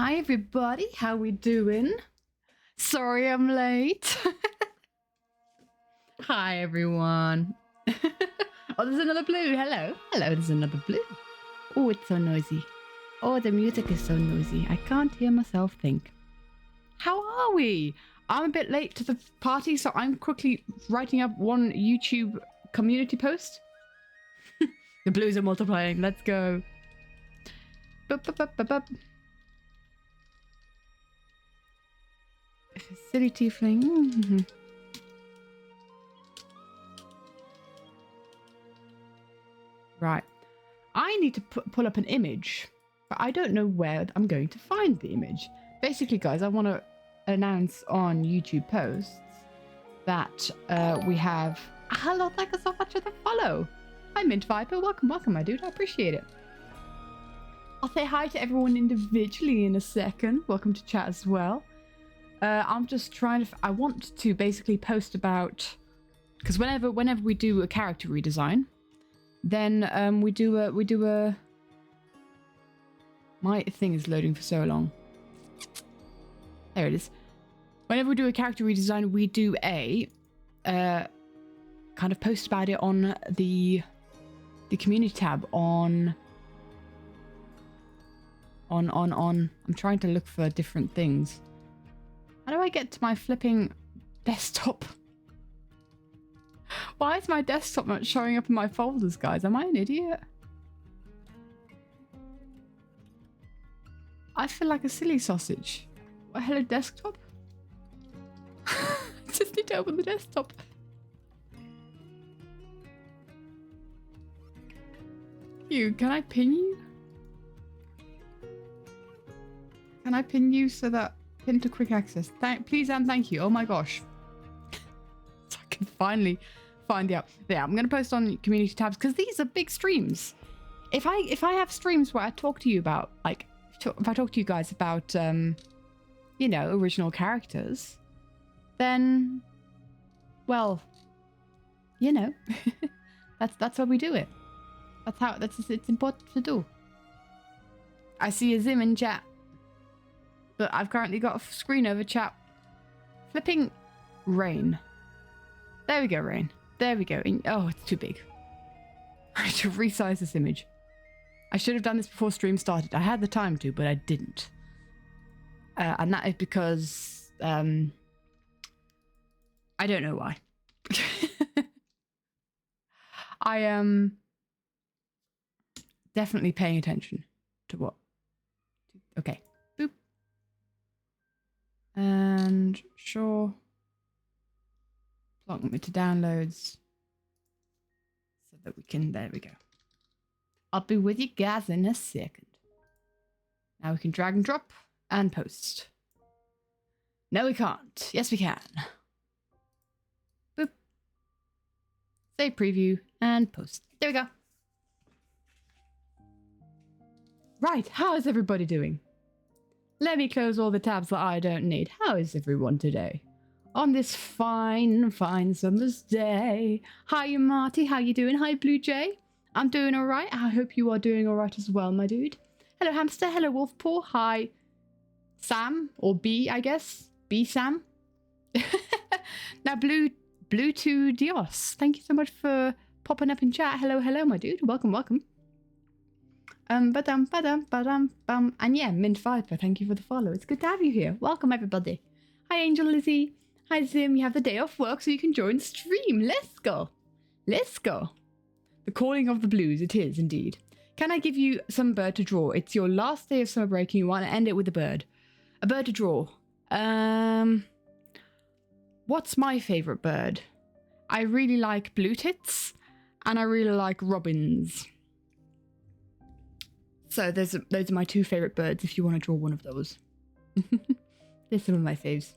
Hi everybody, how we doing? Sorry I'm late. Hi everyone. Oh, there's another blue. Hello. Hello, there's another blue. Oh, it's so noisy. Oh, the music is so noisy. I can't hear myself think. How are we? I'm a bit late to the party, so I'm quickly writing up one YouTube community post. The blues are multiplying. Let's go. Bup, bup, bup, bup, bup. Silly tiefling. Mm-hmm. Right. I need to pull up an image, but I don't know where I'm going to find the image. Basically, guys, I want to announce on YouTube posts that we have... Hello, thank you so much for the follow. Hi, Mint Viper. Welcome, welcome, my dude. I appreciate it. I'll say hi to everyone individually in a second. Welcome to chat as well. I'm just trying to... I want to basically post about... Because whenever we do a character redesign, then we do a... My thing is loading for so long. There it is. Whenever we do a character redesign, we do a kind of post about it on the community tab on... I'm trying to look for different things. How do I get to my flipping desktop? Why is my desktop not showing up in my folders, guys? Am I an idiot? I feel like a silly sausage. What, hello, desktop? I just need to open the desktop. Can I pin you? Can I pin you so that... Pin to quick access. Please and thank you. Oh my gosh. So I can finally find the app. Yeah, I'm going to post on community tabs because these are big streams. If I have streams where I talk to you about, like, if I talk to you guys about, you know, original characters, then, well, you know, that's how we do it. It's important to do. I see a Zim in chat. But I've currently got a screen over chat. Flipping rain. There we go, rain. There we go. Oh, it's too big. I need to resize this image. I should have done this before stream started. I had the time to, but I didn't. And that is because... I don't know why. I am definitely paying attention to what... Okay. And sure, plug me to downloads so that we can, there we go. I'll be with you guys in a second. Now we can drag and drop and post. No, we can't. Yes, we can. Boop. Save preview and post. There we go. Right, how is everybody doing? Let me close all the tabs that I don't need. How is everyone today? On this fine, fine summer's day. Hi, Marty. How you doing? Hi, Blue Jay. I'm doing all right. I hope you are doing all right as well, my dude. Hello, Hamster. Hello, Wolfpaw. Hi, Sam. Or B, I guess. B, Sam. Now, Blue to Dios. Thank you so much for popping up in chat. Hello, hello, my dude. Welcome, welcome. Bum. And yeah, Mint Viper, thank you for the follow. It's good to have you here. Welcome, everybody. Hi, Angel Lizzie. Hi, Zim. You have the day off work, so you can join the stream. Let's go. Let's go. The calling of the blues, it is indeed. Can I give you some bird to draw? It's your last day of summer break and you want to end it with a bird. A bird to draw. What's my favorite bird? I really like blue tits and I really like robins. So those are my two favourite birds if you want to draw one of those. They're some of my faves.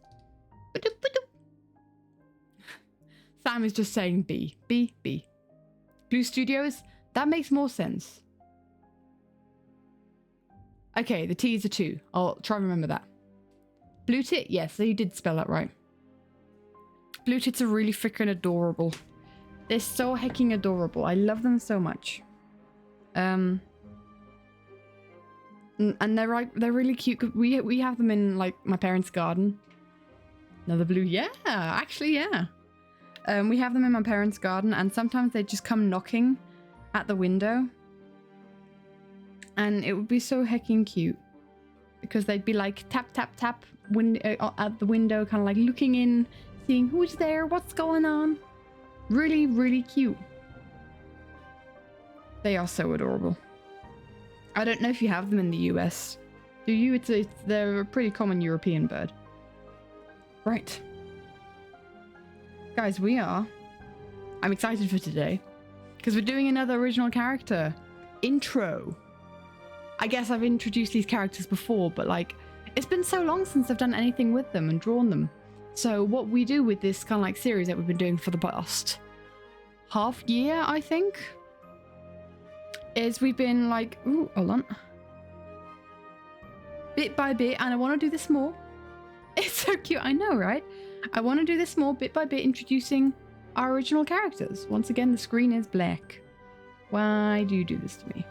Sam is just saying B. B. Blue Studios? That makes more sense. Okay, the T's are 2. I'll try and remember that. Blue tit? Yes, so you did spell that right. Blue tits are really freaking adorable. They're so hecking adorable. I love them so much. And they're really cute. We have them in like my parents' garden. Another blue, yeah, actually, yeah. We have them in my parents' garden, and sometimes they just come knocking at the window, and it would be so hecking cute because they'd be like tap tap tap at the window, kind of like looking in, seeing who's there, what's going on. Really, really cute. They are so adorable. I don't know if you have them in the US. Do you? They're a pretty common European bird. Right. Guys, I'm excited for today because we're doing another original character intro. I guess I've introduced these characters before, but like it's been so long since I've done anything with them and drawn them. So what we do with this kind of like series that we've been doing for the past half year, I think, is we've been like, ooh, hold on. Bit by bit, and I want to do this more. It's so cute, I know, right? I want to do this more bit by bit, introducing our original characters. Once again, the screen is black. Why do you do this to me?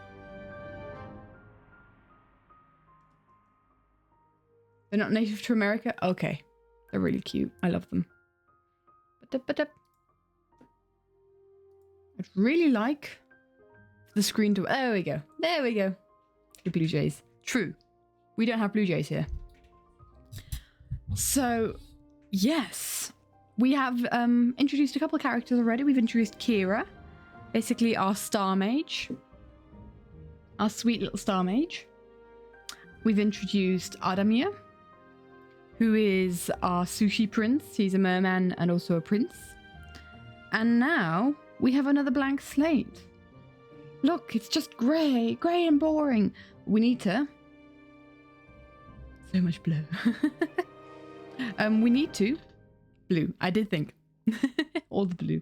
They're not native to America? Okay. They're really cute. I love them. I'd really like the screen to... There we go. There we go. The blue jays. True. We don't have blue jays here. So, yes. We have introduced a couple of characters already. We've introduced Kira. Basically our star mage. Our sweet little star mage. We've introduced Adamir, who is our sushi prince. He's a merman and also a prince. And now we have another blank slate. Look, it's just grey and boring. We need to... So much blue. We need to... Blue, I did think. All the blue.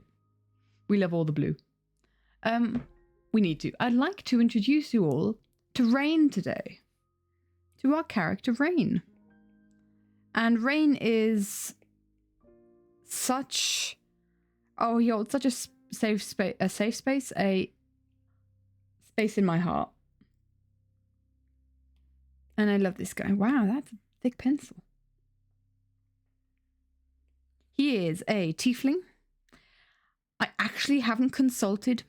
We love all the blue. We need to. I'd like to introduce you all to Rain today. To our character, Rain. And Rain is such... Oh, yo, it's such a safe space, a space in my heart. And I love this guy. Wow, that's a thick pencil. He is a tiefling. I actually haven't consulted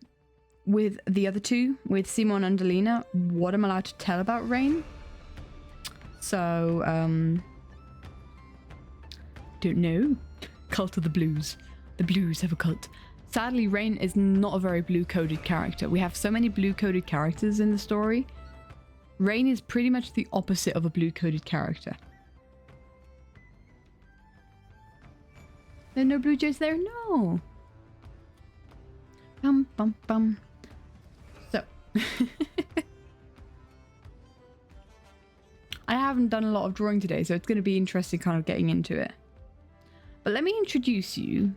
with the other two, with Simon and Delina, what I'm allowed to tell about Rain. So, don't know. Cult of the Blues. The Blues have a cult. Sadly, Rain is not a very blue-coded character. We have so many blue-coded characters in the story. Rain is pretty much the opposite of a blue-coded character. There are no blue jays there? No. Bum, bum, bum. So. I haven't done a lot of drawing today, so it's going to be interesting kind of getting into it. But let me introduce you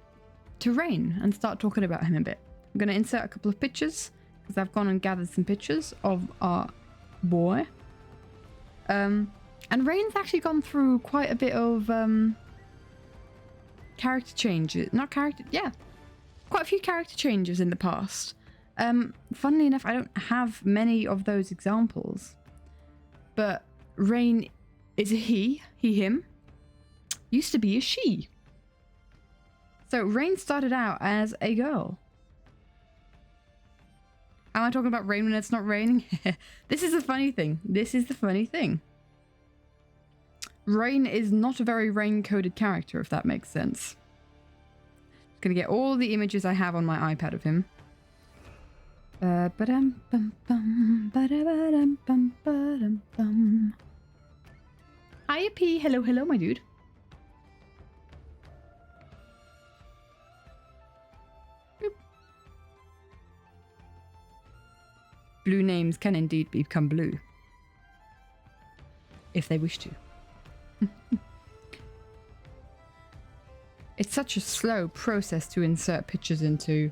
to Rain and start talking about him a bit. I'm going to insert a couple of pictures because I've gone and gathered some pictures of our boy. And Rain's actually gone through quite a bit of character changes. Quite a few character changes in the past. Funnily enough, I don't have many of those examples. But Rain is a he, him. Used to be a she. So Rain started out as a girl. Am I talking about rain when it's not raining? This is the funny thing. Rain is not a very rain-coded character, if that makes sense. I'm gonna get all the images I have on my iPad of him. Hiya P, hello my dude. Boop. Blue names can indeed become blue. If they wish to. It's such a slow process to insert pictures into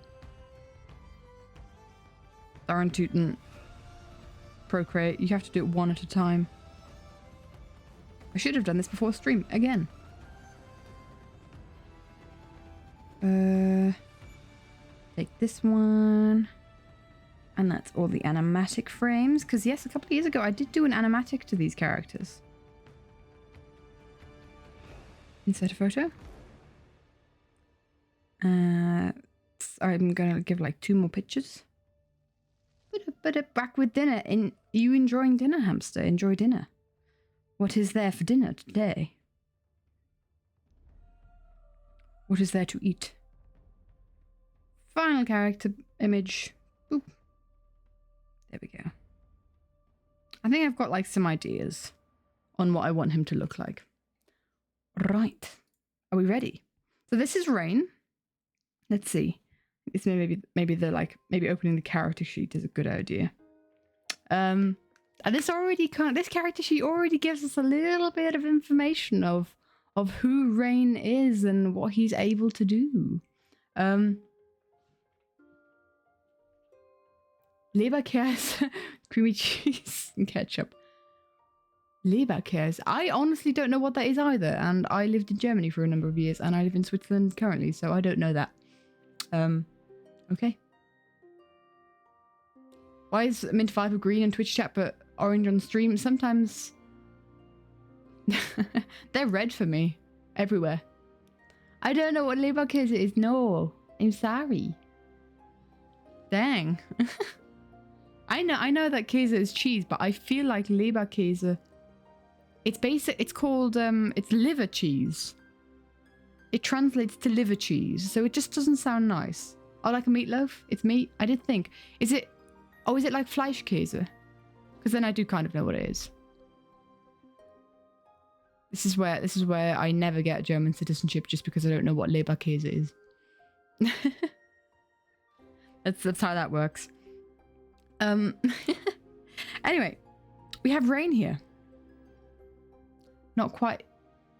Tharantut Procreate. You have to do it one at a time. I should have done this before stream again. Take this one. And that's all the animatic frames. Because yes, a couple of years ago I did do an animatic to these characters. Insert a photo. I'm gonna give like 2 more pictures. But back with dinner. You enjoying dinner, hamster? Enjoy dinner. What is there for dinner today? What is there to eat? Final character image. Boop. There we go. I think I've got like some ideas on what I want him to look like. Right. Are we ready? So this is Rain. Let's see. This maybe opening the character sheet is a good idea. And this character sheet already gives us a little bit of information of who Rain is and what he's able to do. Leberkäse, creamy cheese and ketchup. Leberkäse. I honestly don't know what that is either, and I lived in Germany for a number of years, and I live in Switzerland currently, so I don't know that. Okay. Why is Mint 5 green on Twitch chat but orange on stream? Sometimes they're red for me everywhere. I don't know what Leberkäse is. No, I'm sorry. Dang. I know that Käse is cheese, but I feel like Leberkäse. It's basic. It's called it's liver cheese. It translates to liver cheese, so it just doesn't sound nice. Oh, like a meatloaf? It's meat. I did think. Is it? Oh, is it like Fleischkäse? Because then I do kind of know what it is. This is where I never get German citizenship just because I don't know what Leberkäse is. That's how that works. Anyway, we have Rain here. Not quite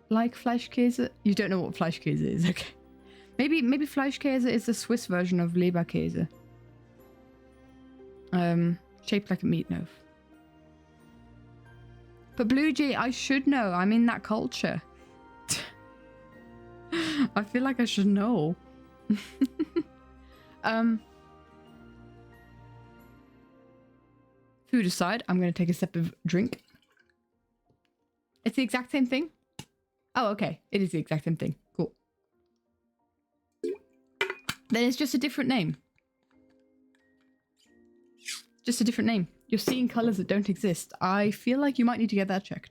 like Fleischkäse. You don't know what Fleischkäse is, okay? Maybe Fleischkäse is the Swiss version of Leberkäse. Shaped like a meatloaf. But Blue Jay, I should know. I'm in that culture. I feel like I should know. Food aside, I'm going to take a sip of drink. It's the exact same thing? Oh, okay. It is the exact same thing. Cool. Then it's just a different name. Just a different name. You're seeing colours that don't exist. I feel like you might need to get that checked.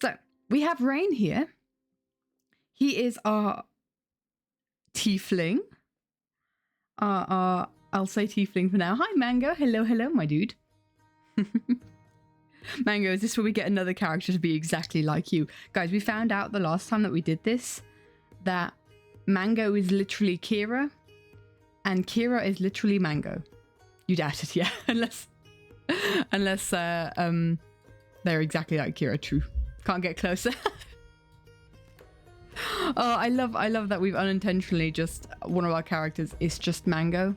So, we have Rain here. He is our Tiefling. I'll say Tiefling for now. Hi, Mango. Hello, my dude. Mango, is this where we get another character to be exactly like you? Guys, we found out the last time that we did this that Mango is literally Kira and Kira is literally Mango. You doubt it, yeah. unless they're exactly like Kira. True. Can't get closer. Oh, I love that we've unintentionally just one of our characters is just Mango.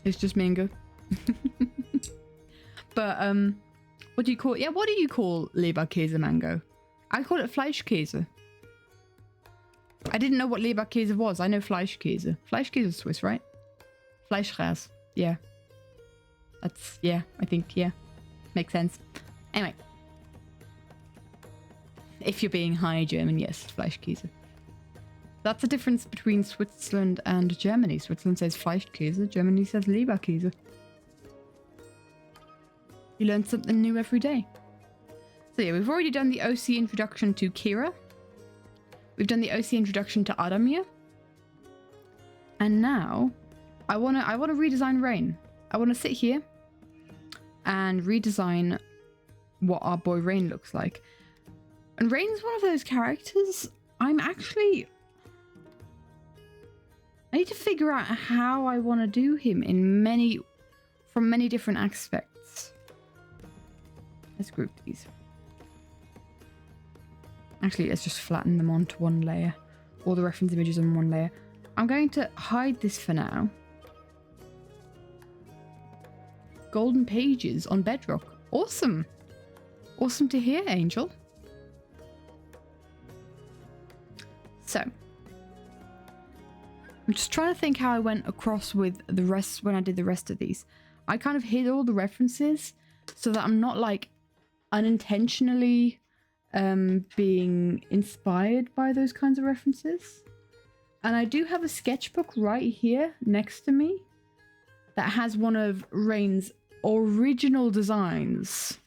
It's just Mango. But what do you call it? Yeah, what do you call Leberkäse, Mango? I call it Fleischkäse. I didn't know what Leberkäse was. I know Fleischkäse. Fleischkäse is Swiss, right? Fleischkäse. Yeah. That's, yeah, I think, yeah. Makes sense. Anyway. If you're being high German, yes, Fleischkäse. That's the difference between Switzerland and Germany. Switzerland says Fleischkäse, Germany says Leberkäse. You learn something new every day. So yeah, we've already done the OC introduction to Kira. We've done the OC introduction to Adamir. And now, I wanna redesign Rain. I wanna sit here and redesign what our boy Rain looks like. And Rain's one of those characters I need to figure out how I want to do him from many different aspects. Let's group these. Actually, let's just flatten them onto one layer. All the reference images on one layer. I'm going to hide this for now. Golden pages on Bedrock. Awesome. Awesome to hear, Angel. So, I'm just trying to think how I went across with the rest when I did the rest of these. I kind of hid all the references so that I'm not like unintentionally being inspired by those kinds of references. And I do have a sketchbook right here next to me that has one of Rain's original designs.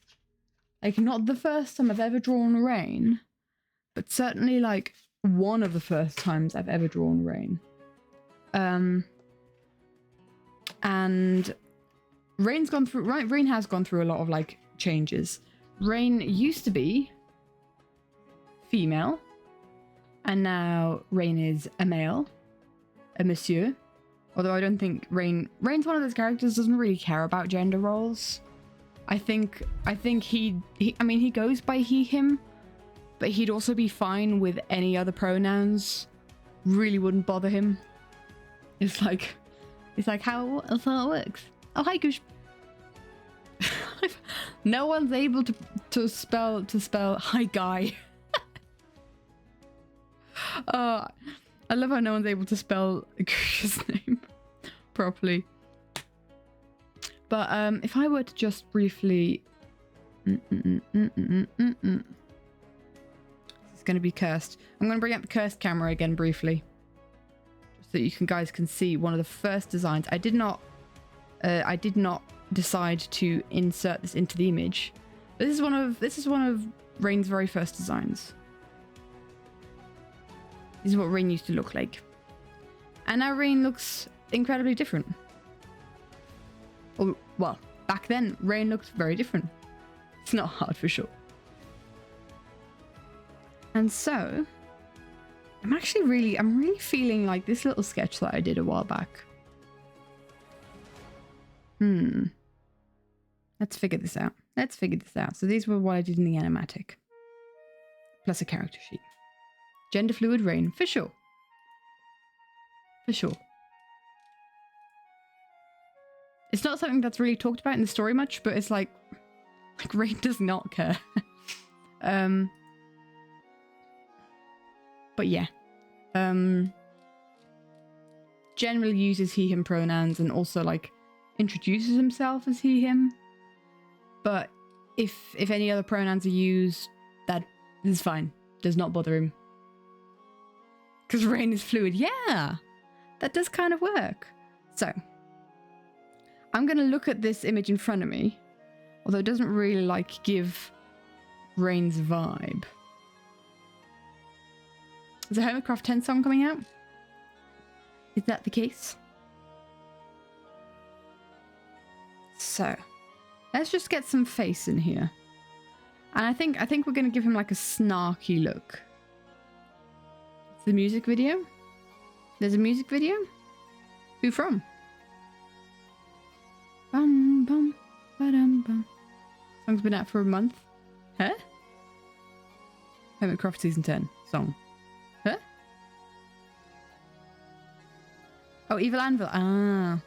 Like, not the first time I've ever drawn Rain, but certainly like one of the first times I've ever drawn Rain. And Rain has gone through a lot of like changes. Rain used to be female, and now Rain is a male, a monsieur. Although I don't think Rain's one of those characters doesn't really care about gender roles. I think he goes by he, him, but he'd also be fine with any other pronouns. Really wouldn't bother him. It's like how it works. Oh, hi, Goosh. No one's able to spell hi, guy. I love how no one's able to spell Goosh's name properly. But if I were to just briefly, this is going to be cursed. I'm going to bring up the cursed camera again briefly, just so you guys can see one of the first designs. I did not decide to insert this into the image. But this is one of Rain's very first designs. This is what Rain used to look like, and now Rain looks incredibly different. Oh, well, back then Rain looked very different. It's not hard for sure. And so I'm really feeling like this little sketch that I did a while back. Let's figure this out. So these were what I did in the animatic, plus a character sheet. Gender fluid Rain, for sure. It's not something that's really talked about in the story much, but it's like Rain does not care. But yeah. Generally uses he, him pronouns, and also like introduces himself as he, him. But if any other pronouns are used, that is fine. Does not bother him. Because Rain is fluid. Yeah, that does kind of work. So I'm going to look at this image in front of me, although it doesn't really like give Rain's vibe. Is a Hermitcraft 10 song coming out? Is that the case? So let's just get some face in here. And I think we're going to give him like a snarky look. It's the music video. There's a music video. Who from? Bum bum ba-dum bum. Song's been out for a month. Huh? Hermitcraft season 10 song. Huh? Oh, Evil Anvil. Ah.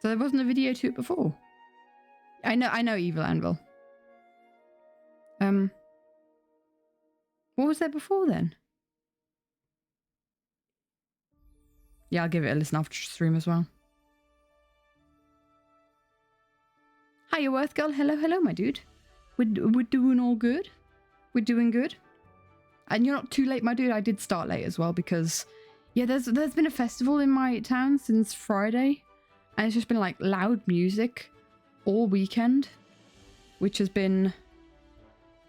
So there wasn't a video to it before. I know Evil Anvil. What was there before then? Yeah, I'll give it a listen after stream as well. Hiya, Worth Girl. Hello, my dude. We're doing all good. We're doing good. And you're not too late, my dude. I did start late as well because, yeah, there's been a festival in my town since Friday. And it's just been like loud music all weekend, which has been...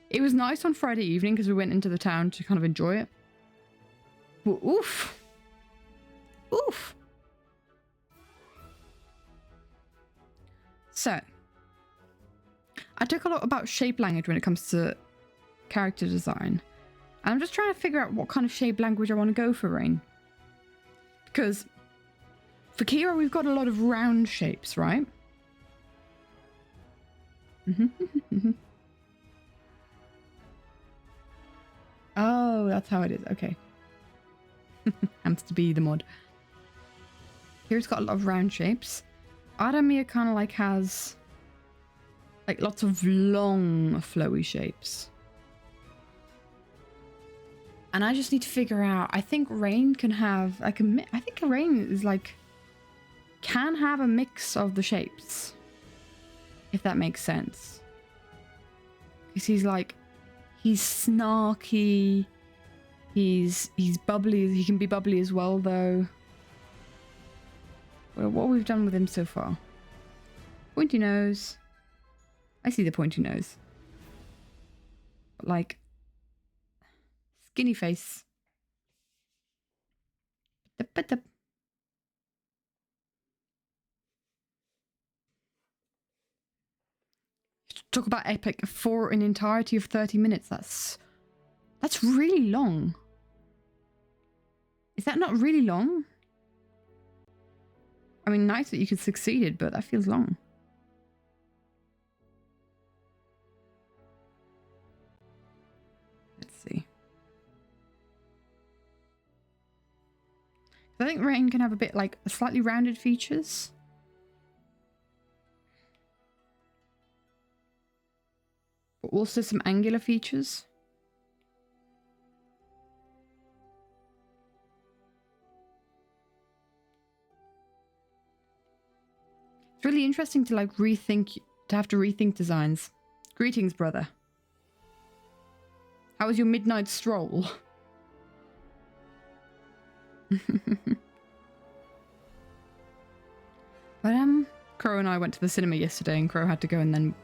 It was nice on Friday evening because we went into the town to kind of enjoy it. But oof. Oof. So, I took a lot about shape language when it comes to character design. And I'm just trying to figure out what kind of shape language I want to go for Rain. Because for Kira, we've got a lot of round shapes, right? Oh, that's how it is. Okay. Hamster be the mod. Here's got a lot of round shapes. Adamir kind of like has like lots of long flowy shapes. And I just need to figure out, I think rain can have like I think rain is like, can have a mix of the shapes. If that makes sense. Because he's like, he's snarky. He's bubbly. He can be bubbly as well though. Well, what we've done with him so far. Pointy nose. I see the pointy nose. But like, skinny face. Talk about epic for an entirety of 30 minutes. That's really long. Is that not really long? I mean, nice that you could succeeded, but that feels long. Let's see. I think rain can have a bit like slightly rounded features. But also some angular features. It's really interesting to like have to rethink designs. Greetings, brother. How was your midnight stroll? But Crow and I went to the cinema yesterday and Crow had to go and then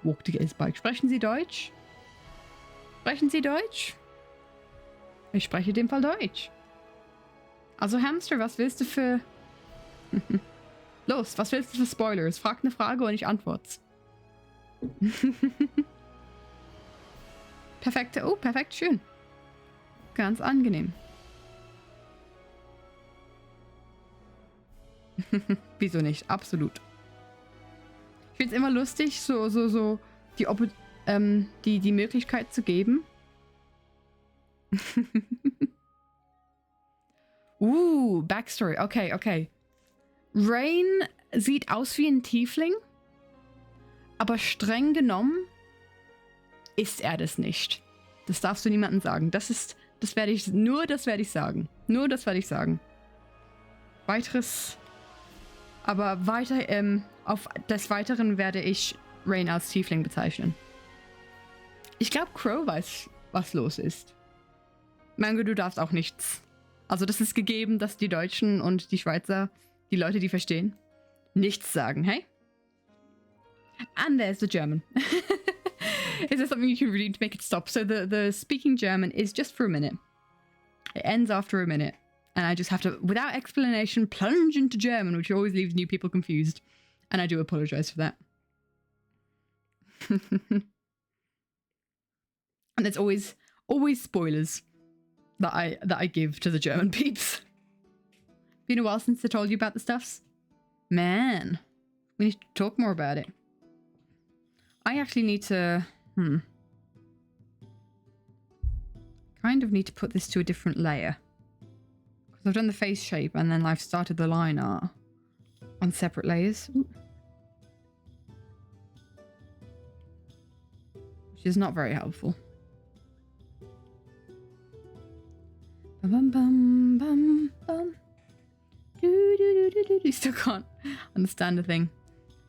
walk to get his bike. Sprechen Sie Deutsch? Sprechen Sie Deutsch? Ich spreche in dem Fall Deutsch. Also Hamster, was willst du für... Los, was willst du für Spoilers? Frag eine Frage und ich antwort's. Perfekt. Oh, perfekt, schön. Ganz angenehm. Wieso nicht? Absolut. Ich finde es immer lustig, so die Möglichkeit zu geben. Backstory. Okay. Rain sieht aus wie ein Tiefling, aber streng genommen ist er das nicht. Das darfst du niemandem sagen. Das werde ich sagen. Nur das werde ich sagen. Weiteres, aber auf des Weiteren werde ich Rain als Tiefling bezeichnen. Ich glaube, Crow weiß, was los ist. Mango, du darfst auch nichts. Also das ist gegeben, dass die Deutschen und die Schweizer, die Leute, die verstehen, nichts sagen, hey? And there's the German. Is there something you can read to make it stop? So the speaking German is just for a minute. It ends after a minute. And I just have to, without explanation, plunge into German, which always leaves new people confused. And I do apologize for that. And there's always spoilers that I give to the German peeps. Been a while since I told you about the stuffs. Man, we need to talk more about it. I actually need to, kind of need to put this to a different layer. Because I've done the face shape and then I've started the line art on separate layers. Ooh. Which is not very helpful. Bum bum bum bum. You still can't understand a thing.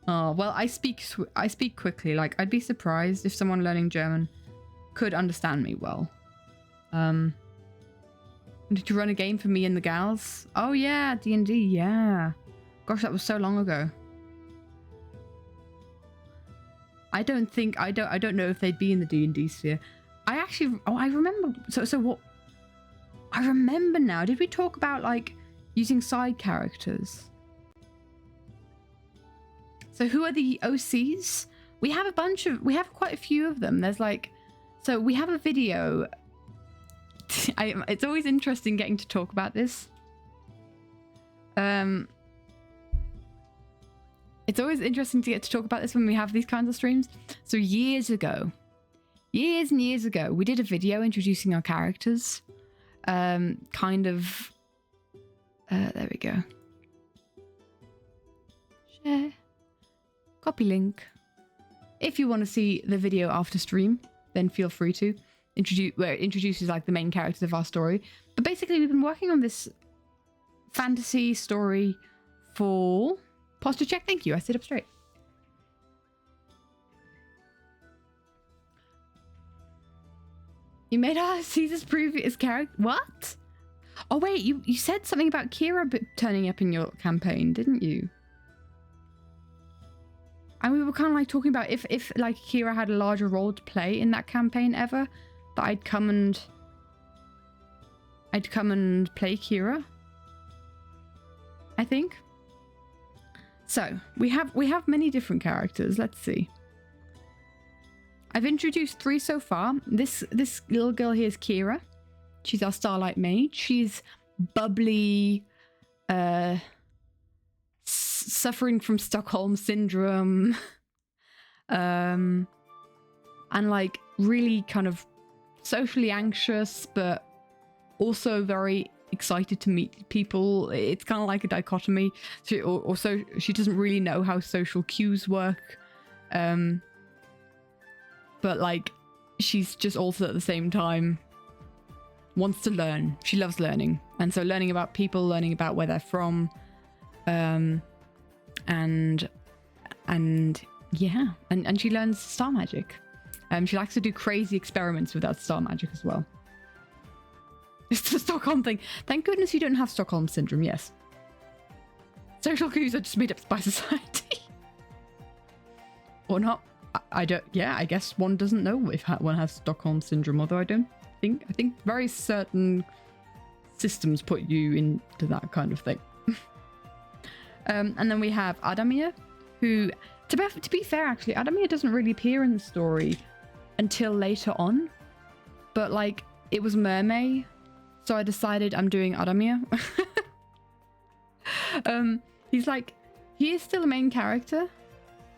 Oh well, I speak quickly. Like I'd be surprised if someone learning German could understand me well. Did you run a game for me and the gals? Oh yeah, D&D. Yeah. Gosh, that was so long ago. I don't know if they'd be in the D&D sphere. I remember. So what? I remember now. Did we talk about like using side characters? So who are the OCs? We have quite a few of them. There's like, so we have a video. It's always interesting getting to talk about this. It's always interesting to get to talk about this when we have these kinds of streams. So years and years ago, we did a video introducing our characters. There we go. Share. Copy link. If you want to see the video after stream, then feel free to. where it introduces like the main characters of our story. But basically, we've been working on this fantasy story for posture check. Thank you. I sit up straight. You made our Caesar's previous character. What? Oh wait, you said something about Kira turning up in your campaign, didn't you? And we were kind of like talking about if like Kira had a larger role to play in that campaign ever, that I'd come and play Kira. I think. So we have many different characters. Let's see. I've introduced 3 so far. This little girl here is Kira. She's our Starlight Mage. She's bubbly, suffering from Stockholm Syndrome, and like really kind of socially anxious, but also very excited to meet people. It's kind of like a dichotomy. Also, she doesn't really know how social cues work. But like, she's just also at the same time wants to learn. She loves learning. And so learning about people, learning about where they're from, and yeah, and she learns star magic. She likes to do crazy experiments with that star magic as well. It's the Stockholm thing. Thank goodness you don't have Stockholm Syndrome, yes. Social cues are just made up by society. Or not. I don't, yeah, I guess one doesn't know if one has Stockholm Syndrome, although I think very certain systems put you into that kind of thing. And then we have Adamir, who, to be fair, actually, Adamir doesn't really appear in the story until later on. But, like, it was Mermaid, so I decided I'm doing Adamir. He is still a main character,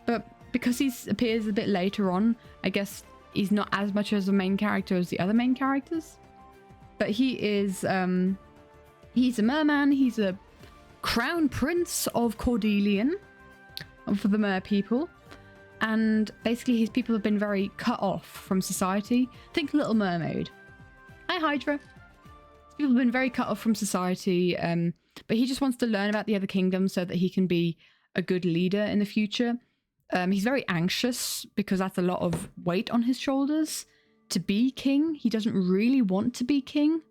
but because he appears a bit later on, I guess he's not as much as a main character as the other main characters. But he is, he's a merman, he's a crown prince of Cordelian, for the mer people. And basically his people have been very cut off from society. Think Little Mermaid. Hi, Hydra. His people have been very cut off from society, but he just wants to learn about the other kingdoms so that he can be a good leader in the future. He's very anxious because that's a lot of weight on his shoulders to be king. He doesn't really want to be king.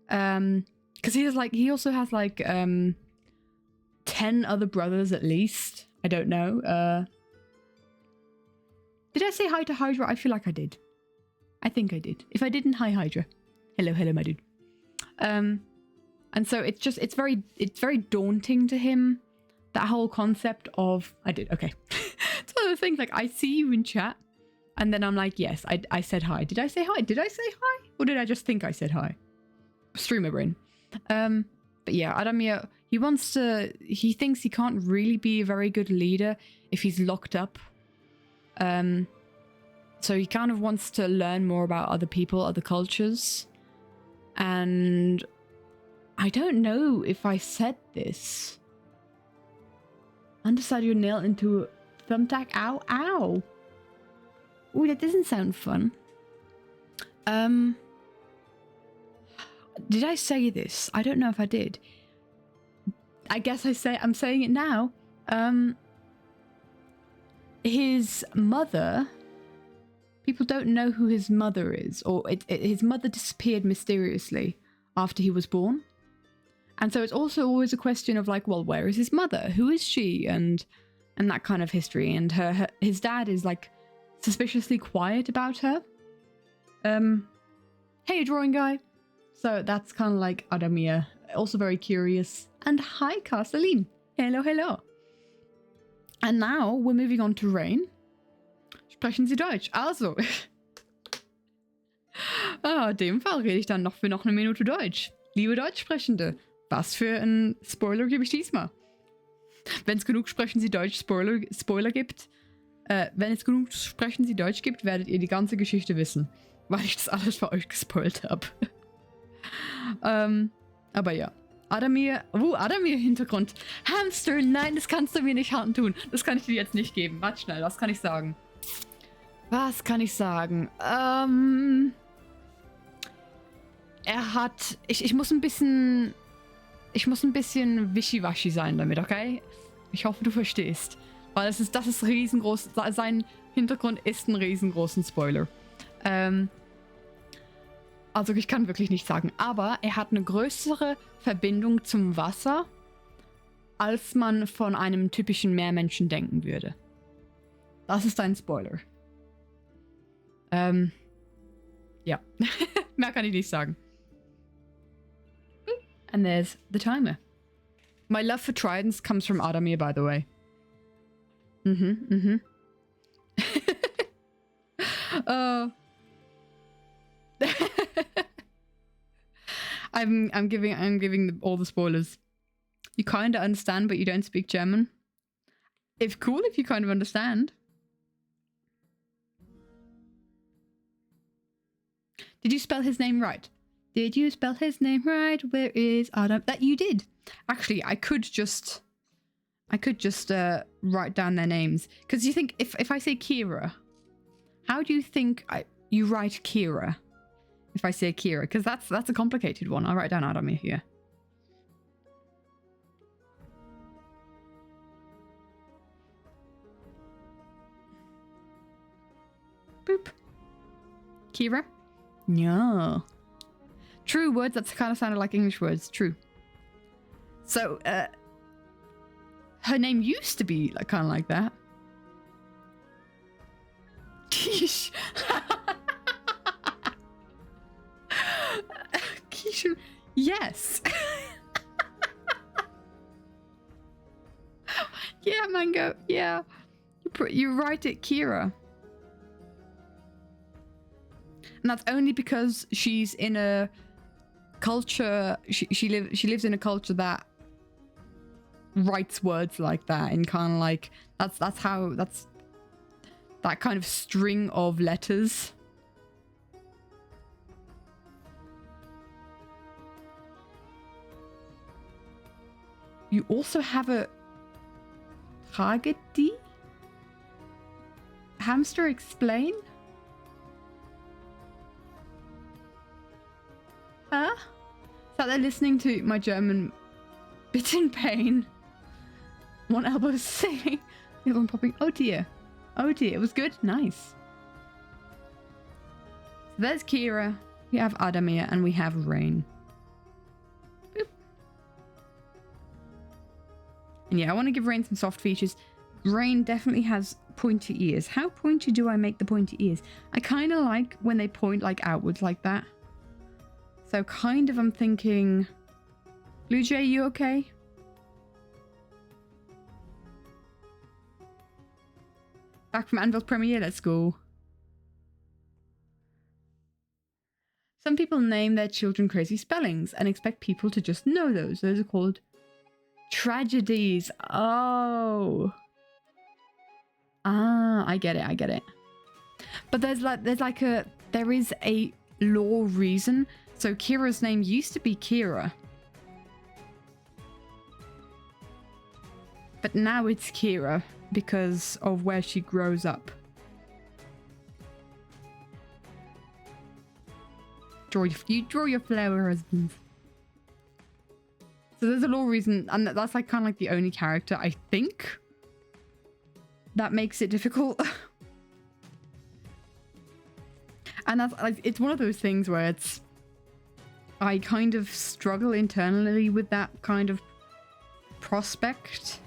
Because he also has 10 other brothers at least. I don't know. Did I say hi to Hydra? I feel like I did. I think I did. If I didn't, hi Hydra. Hello, my dude. And so it's very daunting to him. That whole concept of I did okay. It's one of the things, like, I see you in chat and then I'm like, yes, I said hi. Did I say hi? Did I say hi? Or did I just think I said hi? Streamer brain. But yeah, Adamir, he thinks he can't really be a very good leader if he's locked up. So he kind of wants to learn more about other people, other cultures. And I don't know if I said this. Underside your nail into a thumbtack. Ow, ow. Ooh, that doesn't sound fun. Did I say this? I don't know if I did. I guess I'm saying it now. His mother, people don't know who his mother is, or his mother disappeared mysteriously after he was born. And so it's also always a question of like, well, where is his mother? Who is she? And that kind of history. And his dad is like suspiciously quiet about her. Hey, drawing guy. So that's kind of like Adamir, also very curious. And hi, Castelline. Hello, hello. And now we're moving on to Rain. Sprechen Sie Deutsch? Also. In dem Fall rede ich dann noch für eine Minute Deutsch. Liebe Deutschsprechende, was für ein Spoiler gebe ich diesmal? Wenn es genug Sprechen Sie Deutsch Spoiler gibt, wenn es genug Sprechen Sie Deutsch gibt, werdet ihr die ganze Geschichte wissen, weil ich das alles für euch gespoilt habe. Aber ja. Adamir Hintergrund. Hamster, nein, das kannst du mir nicht tun. Das kann ich dir jetzt nicht geben. Warte schnell, was kann ich sagen? Ich muss ein bisschen... Ich muss ein bisschen wischiwaschi sein damit, okay? Ich hoffe, du verstehst. Weil das ist riesengroß. Sein Hintergrund ist ein riesengroßen Spoiler. Also ich kann wirklich nichts sagen. Aber er hat eine größere Verbindung zum Wasser, als man von einem typischen Meermenschen denken würde. Das ist ein Spoiler. Ja. Mehr kann ich nicht sagen. And there's the timer. My love for tridents comes from Adamir, by the way. I'm giving all the spoilers. You kind of understand, but you don't speak German. It's cool if you kind of understand. Did you spell his name right? Did you spell his name right? Where is Adam? That you did. Actually, I could just write down their names. Because you think, if I say Kira, how do you think you write Kira? If I say Kira, because that's a complicated one. I'll write down Adamir here. Boop. Kira? No. True words, that kind of sounded like English words. True. So, her name used to be like, kind of like that. Quiche. Quiche. Yes. Yeah, Mango. Yeah. You write it Kira. And that's only because she's in a culture, she lives in a culture that writes words like that, and kind of like that's that kind of string of letters. You also have a Tragedy? Hamster, explain? Huh? Sat there listening to my German bit in pain. One elbow singing, the other one popping. Oh dear. Oh dear. It was good. Nice. So there's Kira. We have Adamir and we have Rain. Boop. And yeah, I want to give Rain some soft features. Rain definitely has pointy ears. How pointy do I make the pointy ears? I kind of like when they point like outwards like that. So kind of I'm thinking, Blue Jay, you okay? Back from Anvil's premiere, let's go. Some people name their children crazy spellings and expect people to just know those. Those are called tragedies. Oh. Ah, I get it. But there is a law reason. So Kira's name used to be Kira. But now it's Kira because of where she grows up. You draw your flower husbands. So there's a law reason, and that's like kind of like the only character I think that makes it difficult. And that's like, it's one of those things where I kind of struggle internally with that kind of prospect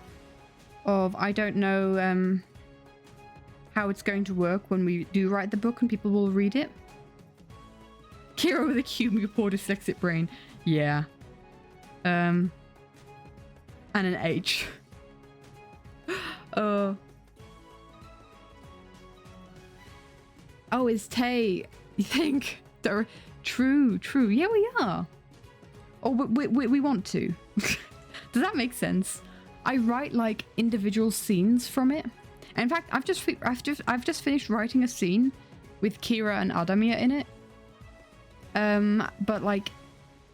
of I don't know how it's going to work when we do write the book and people will read it. Kira with a Q, your poor dyslexic brain. Yeah. And an H. Oh, it's Tay. You think? True. Yeah, we are. Oh, we want to. Does that make sense? I write like individual scenes from it. And in fact, I've just finished writing a scene with Kira and Adamir in it. But like,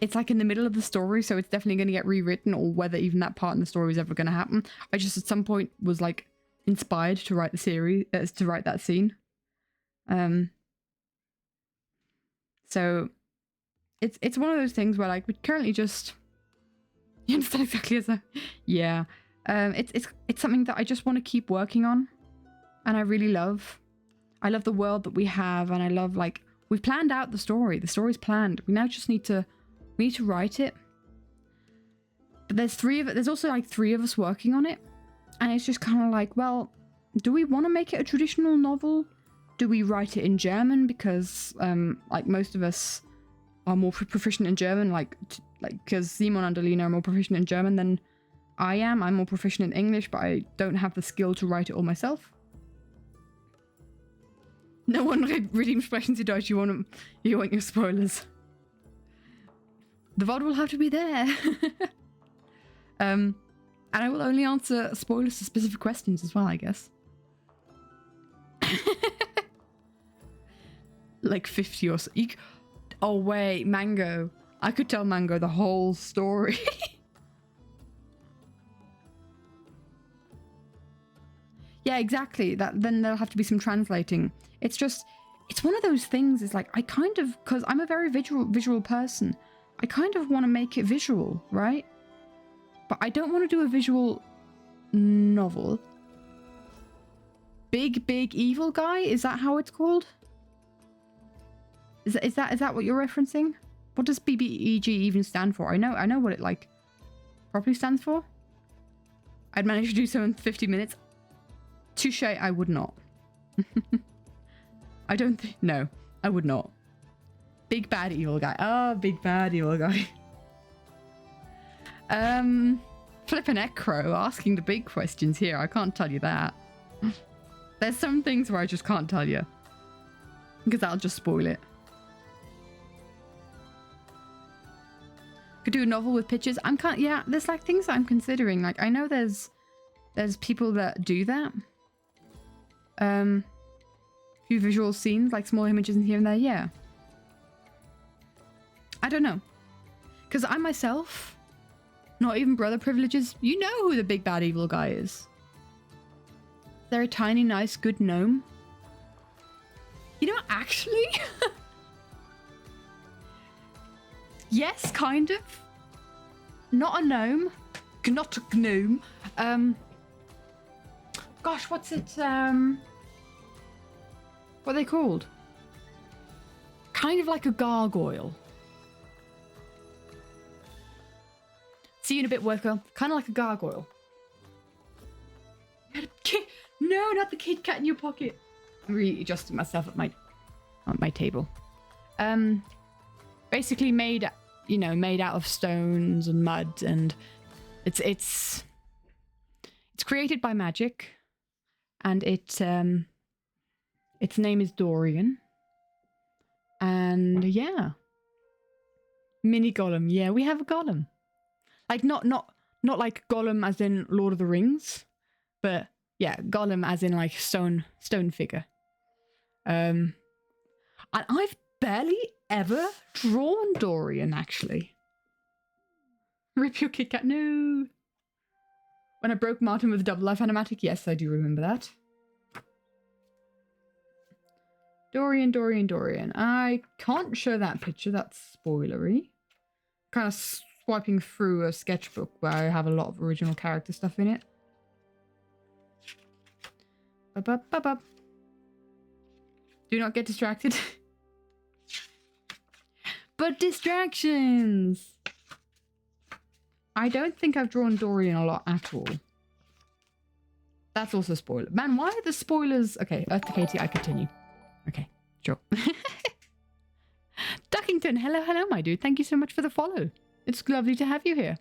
it's like in the middle of the story, so it's definitely going to get rewritten, or whether even that part in the story is ever going to happen. I just at some point was like inspired to write the series, to write that scene. So it's one of those things where like we currently just you understand exactly as a yeah. It's something that I just want to keep working on, and I really love. I love the world that we have, and I love like we've planned out the story. The story's planned. We now just need to write it. But there's also like 3 of us working on it, and it's just kind of like, well, do we want to make it a traditional novel? Do we write it in German because like most of us are more proficient in German, like because Simon and Alina are more proficient in German than I am. I'm more proficient in English, but I don't have the skill to write it all myself. No one redeems Sprechen Sie Deutsch. You want your spoilers. The VOD will have to be there. And I will only answer spoilers to specific questions as well, I guess. Like 50 or so. Oh wait, Mango. I could tell Mango the whole story. Yeah, exactly. Then there'll have to be some translating. It's one of those things. It's like I kind of, because I'm a very visual person, I kind of want to make it visual, right? But I don't want to do a visual novel. Big evil guy? Is that how it's called? Is that what you're referencing? What does BBEG even stand for? I know what it like properly stands for. I'd manage to do so in 50 minutes. Touche, I would not. I don't think... No, I would not. Big bad evil guy. Oh, big bad evil guy. Flippin' Necro asking the big questions here. I can't tell you that. There's some things where I just can't tell you. Because I'll just spoil it. Could do a novel with pictures. Yeah, there's like things that I'm considering. Like I know there's people that do that. Few visual scenes, like small images in here and there, yeah. I don't know. Because I myself, not even brother privileges, you know who the big bad evil guy is. They're a tiny, nice, good gnome. You know, actually... yes, kind of. Not a gnome. Not a gnome. Gosh, what's it? What are they called? Kind of like a gargoyle. See you in a bit, worker. Kind of like a gargoyle. No, not the Kit Kat in your pocket. I'm really adjusting myself at my table. Basically made out of stones and mud, and it's created by magic, and its name is Dorian. And yeah, mini golem. Yeah, we have a golem. Like not like golem as in Lord of the Rings, but yeah, golem as in like stone figure. And I've barely ever drawn Dorian, actually. Rip your Kit Kat, no. When I broke Martin with a double life animatic, yes, I do remember that. Dorian. I can't show that picture, that's spoilery. Kind of swiping through a sketchbook where I have a lot of original character stuff in it. Do not get distracted. But distractions! I don't think I've drawn Dorian a lot at all. That's also a spoiler. Man, why are the spoilers... Okay, Earth to Katie, I continue. Okay, sure. Duckington, hello, my dude. Thank you so much for the follow. It's lovely to have you here.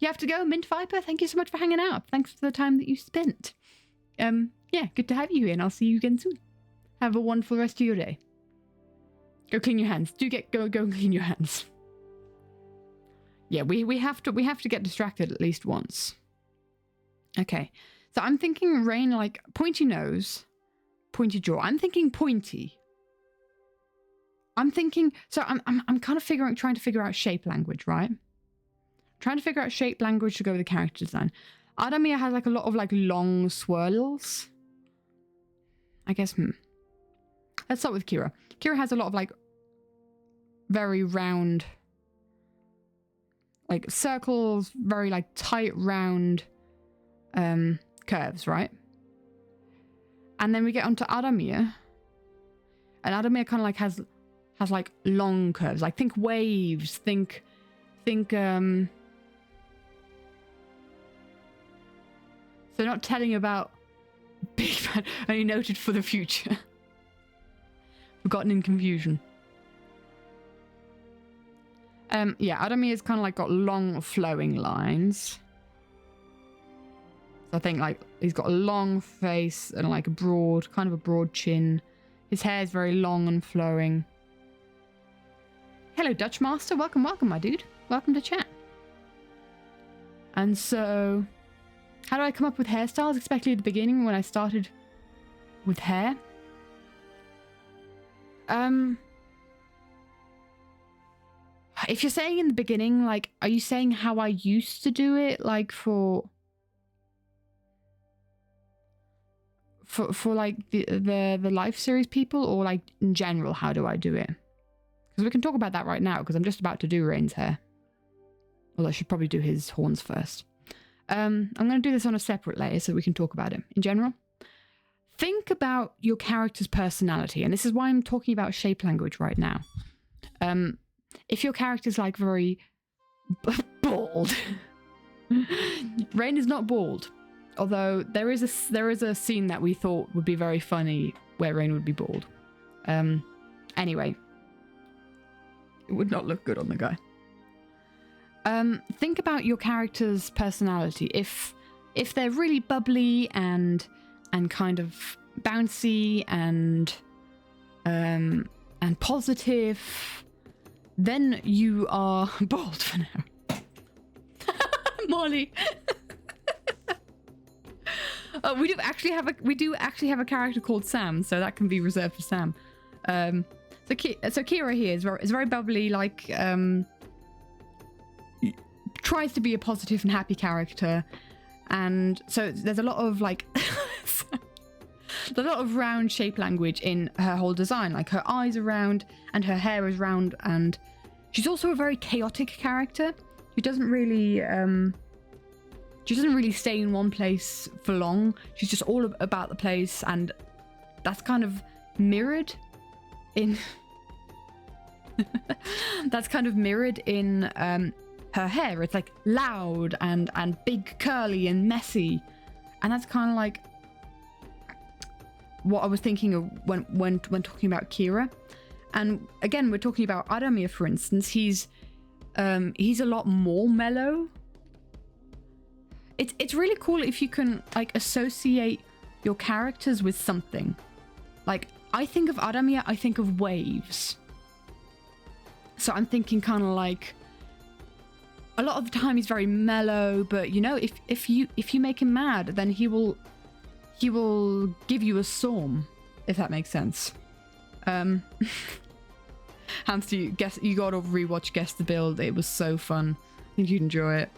You have to go, Mint Viper. Thank you so much for hanging out. Thanks for the time that you spent. Yeah, good to have you here, and I'll see you again soon. Have a wonderful rest of your day. Go clean your hands. Go clean your hands. Yeah, we have to get distracted at least once. Okay, so I'm thinking Rain, like pointy nose, pointy jaw. I'm thinking pointy. I'm thinking, so I'm kind of trying to figure out shape language, right? Trying to figure out shape language to go with the character design. Adamir has like a lot of like long swirls. I guess, Let's start with Kira. Kira has a lot of like very round, like circles, very like tight round curves, right? And then we get onto Adamir, and Adamir kind of like has like long curves, like think waves, think so not telling about big bad, only noted for the future. Forgotten in confusion. Yeah, Adamir's kind of like got long flowing lines. So I think like he's got a long face and like a broad, kind of a broad chin. His hair is very long and flowing. Hello, Dutch Master. Welcome, welcome, my dude. Welcome to chat. And so, how do I come up with hairstyles? Especially at the beginning when I started with hair. If you're saying in the beginning, like, are you saying how I used to do it, like for like the live series people, or like in general, how do I do it? Because we can talk about that right now, because I'm just about to do Rain's hair. Well, I should probably do his horns first. I'm going to do this on a separate layer so we can talk about it. In general, think about your character's personality, and this is why I'm talking about shape language right now. If your character's like very bald, Rain is not bald, although there is a scene that we thought would be very funny where Rain would be bald. Anyway, it would not look good on the guy. Think about your character's personality. If they're really bubbly and kind of bouncy and positive, then you are bald for now. Molly. We do actually have a character called Sam, so that can be reserved for Sam. So Kira here is very bubbly, like tries to be a positive and happy character, and so there's a lot of like there's a lot of round shape language in her whole design. Like her eyes are round and her hair is round, and she's also a very chaotic character. She doesn't really stay in one place for long. She's just all about the place, and that's kind of mirrored in her hair. It's like loud and big, curly and messy, and that's kind of like what I was thinking of when talking about Kira. And again, we're talking about Adamir, for instance. He's a lot more mellow. It's really cool if you can like associate your characters with something. Like I think of Adamir, I think of waves. So I'm thinking kind of like a lot of the time he's very mellow, but you know, if you make him mad, then he will give you a storm, if that makes sense. Hamster, you gotta rewatch Guess the Build. It was so fun. I think you'd enjoy it.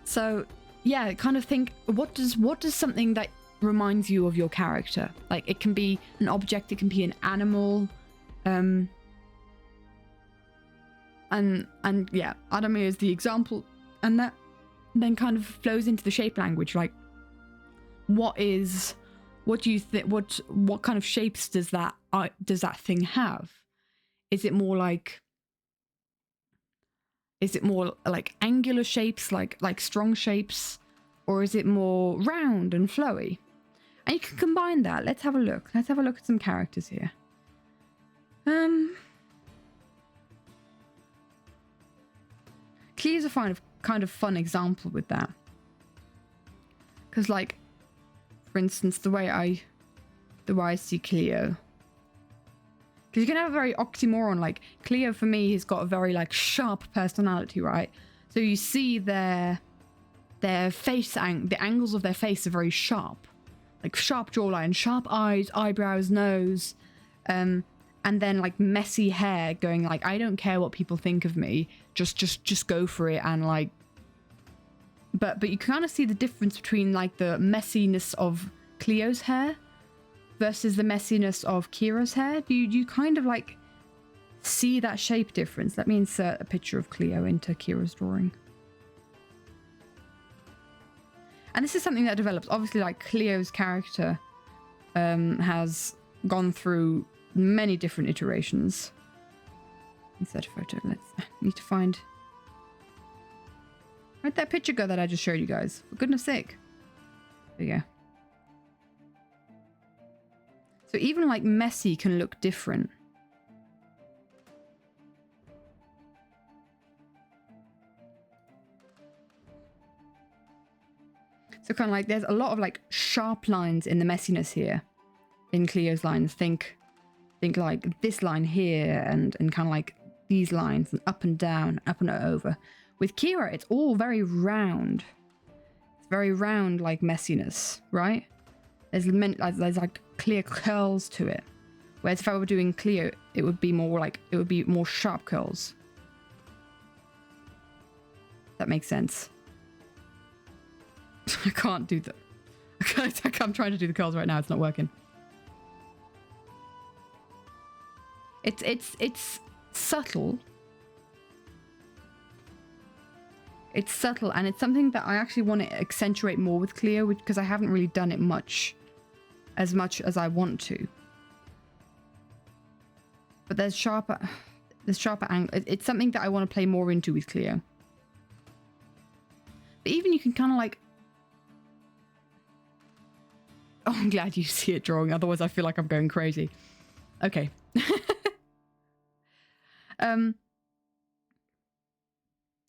So yeah, kind of think, what does something that reminds you of your character? Like it can be an object, it can be an animal, and yeah, Adamir is the example, and that then kind of flows into the shape language. Like what do you think, what kind of shapes does that thing have? Is it more like angular shapes, like strong shapes, or is it more round and flowy? And you can combine that. Let's have a look. Let's have a look at some characters here. Cleo's a kind of fun example with that, because like, for instance, the way I see Cleo, because you can have a very oxymoron. Like Cleo for me has got a very like sharp personality, right? So you see their face, the angles of their face are very sharp, like sharp jawline, sharp eyes, eyebrows, nose, and then like messy hair going like, I don't care what people think of me, just go for it. And like, but you kind of see the difference between like the messiness of Cleo's hair versus the messiness of Kira's hair. Do you kind of like see that shape difference. Let me insert a picture of Cleo into Kira's drawing. And this is something that develops. Obviously, like Cleo's character has gone through many different iterations. Insert a photo. Let's need to find. Where'd that picture go that I just showed you guys? For goodness sake. There you go. So even like messy can look different. So kind of like there's a lot of like sharp lines in the messiness here in Cleo's lines. Think like this line here and kind of like these lines and up and down, up and over. With Kira, it's all very round. It's very round like messiness, right? There's like clear curls to it. Whereas if I were doing Cleo, it would be more sharp curls. That makes sense. I can't do that. I'm trying to do the curls right now. It's not working. It's subtle. It's subtle, and it's something that I actually want to accentuate more with Cleo, because I haven't really done it much as I want to. But there's sharper angle. It's something that I want to play more into with Cleo. But even you can kind of like. Oh, I'm glad you see it drawing. Otherwise, I feel like I'm going crazy. Okay.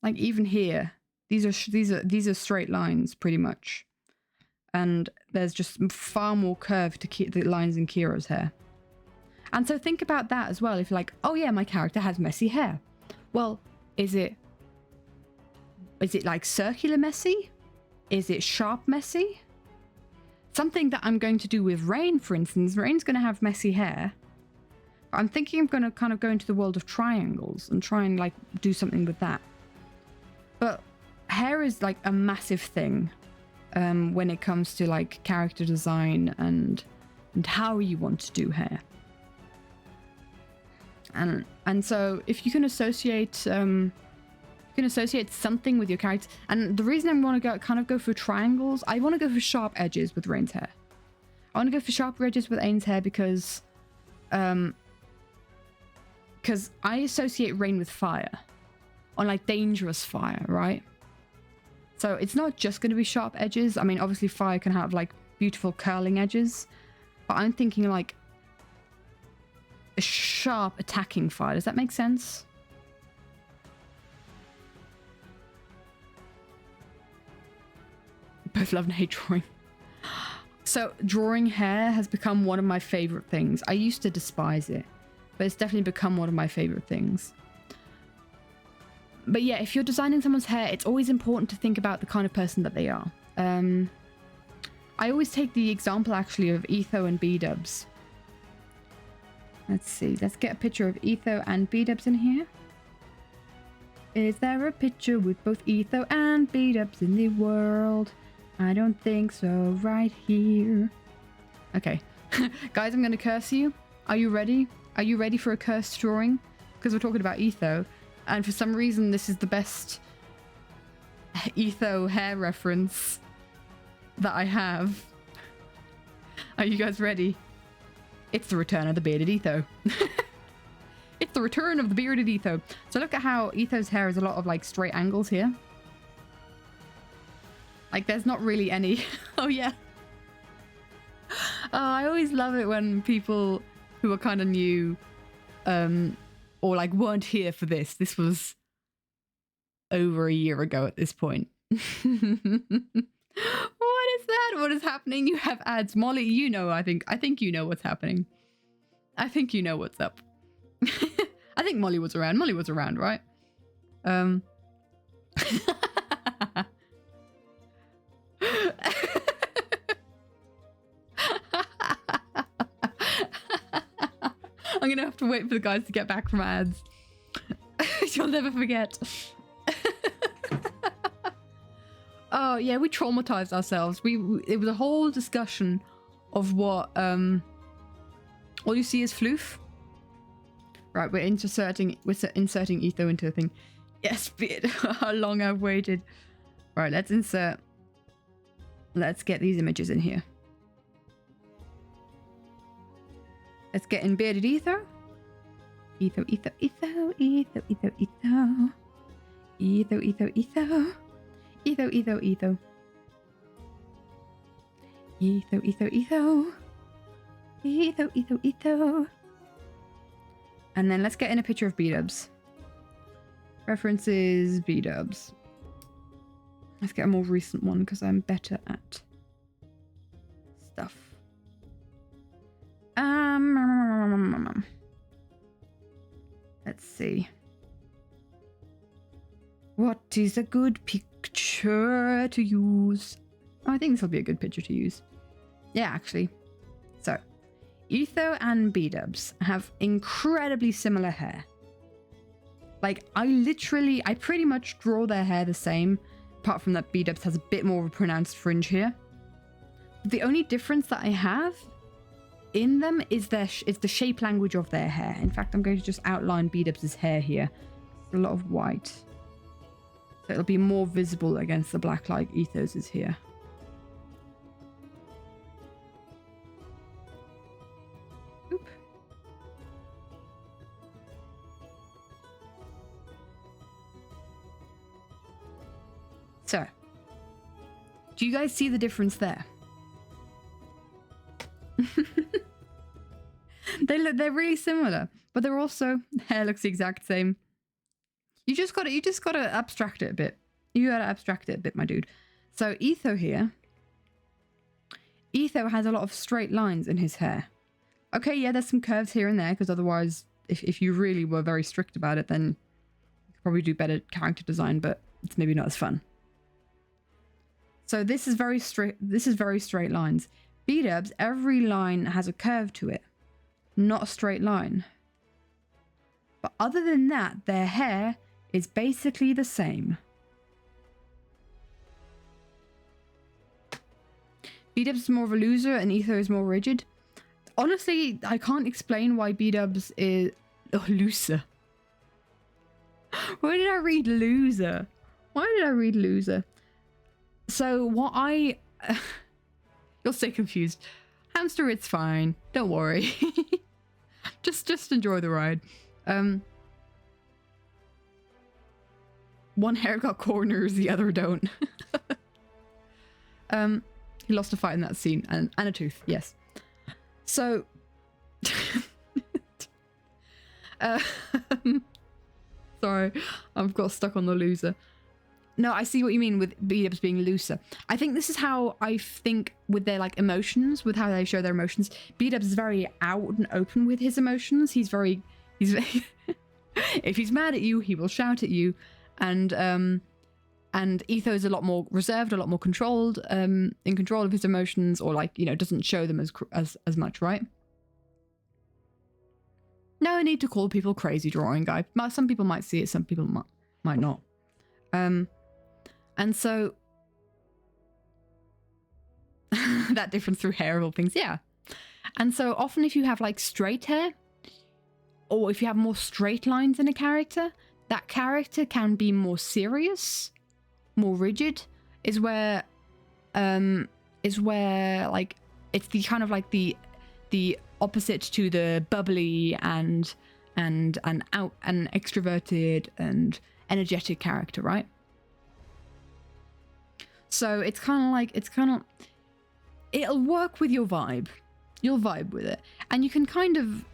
Like even here, these are straight lines pretty much, and there's just far more curve to keep the lines in Kira's hair. And so think about that as well. If you're like, oh yeah, my character has messy hair. Well, is it like circular messy? Is it sharp messy? Something that I'm going to do with Rain, for instance. Rain's going to have messy hair. I'm thinking I'm going to kind of go into the world of triangles and try and like do something with that. But hair is like a massive thing when it comes to like character design and how you want to do hair. And so if you can associate something with your character, and the reason I want to go for triangles, I want to go for sharp edges with Rain's hair. I want to go for sharp edges with Ain's hair because I associate Rain with fire, on like dangerous fire, right? So it's not just going to be sharp edges. I mean, obviously fire can have like beautiful curling edges, but I'm thinking like a sharp attacking fire. Does that make sense? Both love and hate drawing. So drawing hair has become one of my favorite things. I used to despise it, but it's definitely become one of my favorite things. But yeah, if you're designing someone's hair, it's always important to think about the kind of person that they are. I always take the example actually of Etho and B-dubs. Let's see, let's get a picture of Etho and B-dubs in here. Is there a picture with both Etho and B-dubs in the world? I don't think so, right here. Okay, guys, I'm gonna curse you. Are you ready? Are you ready for a cursed drawing? Because we're talking about Etho. And for some reason, this is the best Etho hair reference that I have. Are you guys ready? It's the return of the bearded Etho. It's the return of the bearded Etho. So look at how Etho's hair is a lot of like straight angles here. Like there's not really any. Oh yeah. Oh, I always love it when people who are kind of new or like weren't here for this. This was over a year ago at this point. What is that? What is happening? You have ads. Molly, you know, I think you know what's happening. I think you know what's up. I think Molly was around. Molly was around, right? I'm gonna have to wait for the guys to get back from ads. You'll never forget. Oh yeah, we traumatized ourselves. It was a whole discussion of what all you see is floof. Right, we're inserting etho into a thing. Yes, beard. How long I've waited. Right, let's insert. Let's get these images in here. Let's get in bearded etho. Etho, etho, etho, etho, etho, etho. Etho, etho, etho. Etho, etho, etho. Etho, etho, etho. Etho, etho, etho. And then let's get in a picture of B-dubs. References, B-dubs. Let's get a more recent one because I'm better at stuff. Let's see. What is a good picture to use? Oh, I think this will be a good picture to use. Yeah, actually. So, Etho and B-dubs have incredibly similar hair. Like, I pretty much draw their hair the same, apart from that B-dubs has a bit more of a pronounced fringe here. The only difference that I have in them is the shape language of their hair. In fact, I'm going to just outline B-dubs' hair here. It's a lot of white. So it'll be more visible against the black like Ethos is here. Oop. So, do you guys see the difference there? They're really similar, but they're also hair looks the exact same. You just gotta abstract it a bit. You gotta abstract it a bit, my dude. So Etho here. Etho has a lot of straight lines in his hair. Okay, yeah, there's some curves here and there, because otherwise, if you really were very strict about it, then you could probably do better character design, but it's maybe not as fun. So this is very straight. This is very straight lines. B-dubs, every line has a curve to it, not a straight line. But other than that, their hair is basically the same. B-dubs is more of a loser and Etho is more rigid. Honestly, I can't explain why B-dubs is looser. Why did I read loser? Why did I read loser? So what I... You'll stay confused. Hamster, it's fine. Don't worry. just enjoy the ride. One hair got corners, the other don't. He lost a fight in that scene and a tooth, yes. So sorry, I've got stuck on the loser. No, I see what you mean with B-dubs being looser. I think this is how I think with their like emotions, with how they show their emotions. B-dubs is very out and open with his emotions. He's very if he's mad at you, he will shout at you. And Etho is a lot more reserved, a lot more controlled, in control of his emotions, or like, you know, doesn't show them as much, right? No need to call people crazy drawing guy. Some people might see it, some people might not. And so that difference through hair of all things, yeah. And so often if you have like straight hair, or if you have more straight lines in a character, that character can be more serious, more rigid, is where like it's the kind of like the opposite to the bubbly and out and extroverted and energetic character, right? So it's kind of like it'll work with your vibe. You'll vibe with it, and you can kind of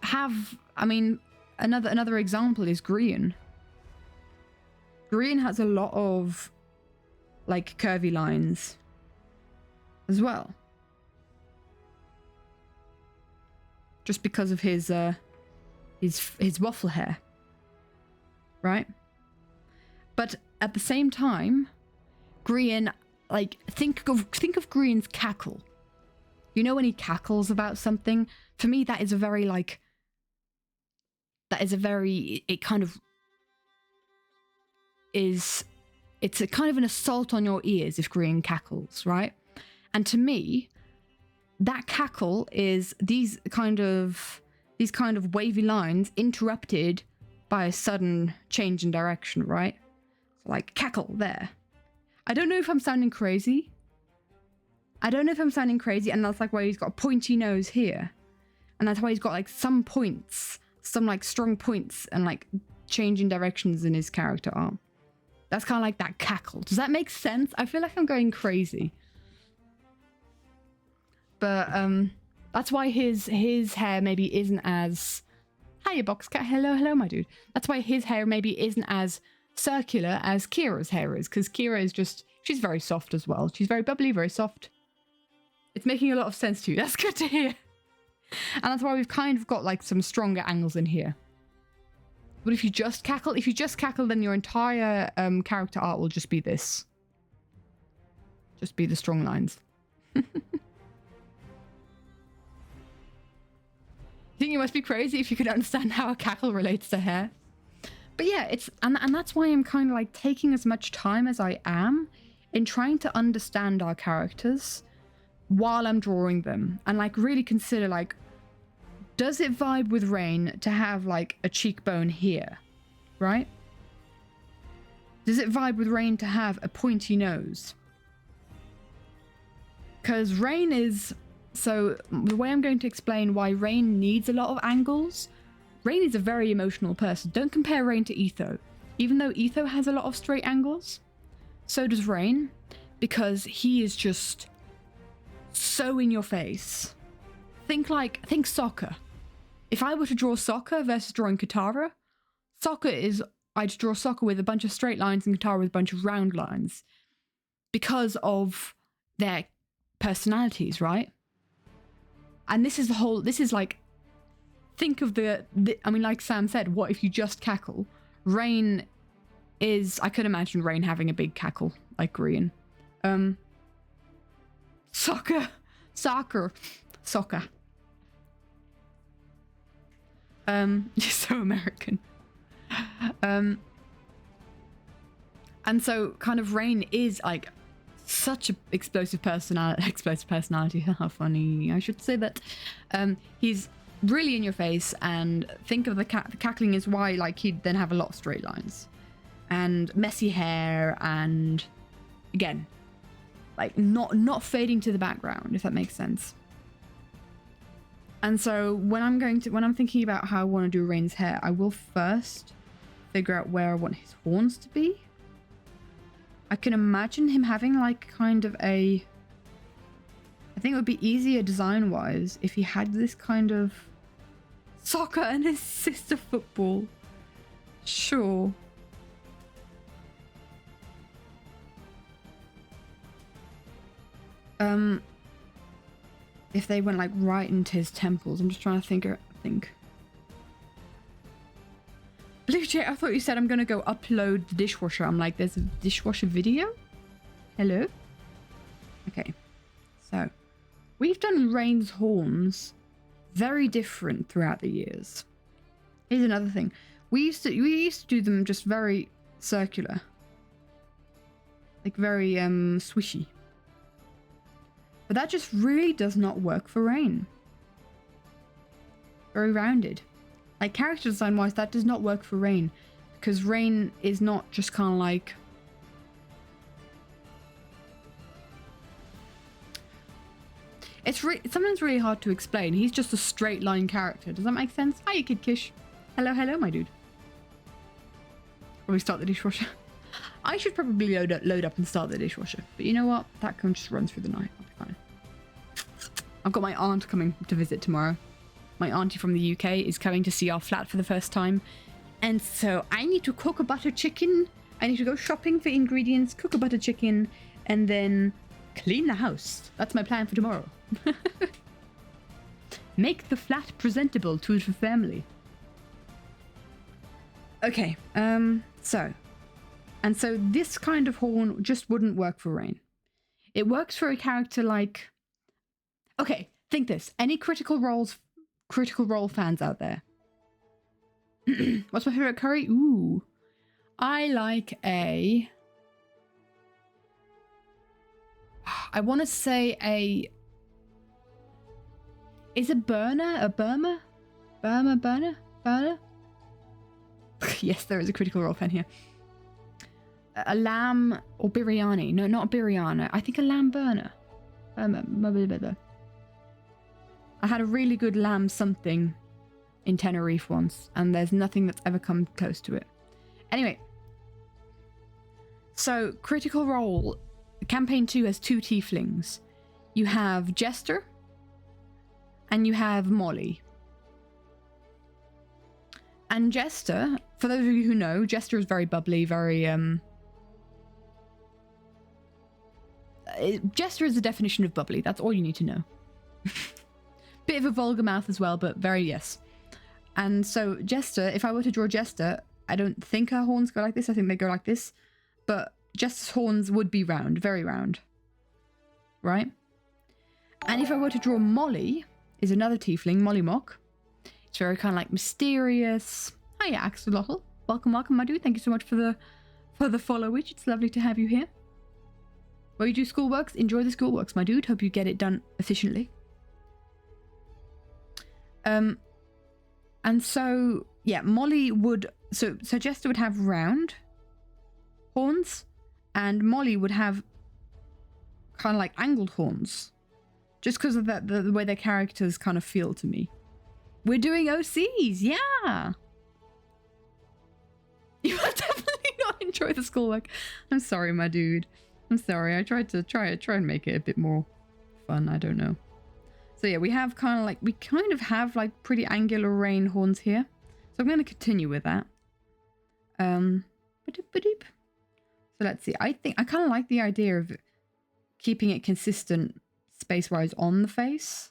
have. I mean, another example is Grian. Grian has a lot of like curvy lines as well, just because of his waffle hair, right? But at the same time, Grian, like think of Grian's cackle. You know when he cackles about something? For me, that is a very like. It kind of is, it's a kind of an assault on your ears if Grian cackles, right? And to me, that cackle is these kind of these kind of wavy lines interrupted by a sudden change in direction, right? So like cackle there. I don't know if I'm sounding crazy. And that's like why he's got a pointy nose here. And that's why he's got like some points, some like strong points and like changing directions in his character arm. That's kind of like that cackle. Does that make sense? I feel like I'm going crazy. But that's why his hair maybe isn't as... Hiya, Boxcat. Hello, my dude. That's why his hair maybe isn't as circular as Kira's hair is. Because Kira is just... She's very soft as well. She's very bubbly, very soft. It's making a lot of sense to you. That's good to hear. And that's why we've kind of got like some stronger angles in here. But if you just cackle, then your entire character art will just be this. Just be the strong lines. I think you must be crazy if you could understand how a cackle relates to hair. But yeah, it's and that's why I'm kind of like taking as much time as I am in trying to understand our characters while I'm drawing them and like really consider like, does it vibe with Rain to have like a cheekbone here, right? Does it vibe with Rain to have a pointy nose? Because Rain is... So the way I'm going to explain why Rain needs a lot of angles, Rain is a very emotional person. Don't compare Rain to Etho. Even though Etho has a lot of straight angles, so does Rain, because he is just so in your face. Think soccer. If I were to draw soccer versus drawing Katara, I'd draw soccer with a bunch of straight lines and Katara with a bunch of round lines because of their personalities, right? And this is like, think of I mean, like Sam said, what if you just cackle? Rain is, I could imagine Rain having a big cackle, like Rian. Soccer. You're so American. And so kind of Rain is like such a explosive personality. How funny. I should say that. He's really in your face, and think of the cackling is why like he'd then have a lot of straight lines and messy hair, and again, like not fading to the background, if that makes sense. And so when I'm thinking about how I want to do Rain's hair, I will first figure out where I want his horns to be. I can imagine him having like kind of I think it would be easier design wise if he had this kind of soccer and his sister football. Sure. If they went like right into his temples. I'm just trying to think. Blue Jay, I thought you said I'm gonna go upload the dishwasher. I'm like, there's a dishwasher video? Hello? Okay. So, we've done Rain's horns very different throughout the years. Here's another thing. We used to do them just very circular. Like very swishy. But that just really does not work for Rain. Very rounded. Like character design wise, that does not work for Rain, because Rain is not just kind of like... It's sometimes really hard to explain. He's just a straight line character. Does that make sense? Hiya, Kid Kish. Hello, my dude. Will we start the dishwasher? I should probably load up and start the dishwasher. But you know what? That can just run through the night. I'll be fine. I've got my aunt coming to visit tomorrow. My auntie from the UK is coming to see our flat for the first time. And so I need to cook a butter chicken. I need to go shopping for ingredients, cook a butter chicken, and then clean the house. That's my plan for tomorrow. Make the flat presentable to the family. Okay, so this kind of horn just wouldn't work for Rain. It works for a character like... Okay, think this. Any Critical Role fans out there? What's my favorite curry? Ooh. I like a... I want to say a... Is it Burma? Burner? Yes, there is a Critical Role pen here. A lamb or biryani. No, not a biryani. I think a lamb burner. I had a really good lamb something in Tenerife once, and there's nothing that's ever come close to it. Anyway, so Critical Role, campaign 2 has 2 tieflings. You have Jester and you have Molly. And Jester, for those of you who know, Jester is very bubbly, very Jester is the definition of bubbly. That's all you need to know. Bit of a vulgar mouth as well, but very yes. And so Jester, if I were to draw Jester, I don't think her horns go like this. I think they go like this. But Jester's horns would be round, very round. Right? And if I were to draw Molly, is another tiefling, Molly Mock. It's very kind of like mysterious. Hiya, Axolotl. Welcome, welcome, my dude. Thank you so much for the followage. It's lovely to have you here. While you do schoolworks, enjoy the schoolworks, my dude. Hope you get it done efficiently. And so, yeah, Molly would... So Jester would have round horns, and Molly would have kind of like angled horns. Just because of that, the way their characters kind of feel to me. We're doing OCs, yeah! You will definitely not enjoy the schoolwork. I'm sorry, my dude. I'm sorry. I tried to try and make it a bit more fun. I don't know. So yeah, we have kind of have like pretty angular rain horns here. So I'm going to continue with that. So let's see. I kind of like the idea of keeping it consistent space-wise on the face.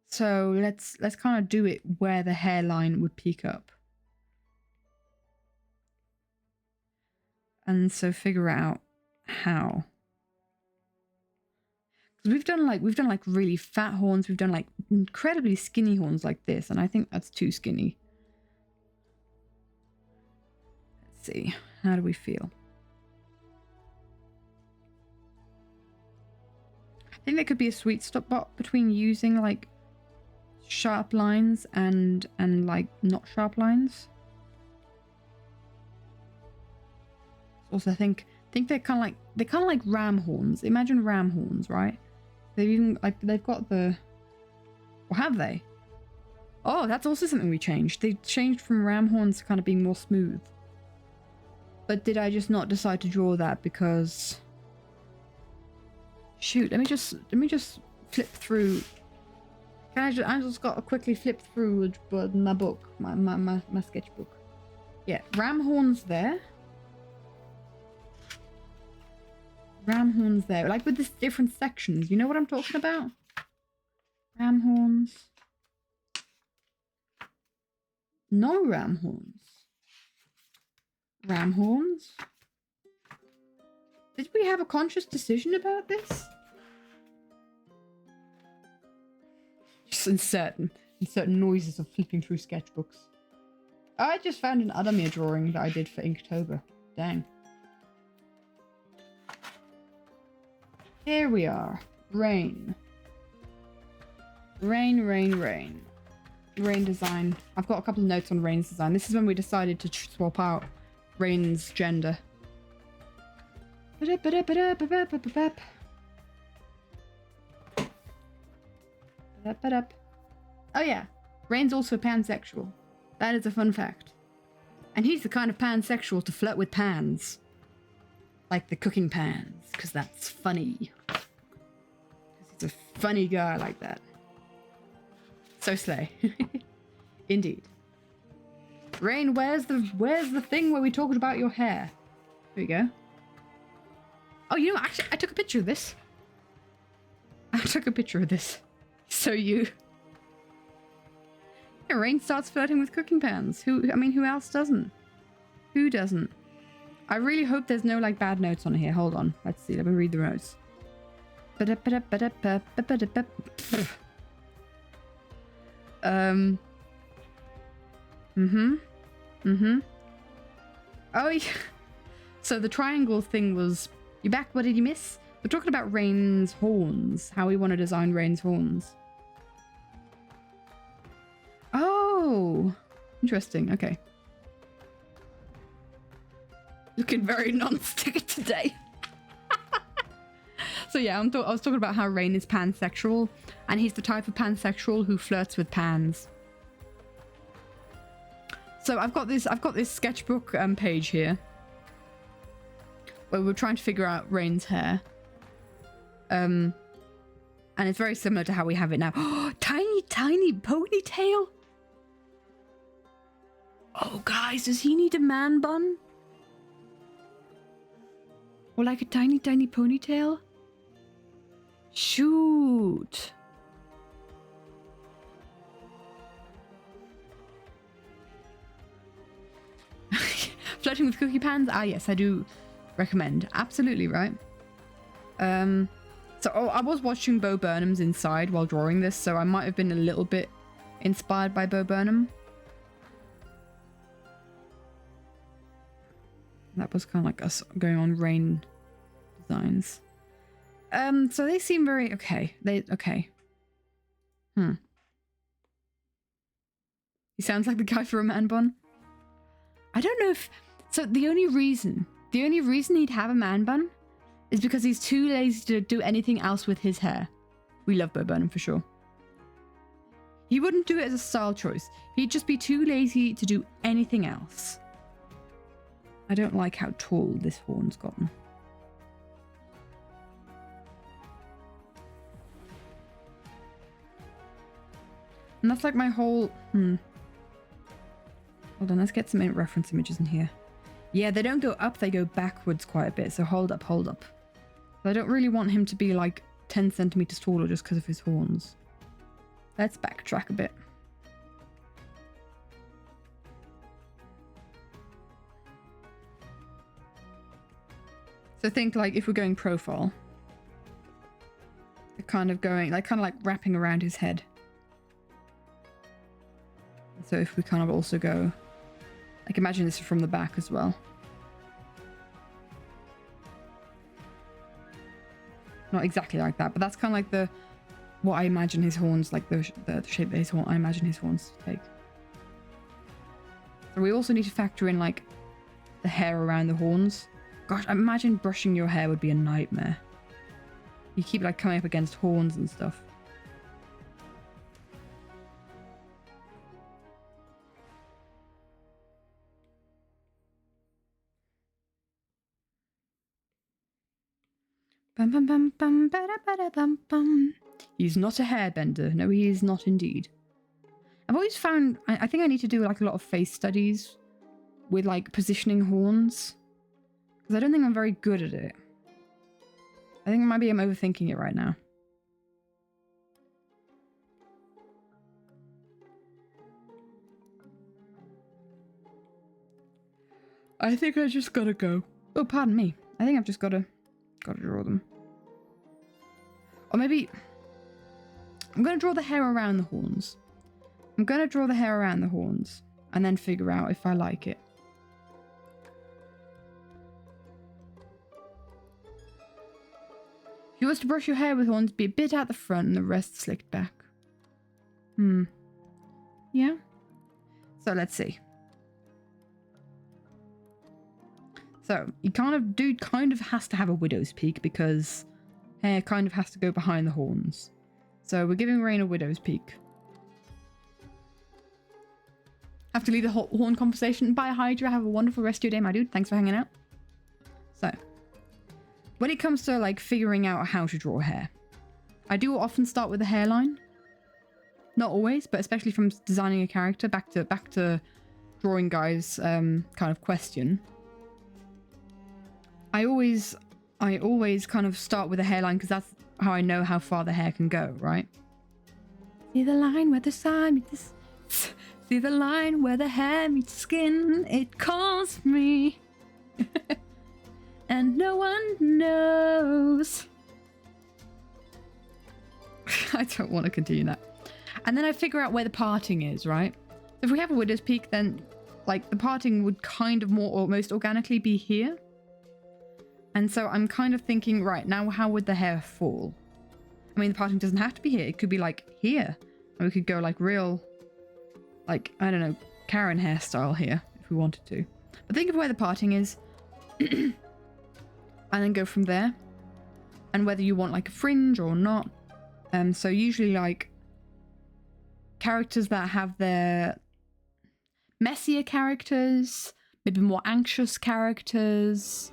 So let's kind of do it where the hairline would peak up. And so figure out how. Because we've done like really fat horns, we've done like incredibly skinny horns like this, and I think that's too skinny. Let's see. How do we feel? I think there could be a sweet spot between using like sharp lines and like not sharp lines. Also, I think they're kind of like ram horns. Imagine ram horns, right? They've got the, or have they? Oh, that's also something we changed. They changed from ram horns to kind of being more smooth. But did I just not decide to draw that because? Shoot, let me just flip through. I just got to quickly flip through my book, my sketchbook. Yeah, ram horns there. Ram horns there, like with this different sections. You know what I'm talking about? Ram horns. No ram horns. Ram horns. Did we have a conscious decision about this? Just insert noises of flipping through sketchbooks. I just found an Adamir drawing that I did for Inktober. Dang. Here we are. Rain. Rain, rain, rain. Rain design. I've got a couple of notes on Rain's design. This is when we decided to swap out Rain's gender. Oh yeah, Rain's also pansexual. That is a fun fact. And he's the kind of pansexual to flirt with pans. Like the cooking pans, because that's funny. Because he's a funny guy like that. So slay. Indeed. Rain, where's the thing where we talked about your hair? Here we go. Oh, you know, actually, I took a picture of this. So you... Yeah, Rain starts flirting with cooking pans. Who else doesn't? Who doesn't? I really hope there's no, like, bad notes on here. Hold on. Let's see. Let me read the notes. Oh, yeah. So the triangle thing was... You back? What did you miss? We're talking about Rain's horns. How we want to design Rain's horns. Oh, Oh, interesting. Okay. Looking very non-sticker today. So yeah, I was talking about how Rain is pansexual, and he's the type of pansexual who flirts with pans. So I've got this sketchbook page here where we're trying to figure out Rain's hair. And it's very similar to how we have it now. Oh, tiny ponytail. Oh, guys, does he need a man bun? Or like a tiny ponytail? Shoot. Flirting with cookie pans? Ah, yes, I do recommend. Absolutely, right? So I was watching Bo Burnham's Inside while drawing this, so I might have been a little bit inspired by Bo Burnham. That was kind of like us going on Rain designs. So they seem very okay. Okay. He sounds like the guy for a man bun. I don't know if... So the only reason he'd have a man bun is because he's too lazy to do anything else with his hair. We love Bo Burnham for sure. He wouldn't do it as a style choice. He'd just be too lazy to do anything else. I don't like how tall this horn's gotten. And that's like my whole... Hold on, let's get some reference images in here. Yeah, they don't go up, they go backwards quite a bit. So hold up. I don't really want him to be like 10 centimeters taller just because of his horns. Let's backtrack a bit. So think like if we're going profile. They're kind of going, like kind of like wrapping around his head. So if we kind of also go, like imagine this from the back as well. Not exactly like that, but that's kind of like what I imagine his horns, like the shape of his horn, I imagine his horns take. So we also need to factor in like the hair around the horns. Gosh, I imagine brushing your hair would be a nightmare. You keep like coming up against horns and stuff. Bum, bum, bum, bum, ba-da, ba-da, bum, bum. He's not a hairbender. No, he is not indeed. I've always found... I think I need to do like a lot of face studies with like positioning horns. Because I don't think I'm very good at it. I think maybe I'm overthinking it right now. I think I just gotta go. Oh, pardon me. I think I've just gotta draw them. Or maybe... I'm gonna draw the hair around the horns. I'm gonna draw the hair around the horns. And then figure out if I like it. If you was to brush your hair with horns, be a bit at the front and the rest slicked back. Yeah? So let's see. So, you kind of has to have a widow's peak because hair kind of has to go behind the horns. So we're giving Rain a widow's peak. Have to leave the horn conversation. Bye, Hydra. Have a wonderful rest of your day, my dude. Thanks for hanging out. So, when it comes to like figuring out how to draw hair, I do often start with the hairline. Not always, but especially from designing a character. Back to drawing guys kind of question. I always kind of start with a hairline because that's how I know how far the hair can go, right? See the line where the side meets the... See the line where the hair meets skin, it calls me. And no one knows. I don't want to continue that. And then I figure out where the parting is, right? If we have a widow's peak, then like the parting would kind of more or most organically be here. And so I'm kind of thinking, right, now how would the hair fall? I mean, the parting doesn't have to be here. It could be like here. And we could go like real... like, I don't know, Karen hairstyle here if we wanted to. But think of where the parting is and then go from there. And whether you want like a fringe or not. So usually like characters that have their messier characters, maybe more anxious characters,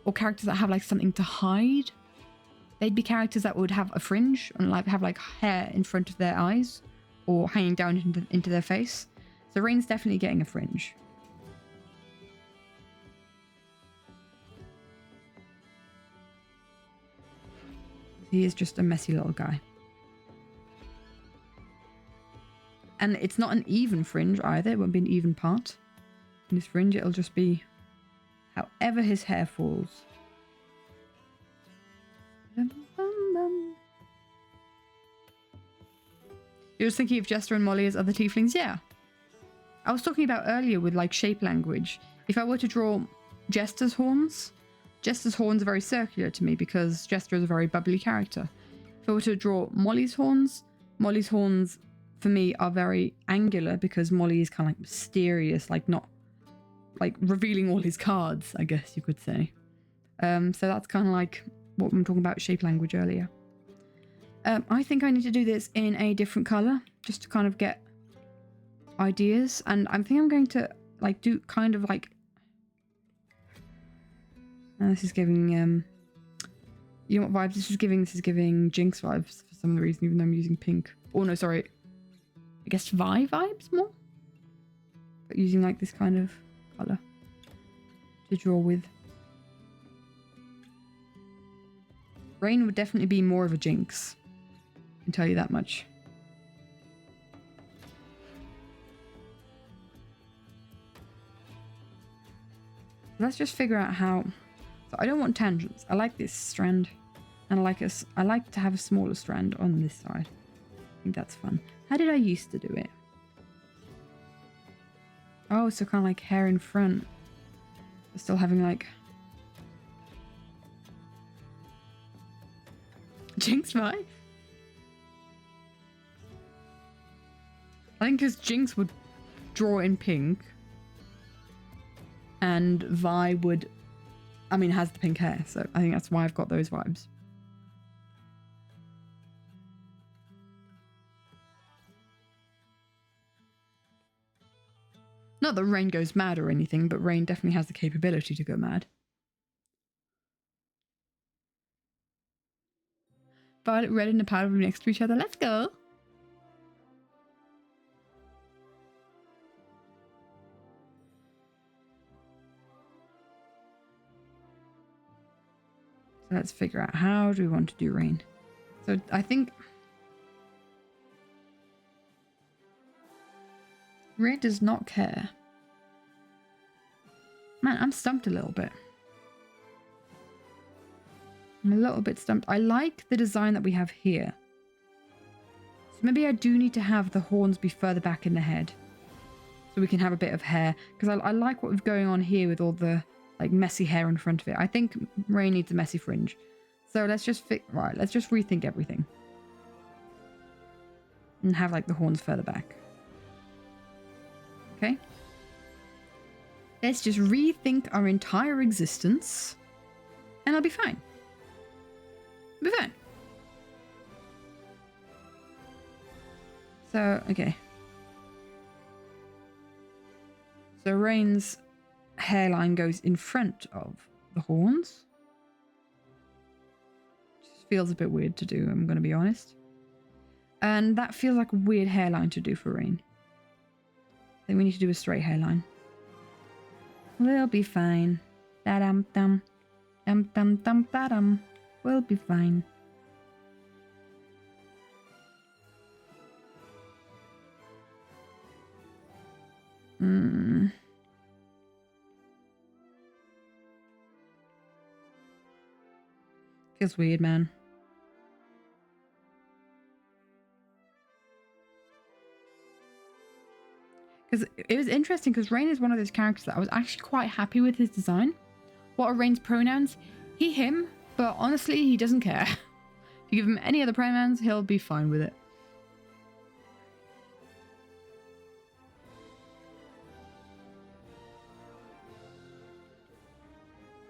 or characters that have like something to hide. They'd be characters that would have a fringe and like have like hair in front of their eyes or hanging down into their face. So Rain's definitely getting a fringe. He is just a messy little guy. And it's not an even fringe either. It won't be an even part in his fringe. It'll just be however his hair falls. You're just thinking of Jester and Molly as other tieflings? Yeah. I was talking about earlier with like shape language. If I were to draw Jester's horns are very circular to me because Jester is a very bubbly character. If I were to draw Molly's horns for me are very angular because Molly is kind of like mysterious, like not like revealing all his cards, I guess you could say. So that's kind of like what I'm talking about shape language earlier. I think I need to do this in a different color just to kind of get ideas. And I think I'm going to like do kind of like, this is giving, you know what vibes this is giving? This is giving Jinx vibes for some reason, even though I'm using pink. Oh no, sorry. I guess Vi vibes more? But using like this kind of color to draw with. Rain would definitely be more of a Jinx. I can tell you that much. Let's just figure out how. So I don't want tangents. I like this strand, and I like to have a smaller strand on this side. I think that's fun. How did I used to do it? Oh, so kind of like hair in front. Still having like Jinx vibe. I think because Jinx would draw in pink, and Vi would, I mean, has the pink hair, so I think that's why I've got those vibes. Not that Rain goes mad or anything, but Rain definitely has the capability to go mad. Violet, red, and a powder blue next to each other. Let's go! So let's figure out how do we want to do Rain. So I think Rain does not care. Man, I'm stumped a little bit. I'm a little bit stumped. I like the design that we have here. So maybe I do need to have the horns be further back in the head. So we can have a bit of hair. Because I like what we've going on here with all the like messy hair in front of it. I think Rain needs a messy fringe. So let's just let's just rethink everything. And have like the horns further back. Okay. Let's just rethink our entire existence. And I'll be fine. I'll be fine. So, okay. So Rain's hairline goes in front of the horns. Just feels a bit weird to do, I'm going to be honest. And that feels like a weird hairline to do for Rain. I think we need to do a straight hairline. We'll be fine. Da-dum-dum. Dum-dum-dum-da-dum. We'll be fine. Feels weird, man. Because it was interesting because Rain is one of those characters that I was actually quite happy with his design. What are Rain's pronouns? He, him, but honestly, he doesn't care. If you give him any other pronouns, he'll be fine with it.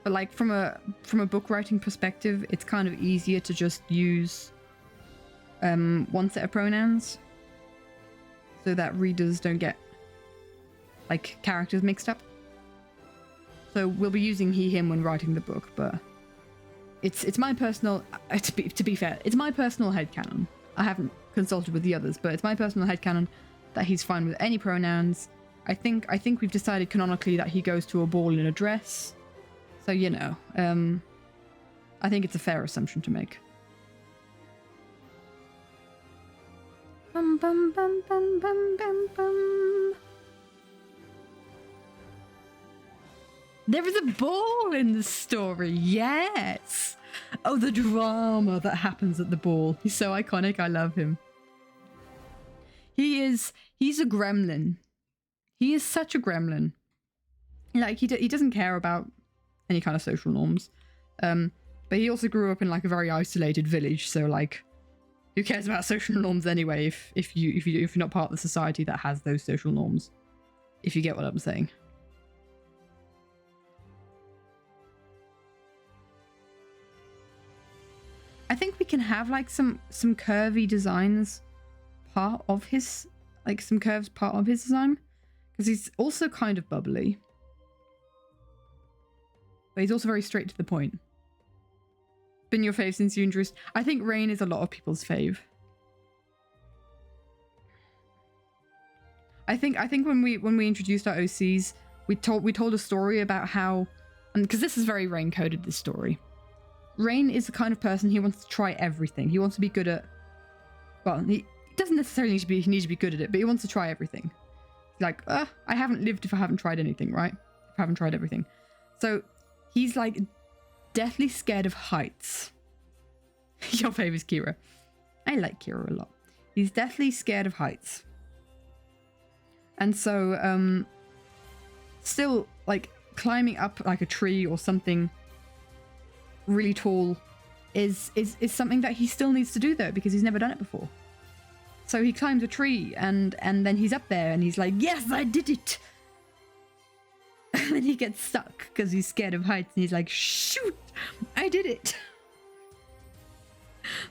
But like from a book writing perspective, it's kind of easier to just use one set of pronouns so that readers don't get like characters mixed up. So we'll be using he, him when writing the book, but it's my personal, to be fair, it's my personal headcanon. I haven't consulted with the others, but it's my personal headcanon that he's fine with any pronouns. I think we've decided canonically that he goes to a ball in a dress. So, you know, I think it's a fair assumption to make. Bum, bum, bum, bum, bum, bum, bum. There is a ball in the story, yes! Oh, the drama that happens at the ball. He's so iconic, I love him. He's a gremlin. He is such a gremlin. Like, he doesn't care about any kind of social norms. But he also grew up in like a very isolated village, so like, who cares about social norms anyway if you're not part of the society that has those social norms? If you get what I'm saying. I think we can have like some curvy designs part of his, like some curves part of his design, because he's also kind of bubbly, but he's also very straight to the point. Been your fave since you introduced? I think Rain is a lot of people's fave. I think when we introduced our OCs, we told a story about how, and because this is very Rain coded, this story. Rain is the kind of person, he wants to try everything. He wants to be good at, well, he doesn't necessarily need to be good at it, but he wants to try everything. Like, I haven't lived if I haven't tried anything, right? If I haven't tried everything. So he's like deathly scared of heights. Your fave is Kira. I like Kira a lot. He's deathly scared of heights. And so, still like climbing up like a tree or something really tall is something that he still needs to do though, because he's never done it before. So he climbs a tree and then he's up there and he's like, yes, I did it. And then he gets stuck because he's scared of heights and he's like, shoot, I did it.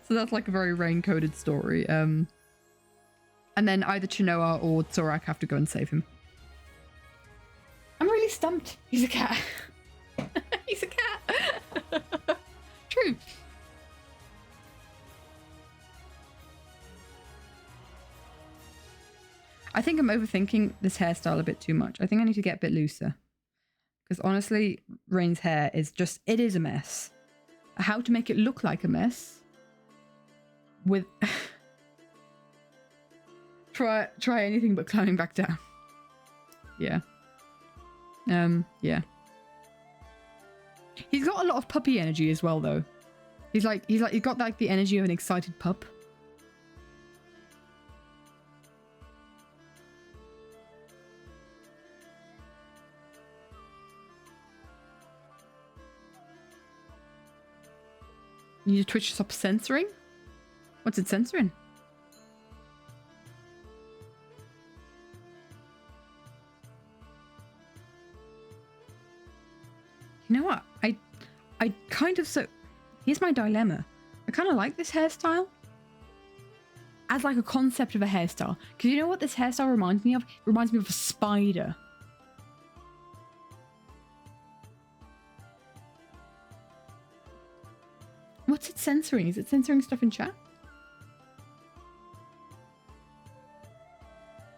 So that's like a very Rain coded story. And then either Chinoa or Tsorak have to go and save him. I'm really stumped. He's a cat. He's a cat. True. I think I'm overthinking this hairstyle a bit too much. I think I need to get a bit looser. Because honestly, Rain's hair is just, it is a mess. How to make it look like a mess with... try anything but climbing back down. Yeah. Yeah. He's got a lot of puppy energy as well, though. He's got like the energy of an excited pup. You need to Twitch stop censoring? What's it censoring? You know what? I kind of here's my dilemma. I kind of like this hairstyle as like a concept of a hairstyle. Because you know what this hairstyle reminds me of? It reminds me of a spider. What's it censoring? Is it censoring stuff in chat?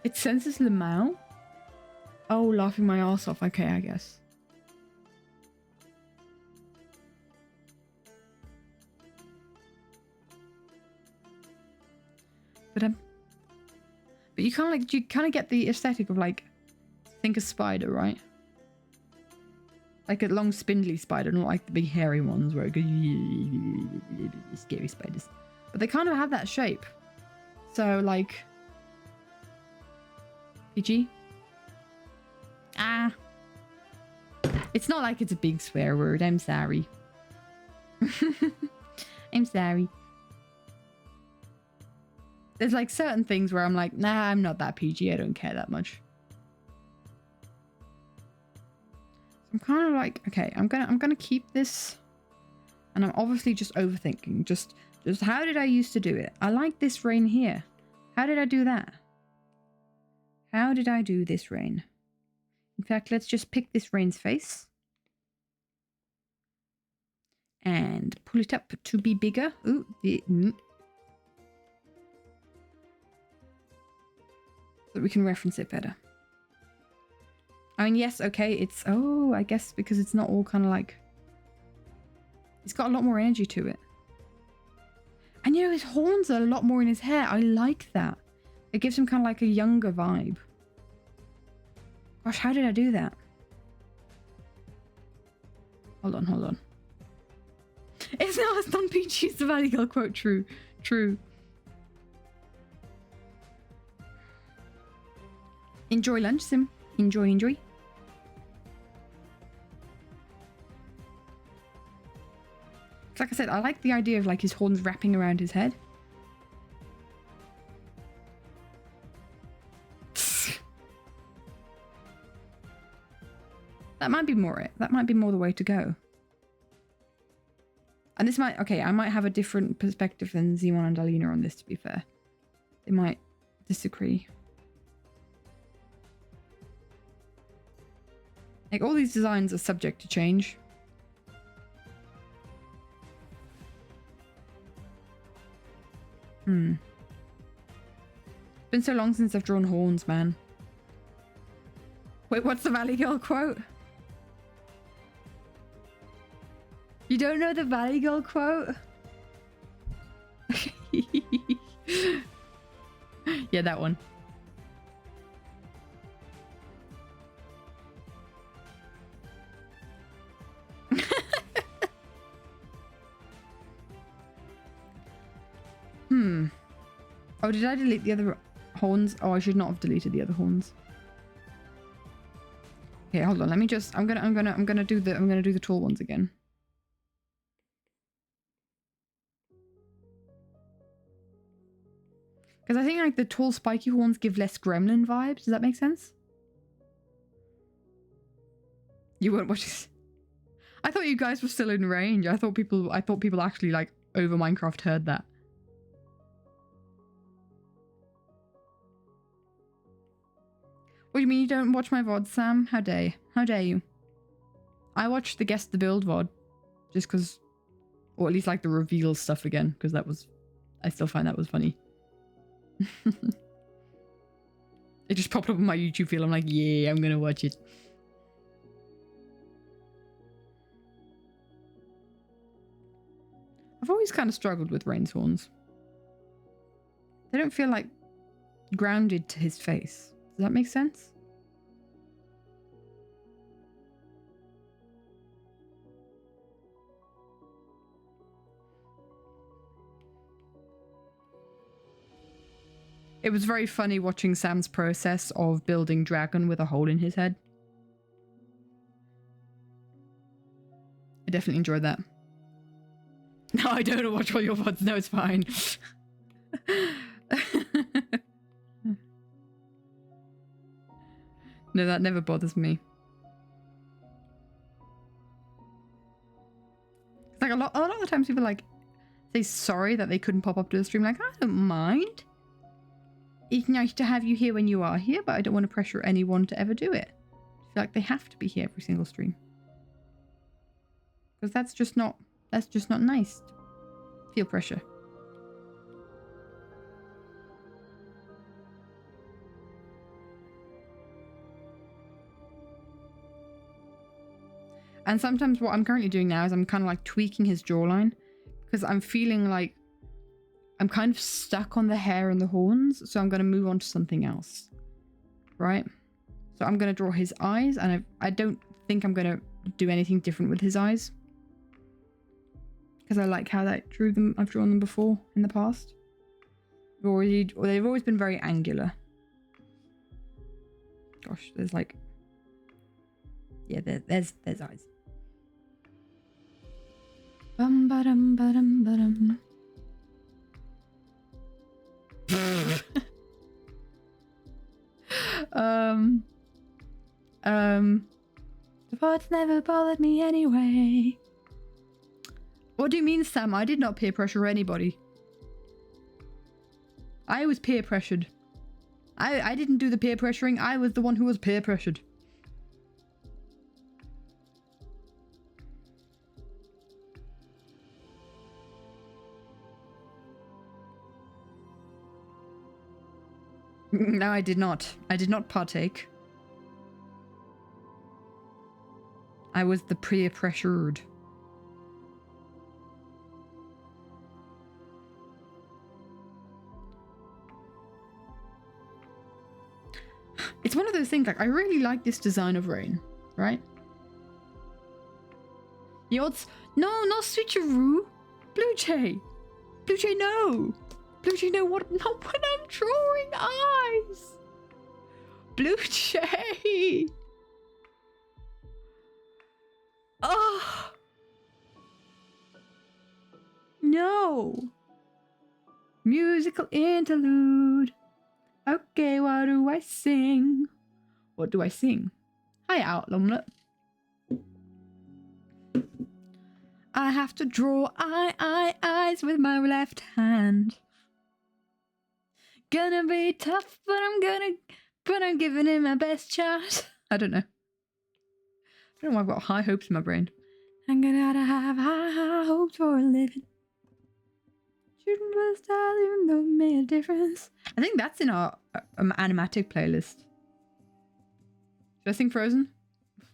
It censors Lamau? Oh, laughing my ass off. Okay, I guess. But you kind of get the aesthetic of like, think a spider, right? Like a long spindly spider, not like the big hairy ones where it goes scary spiders. But they kind of have that shape. So like PG? It's not like it's a big swear word, I'm sorry. I'm sorry. There's like certain things where I'm like, nah, I'm not that PG, I don't care that much. So I'm kind of like, okay, I'm gonna keep this, and I'm obviously just overthinking. Just how did I used to do it? I like this rain here. How did I do that? How did I do this rain? In fact, let's just pick this rain's face and pull it up to be bigger. Ooh, so that we can reference it better. I mean, yes, okay, it's... Oh, I guess because it's not all kind of like... It's got a lot more energy to it. And you know, his horns are a lot more in his hair. I like that. It gives him kind of like a younger vibe. Gosh, how did I do that? Hold on. It's not as non-peachy as the Valley Girl quote. True. Enjoy lunch, Sim. Enjoy. Like I said, I like the idea of like his horns wrapping around his head. That might be more it. That might be more the way to go. And this might... Okay, I might have a different perspective than Zimon and Alina on this, to be fair. They might disagree. Like, all these designs are subject to change. It's been so long since I've drawn horns, man. Wait, what's the Valley Girl quote? You don't know the Valley Girl quote? Yeah, that one. Oh, did I delete the other horns? Oh, I should not have deleted the other horns. Okay, hold on. Let me just... I'm gonna do the tall ones again. Because I think like the tall spiky horns give less gremlin vibes. Does that make sense? You weren't watching. I thought you guys were still in range. I thought people actually like over Minecraft heard that. What do you mean you don't watch my VOD, Sam? How dare you? I watched the Guess the Build VOD just because, or at least like the reveal stuff again, because that was, I still find that was funny. It just popped up on my YouTube feed. I'm like, yeah, I'm gonna watch it. I've always kind of struggled with Rain's horns. They don't feel like grounded to his face. Does that make sense? It was very funny watching Sam's process of building dragon with a hole in his head. I definitely enjoyed that. No, I don't watch all your VODs. No, it's fine. No, that never bothers me. It's like a lot of the times people like say sorry that they couldn't pop up to the stream. Like, I don't mind. It's nice to have you here when you are here, but I don't want to pressure anyone to ever do it. I feel like they have to be here every single stream. Because that's just not nice. Feel pressure. And sometimes what I'm currently doing now is I'm kind of like tweaking his jawline because I'm feeling like I'm kind of stuck on the hair and the horns. So I'm going to move on to something else. Right? So I'm going to draw his eyes, and I don't think I'm going to do anything different with his eyes. Because I like how I've drawn them before in the past. They've always been very angular. Gosh, there's like... Yeah, there's eyes. Bum ba dum ba dum ba dum. The parts never bothered me anyway. What do you mean, Sam? I did not peer pressure anybody. I was peer pressured. I didn't do the peer pressuring. I was the one who was peer pressured. No, I did not. I did not partake. I was the peer pressured. It's one of those things, like, I really like this design of Rain, right? Yods, no, not switcheroo. Blue Jay. Blue Jay, no. Blue Jay, no, what? Not when I'm drawing eyes. Blue Jay. Oh. No. Musical interlude. Okay, what do I sing? What do I sing? Hi, Outlamlet. I have to draw eyes with my left hand. Gonna be tough, but I'm giving it my best shot. I don't know. I don't know why I've got high hopes in my brain. I'm gonna have high hopes for a living. Shooting for the stars, even though it made a difference. I think that's in our animatic playlist. Should I sing Frozen?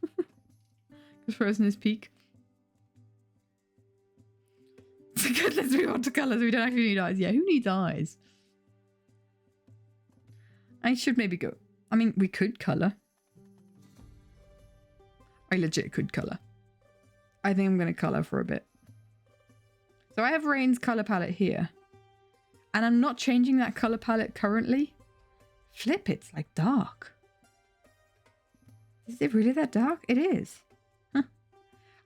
Because Frozen is peak. So good, let's move on to colours. We don't actually need eyes. Yeah, who needs eyes? I should maybe go. I mean, we could colour. I legit could colour. I think I'm going to colour for a bit. So I have Rain's colour palette here. And I'm not changing that colour palette currently. Flip, it's like dark. Is it really that dark? It is. Huh.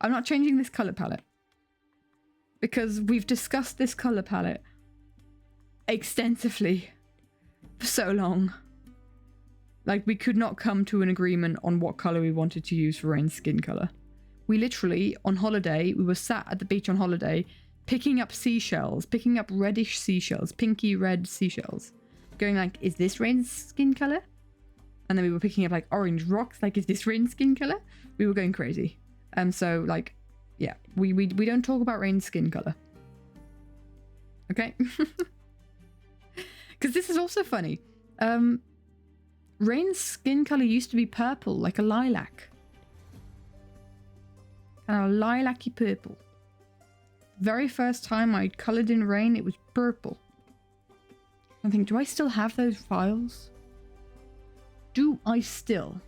I'm not changing this colour palette. Because we've discussed this colour palette extensively for so long. Like, we could not come to an agreement on what colour we wanted to use for Rain's skin colour. We literally, on holiday, we were sat at the beach on holiday, picking up seashells, picking up reddish seashells, pinky red seashells. Going like, is this Rain's skin colour? And then we were picking up like orange rocks, like, is this Rain's skin colour? We were going crazy. So like, yeah, we don't talk about Rain's skin colour. Okay? Because this is also funny. Rain's skin colour used to be purple, like a lilac. Kind of lilac-y purple. Very first time I coloured in Rain, it was purple. I think, do I still have those files? Do I still,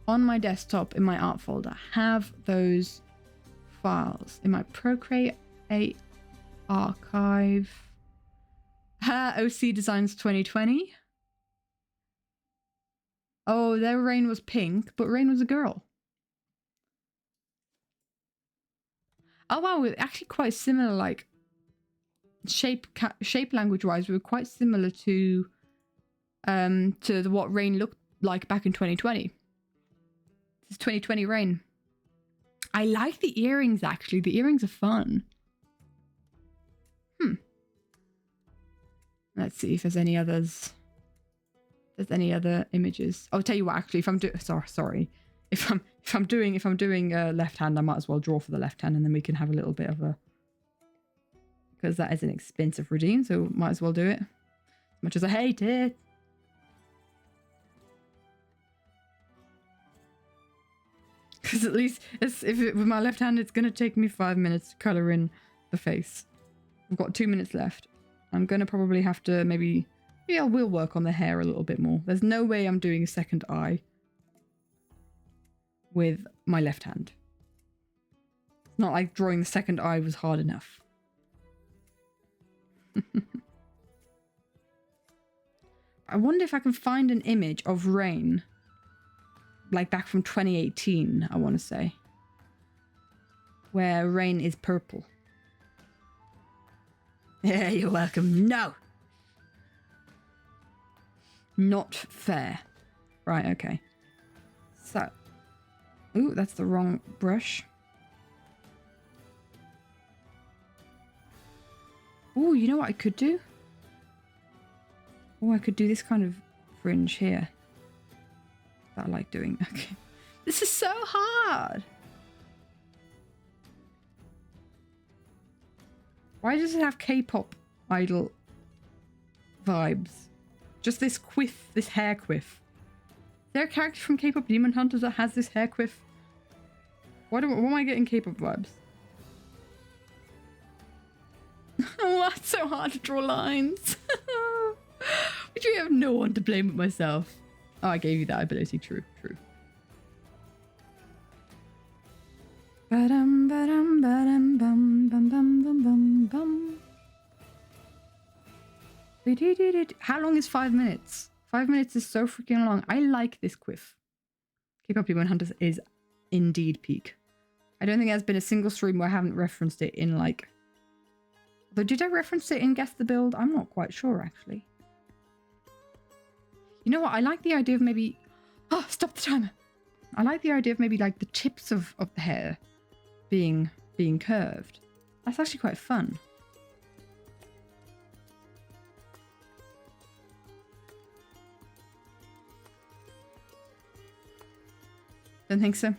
on my desktop in my art folder, have those files in my Procreate archive? OC Designs 2020. Oh, their Rain was pink, but Rain was a girl. Oh wow, we're actually quite similar, like shape language wise, we were quite similar to what Rain looked like back in 2020. This is 2020 Rain. I like the earrings actually. The earrings are fun. Let's see if there's any others. If there's any other images. I'll tell you what, actually, if I'm doing if I'm doing left hand, I might as well draw for the left hand, and then we can have a little bit of a, because that is an expensive redeem, so might as well do it. As much as I hate it. Because at least with my left hand, it's gonna take me 5 minutes to colour in the face. I've got 2 minutes left. I'm gonna probably have to maybe I will work on the hair a little bit more. There's no way I'm doing a second eye with my left hand. It's not like drawing the second eye was hard enough. I wonder if I can find an image of Rain, like back from 2018, I want to say, where Rain is purple. Yeah, you're welcome. No! Not fair. Right, okay. So, Ooh, that's the wrong brush. Ooh, you know what I could do? Oh, I could do this kind of fringe here. That I like doing. Okay. This is so hard. Why does it have K-pop idol vibes? Just this quiff, this hair quiff. Is there a character from K-pop Demon Hunters that has this hair quiff? What am I getting K-pop vibes? Oh, that's so hard to draw lines. Which we have no one to blame but myself. Oh, I gave you that ability. True, true. Ba-dum, ba-dum, ba-dum, bum, bum, bum, bum, bum, bum. How long is 5 minutes? 5 minutes is so freaking long. I like this quiff. K-pop Demon Hunters is indeed peak. I don't think there's been a single stream where I haven't referenced it in like... Although did I reference it in Guess the Build? I'm not quite sure actually. You know what? I like the idea of maybe... Oh, stop the timer. I like the idea of maybe like the tips of the hair being curved. That's actually quite fun. Don't think so?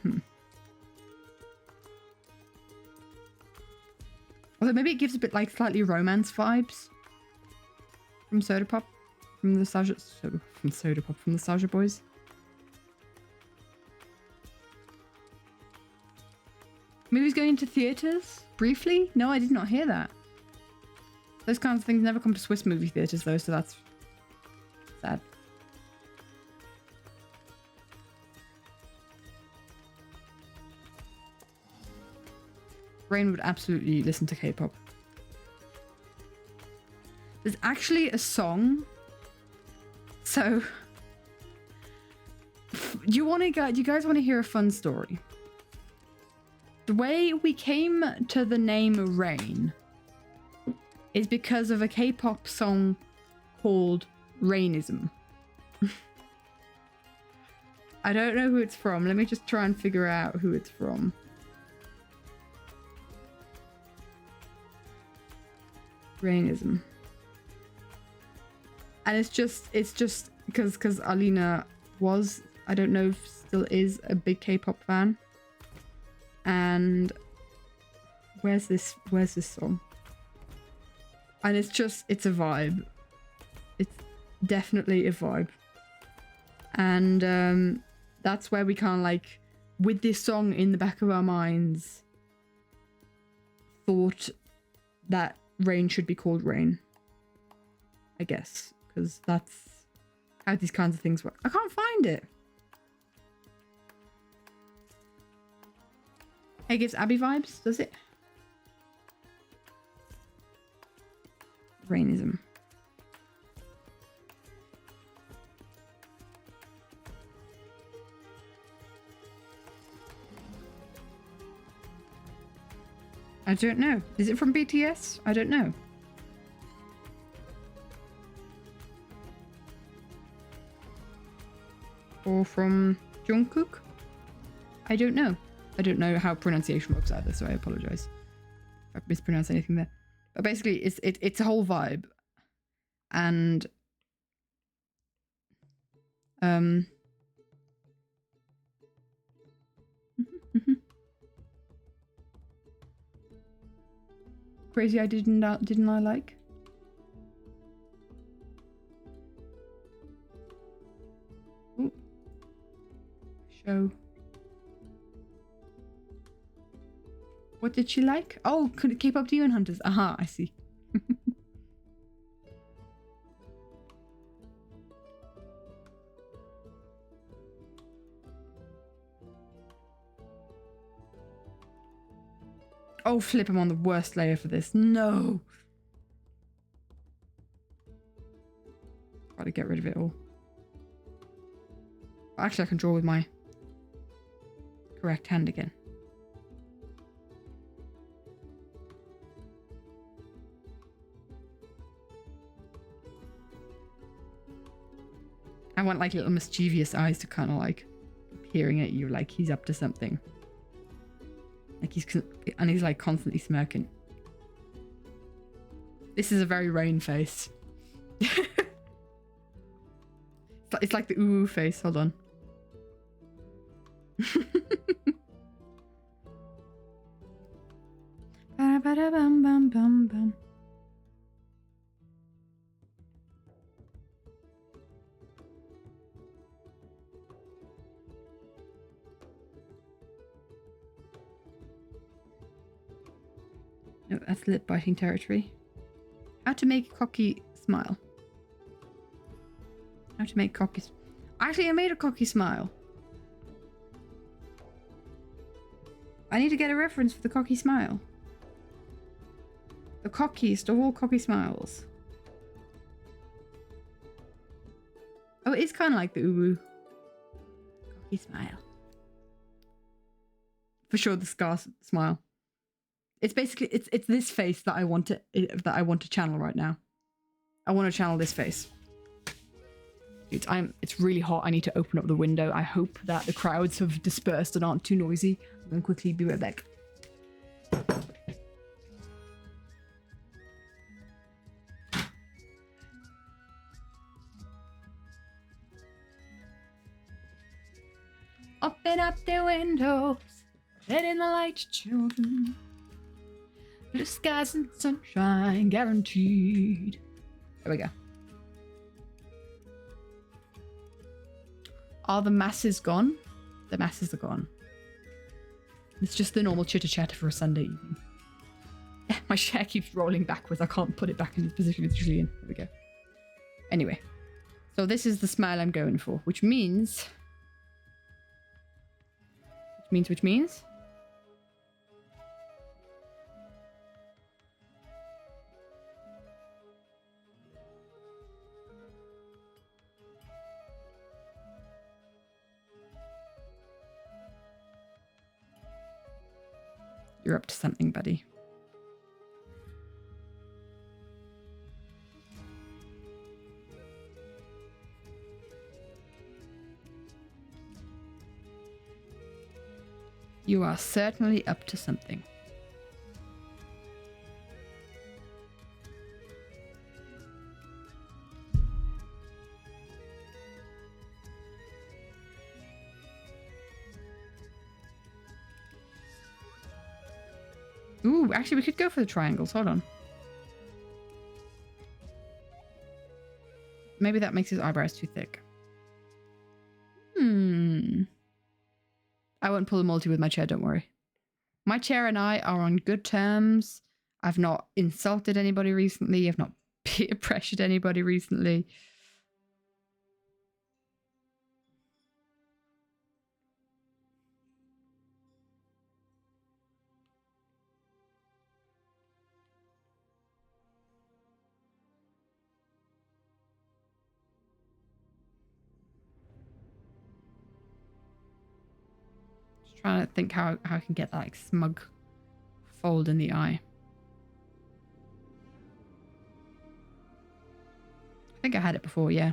Although maybe it gives a bit like slightly romance vibes from Soda Pop, from the Soda Boys. Movies going into theaters briefly? No, I did not hear that. Those kinds of things never come to Swiss movie theaters though, so that's sad. Rain would absolutely listen to K-pop. There's actually a song. So, do you guys want to hear a fun story? The way we came to the name Rain is because of a K-pop song called Rainism. I don't know who it's from. Let me just try and figure out who it's from. Rainism. And it's just because Alina was, I don't know if still is, a big K-pop fan. And where's this song? And it's a vibe. It's definitely a vibe. And that's where we kind of like, with this song in the back of our minds, thought that Rain should be called Rain. I guess, because that's how these kinds of things work. I can't find it. It gives Abby vibes, does it? Rainism. I don't know. Is it from BTS? I don't know. Or from Jungkook? I don't know. I don't know how pronunciation works either, so I apologize if I mispronounce anything there. But basically, it's a whole vibe, and Crazy I didn't I like? Ooh. Show. What did she like? Oh, could it keep up Demon Hunters? Aha, I see. Oh, flip, I'm on the worst layer for this. No. Gotta get rid of it all. Actually, I can draw with my correct hand again. I want like little mischievous eyes to kind of like peering at you like he's up to something. Like he's like constantly smirking. This is a very Rain face. It's like the ooh face. Hold on. Ba-ba-da-bum-bum-bum-bum. No, that's lip biting territory. How to make a cocky smile. How to make cocky... Actually, I made a cocky smile. I need to get a reference for the cocky smile. The cockiest of all cocky smiles. Oh, it is kind of like the uwu. Cocky smile. For sure, the scar smile. It's basically it's this face that I want to channel right now. I want to channel this face. It's really hot. I need to open up the window. I hope that the crowds have dispersed and aren't too noisy. I'm gonna quickly be right back. Open up the windows, let in the light, children. Blue skies and sunshine guaranteed. There we go. Are the masses gone? The masses are gone. It's just the normal chitter chatter for a Sunday evening. My chair keeps rolling backwards. I can't put it back in the position it's usually in. There we go. Anyway. So this is the smile I'm going for, which means... Which means... You're up to something, buddy. You are certainly up to something. Ooh, actually, we could go for the triangles. Hold on. Maybe that makes his eyebrows too thick. I won't pull a multi with my chair, don't worry. My chair and I are on good terms. I've not insulted anybody recently. I've not peer pressured anybody recently. Trying to think how I can get that like smug fold in the eye. I think I had it before, yeah.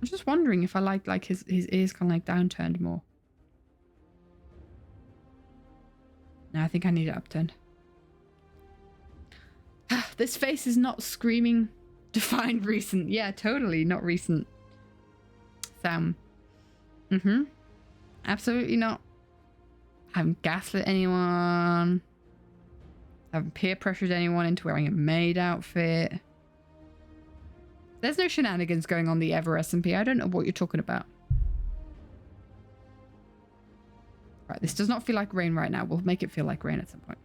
I'm just wondering if I like his ears kind of like downturned more. No, I think I need it upturned. This face is not screaming defined recent. Yeah, totally not recent. Sam. Absolutely not. I haven't gaslit anyone. I haven't peer pressured anyone into wearing a maid outfit. There's no shenanigans going on the Ever SMP. I don't know what you're talking about. Right, this does not feel like rain right now. We'll make it feel like rain at some point.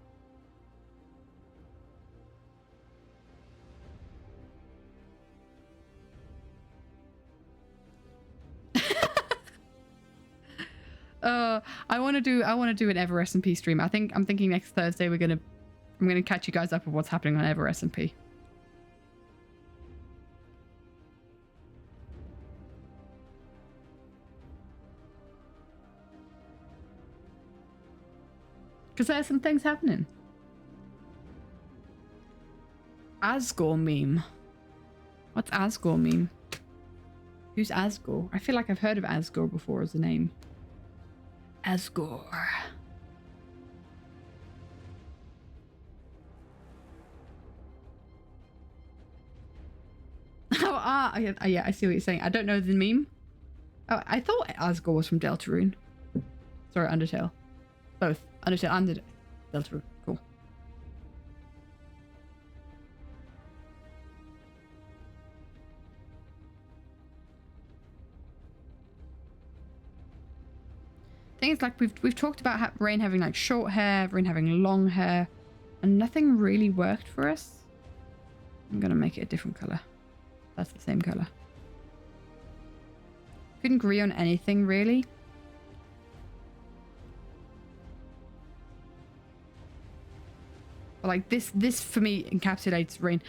I want to do an Ever SMP stream. I'm thinking next Thursday I'm gonna catch you guys up with what's happening on Ever SMP. Because there's some things happening. Asgore meme. What's Asgore meme? Who's Asgore? I feel like I've heard of Asgore before as a name. Asgore. Oh, yeah, I see what you're saying. I don't know the meme. Oh, I thought Asgore was from Deltarune. Sorry, Undertale. Both. Undertale and Deltarune. Cool. Thing is, like, we've talked about Rain having like short hair, Rain having long hair, and nothing really worked for us. I'm gonna make it a different color. That's the same color. Couldn't agree on anything really. But like this for me encapsulates Rain.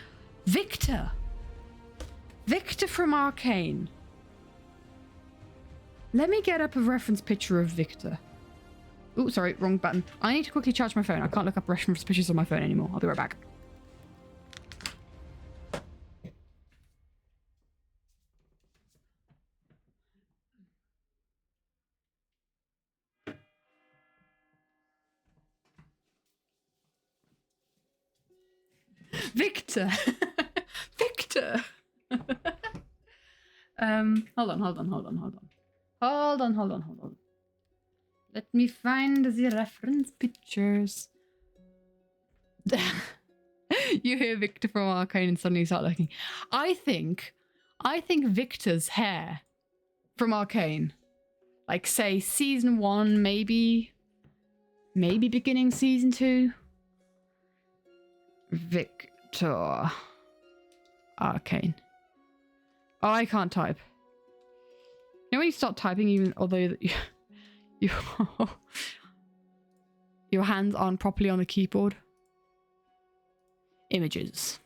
Victor from Arcane. Let me get up a reference picture of Victor. Oh, sorry, wrong button. I need to quickly charge my phone. I can't look up reference pictures on my phone anymore. I'll be right back. Victor. Victor. Hold on. Let me find the reference pictures. You hear Victor from Arcane and suddenly start looking. I think Victor's hair from Arcane, like say season 1, maybe beginning season 2. Victor Arcane. Oh, I can't type. You know when you start typing, even although your hands aren't properly on the keyboard? Images.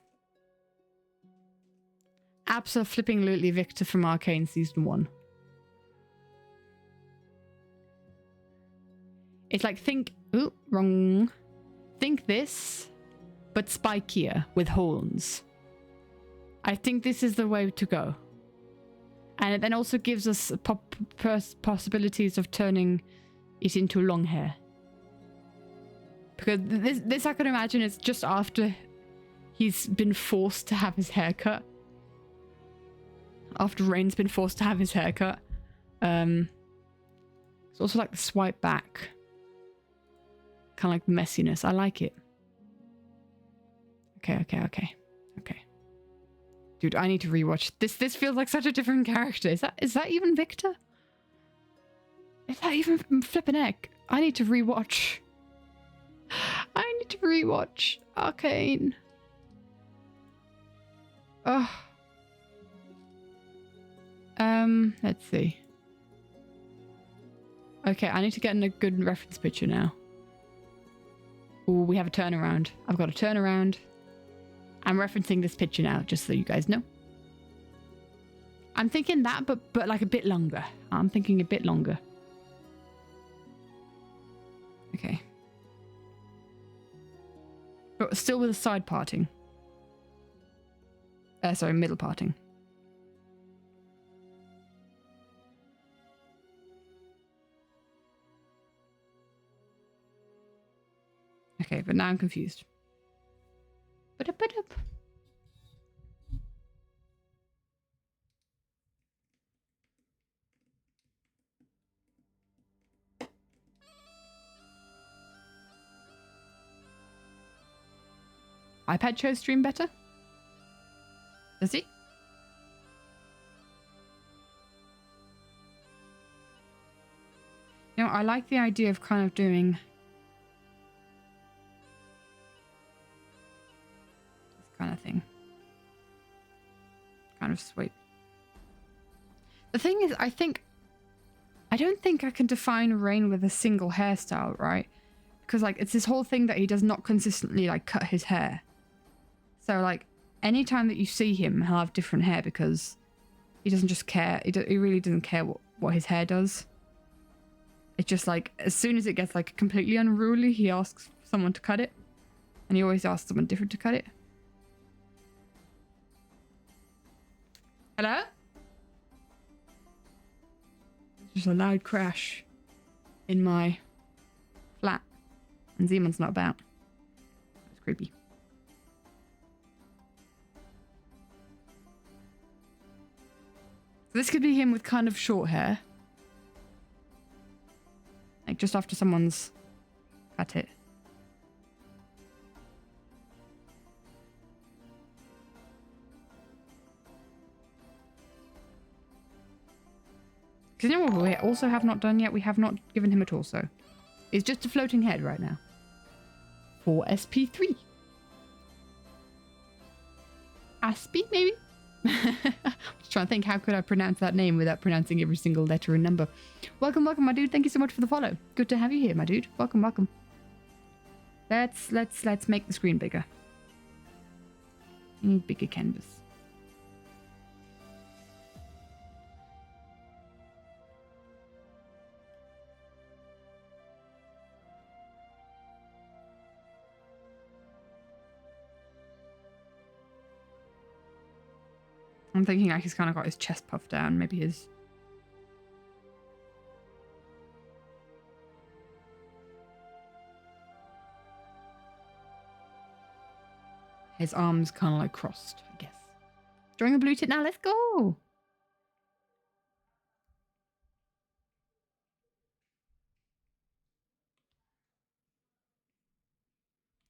Abso-flipping-lutely Victor from Arcane season 1. It's like ooh, wrong. Think this, but spikier with horns. I think this is the way to go. And it then also gives us possibilities of turning it into long hair. Because this I can imagine is just after he's been forced to have his hair cut. After Rain's been forced to have his hair cut. It's also like the swipe back. Kind of like the messiness. I like it. Okay. Dude, I need to rewatch this. This feels like such a different character. Is that even Victor? Is that even flippin' heck? I need to rewatch. Arcane. Oh. Let's see. Okay, I need to get in a good reference picture now. Ooh, we have a turnaround. I've got a turnaround. I'm referencing this picture now, just so you guys know. I'm thinking that, but like a bit longer. I'm thinking a bit longer. Okay. But still with a side parting. Sorry, middle parting. Okay, but now I'm confused. Ba-da-ba-da-ba. iPad shows stream better? Does he? You know, I like the idea of kind of doing this kind of thing. Kind of sweet. The thing is, I don't think I can define Rain with a single hairstyle, right? Because like it's this whole thing that he does not consistently like cut his hair. So like anytime that you see him, he'll have different hair because he doesn't just care. He really doesn't care what his hair does. It's just like, as soon as it gets like completely unruly, he asks someone to cut it. And he always asks someone different to cut it. Hello? There's just a loud crash in my flat. And Zeman's not about. It's creepy. So this could be him with kind of short hair. Like just after someone's cut it. Because you know what we also have not done yet? We have not given him a torso. It's just a floating head right now. For SP3. Aspie, maybe? Just trying to think, how could I pronounce that name without pronouncing every single letter and number? Welcome, welcome, my dude. Thank you so much for the follow. Good to have you here, my dude. Welcome, welcome. Let's make the screen bigger. Need bigger canvas. I'm thinking like he's kind of got his chest puffed down. Maybe his arms kind of like crossed, I guess. Drawing a blue tit now. Let's go.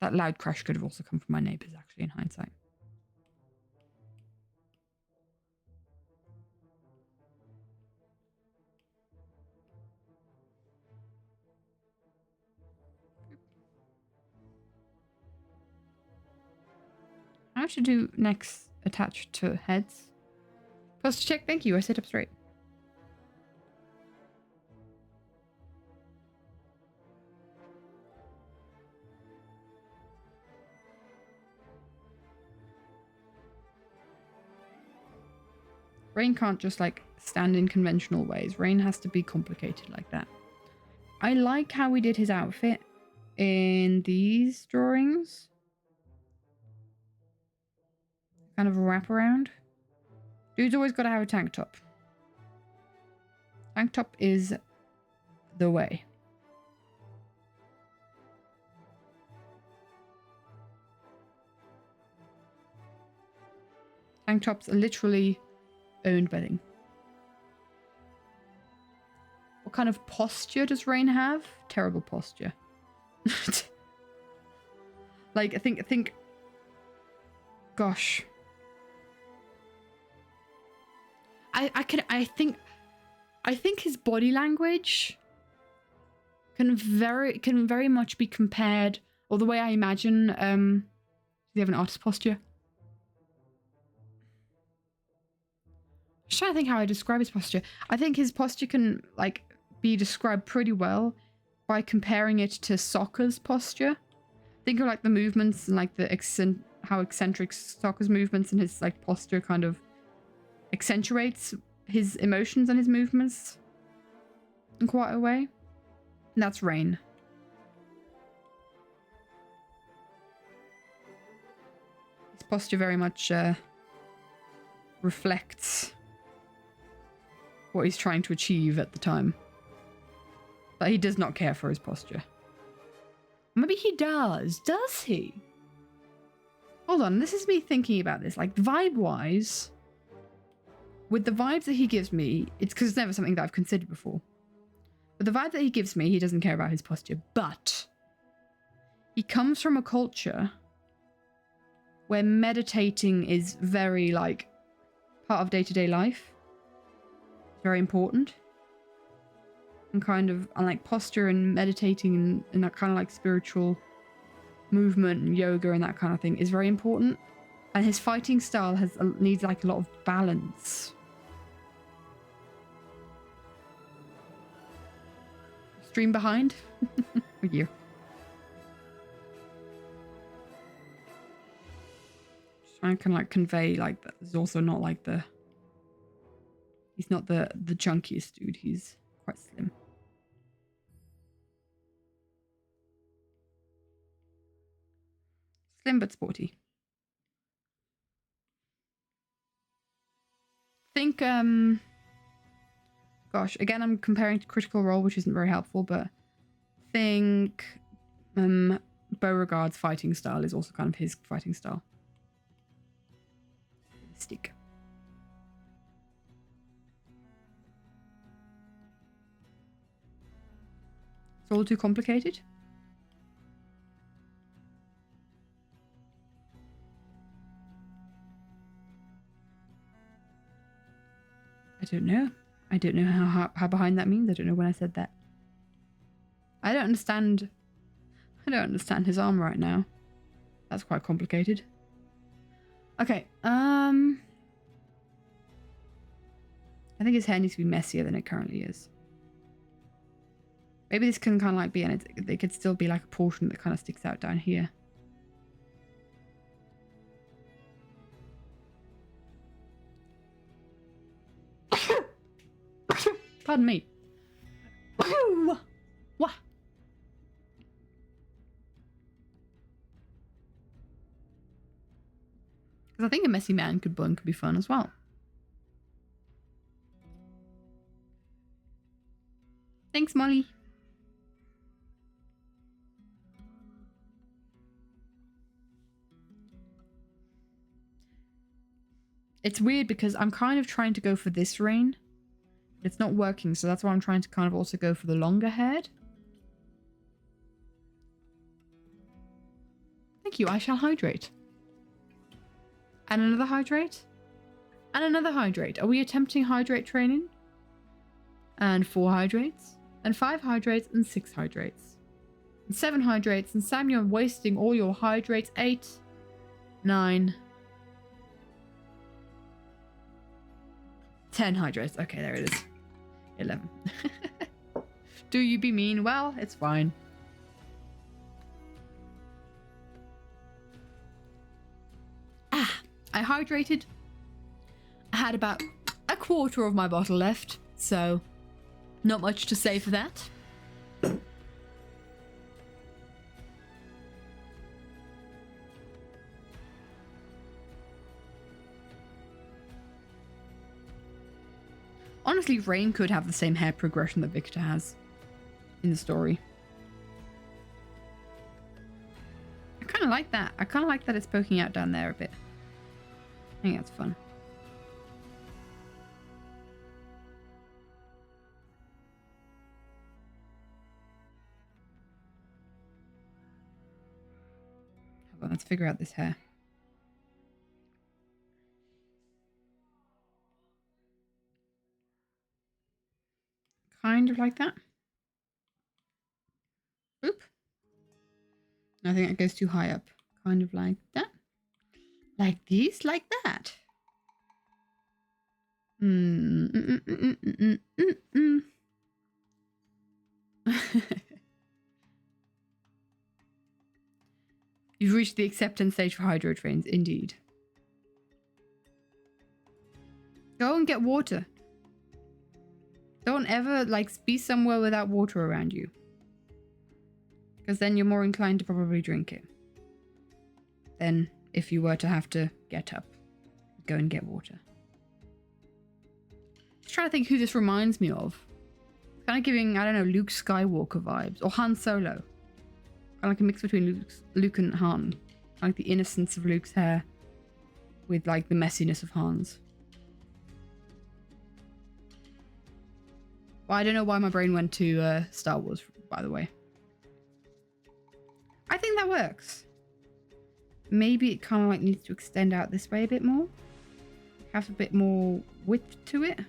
That loud crash could have also come from my neighbors, actually, in hindsight. How to do necks attached to heads? Posture check, thank you. I sit up straight. Rain can't just like stand in conventional ways. Rain has to be complicated like that. I like how we did his outfit in these drawings. Kind of a wraparound. Dude's always got to have a tank top. Tank top is the way. Tank tops are literally owned by them. What kind of posture does Rain have? Terrible posture. Like, I think, gosh. I think his body language can very much be compared, or the way I imagine, does he have an artist posture? Just trying to think how I describe his posture. I think his posture can like be described pretty well by comparing it to Sokka's posture. Think of like the movements and like the how eccentric Sokka's movements and his like posture kind of accentuates his emotions and his movements in quite a way. And that's Rain. His posture very much reflects what he's trying to achieve at the time. But he does not care for his posture. Maybe he does. Does he? Hold on, this is me thinking about this. Like, vibe-wise, with the vibes that he gives me, it's because it's never something that I've considered before. But the vibe that he gives me, he doesn't care about his posture. But he comes from a culture where meditating is very, like, part of day-to-day life. It's very important. And kind of, and like posture and meditating and that kind of like spiritual movement and yoga and that kind of thing is very important. And his fighting style needs like a lot of balance. Stream behind? You. Just trying to kind of like convey like that. There's also not like he's not the chunkiest dude. He's quite slim. Slim but sporty. Think, gosh, again, I'm comparing to Critical Role, which isn't very helpful, but think, Beauregard's fighting style is also kind of his fighting style. Stick. It's all too complicated. I don't know. I don't know how behind that means. I don't know when I said that. I don't understand his arm right now. That's quite complicated. Okay, I think his hair needs to be messier than it currently is. Maybe this can kind of like be, and it could still be like a portion that kind of sticks out down here. Pardon me. What? Because I think a messy man could be fun as well. Thanks, Molly. It's weird because I'm kind of trying to go for this rain. It's not working, so that's why I'm trying to kind of also go for the longer head. Thank you, I shall hydrate. And another hydrate. And another hydrate. Are we attempting hydrate training? And 4 hydrates. And 5 hydrates and 6 hydrates. And 7 hydrates. And Sam, you're wasting all your hydrates. 8, 9, 10 hydrates. Okay, there it is. 11. Do you be mean? Well, it's fine. I hydrated. I had about a quarter of my bottle left, so not much to say for that. Honestly, Rain could have the same hair progression that Victor has in the story. I kind of like that. I kind of like that it's poking out down there a bit. I think that's fun. Hold on, let's figure out this hair. Kind of like that. Oop. I think it goes too high up. Kind of like that. Like this, like that. You've reached the acceptance stage for hydro trains, indeed. Go and get water. Don't ever, like, be somewhere without water around you. Because then you're more inclined to probably drink it. Than if you were to have to get up. Go and get water. Just trying to think who this reminds me of. It's kind of giving, I don't know, Luke Skywalker vibes. Or Han Solo. Kind of like a mix between Luke and Han. Kind of like the innocence of Luke's hair. With, like, the messiness of Han's. Well, I don't know why my brain went to Star Wars, by the way. I think that works. Maybe it kind of like needs to extend out this way a bit more. Have a bit more width to it.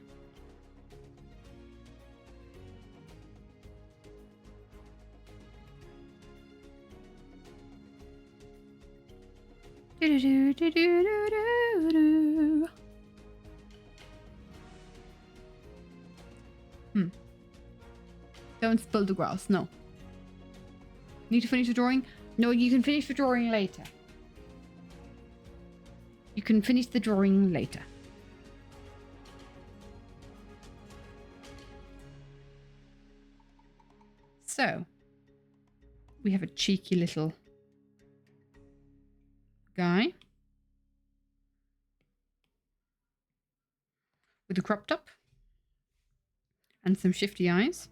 Don't spill the grass, no. Need to finish the drawing? No, you can finish the drawing later. You can finish the drawing later. So, we have a cheeky little guy with a crop top and some shifty eyes.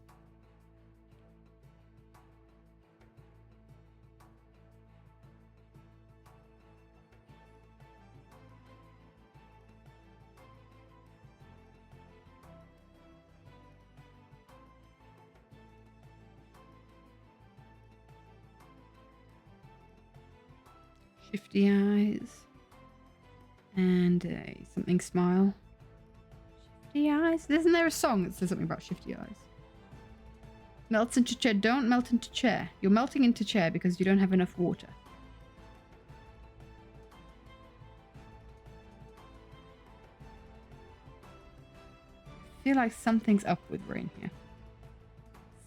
Shifty eyes and something smile. Shifty eyes. Isn't there a song that says something about shifty eyes? Melts into chair. Don't melt into chair. You're melting into chair because you don't have enough water. I feel like something's up with Rain here.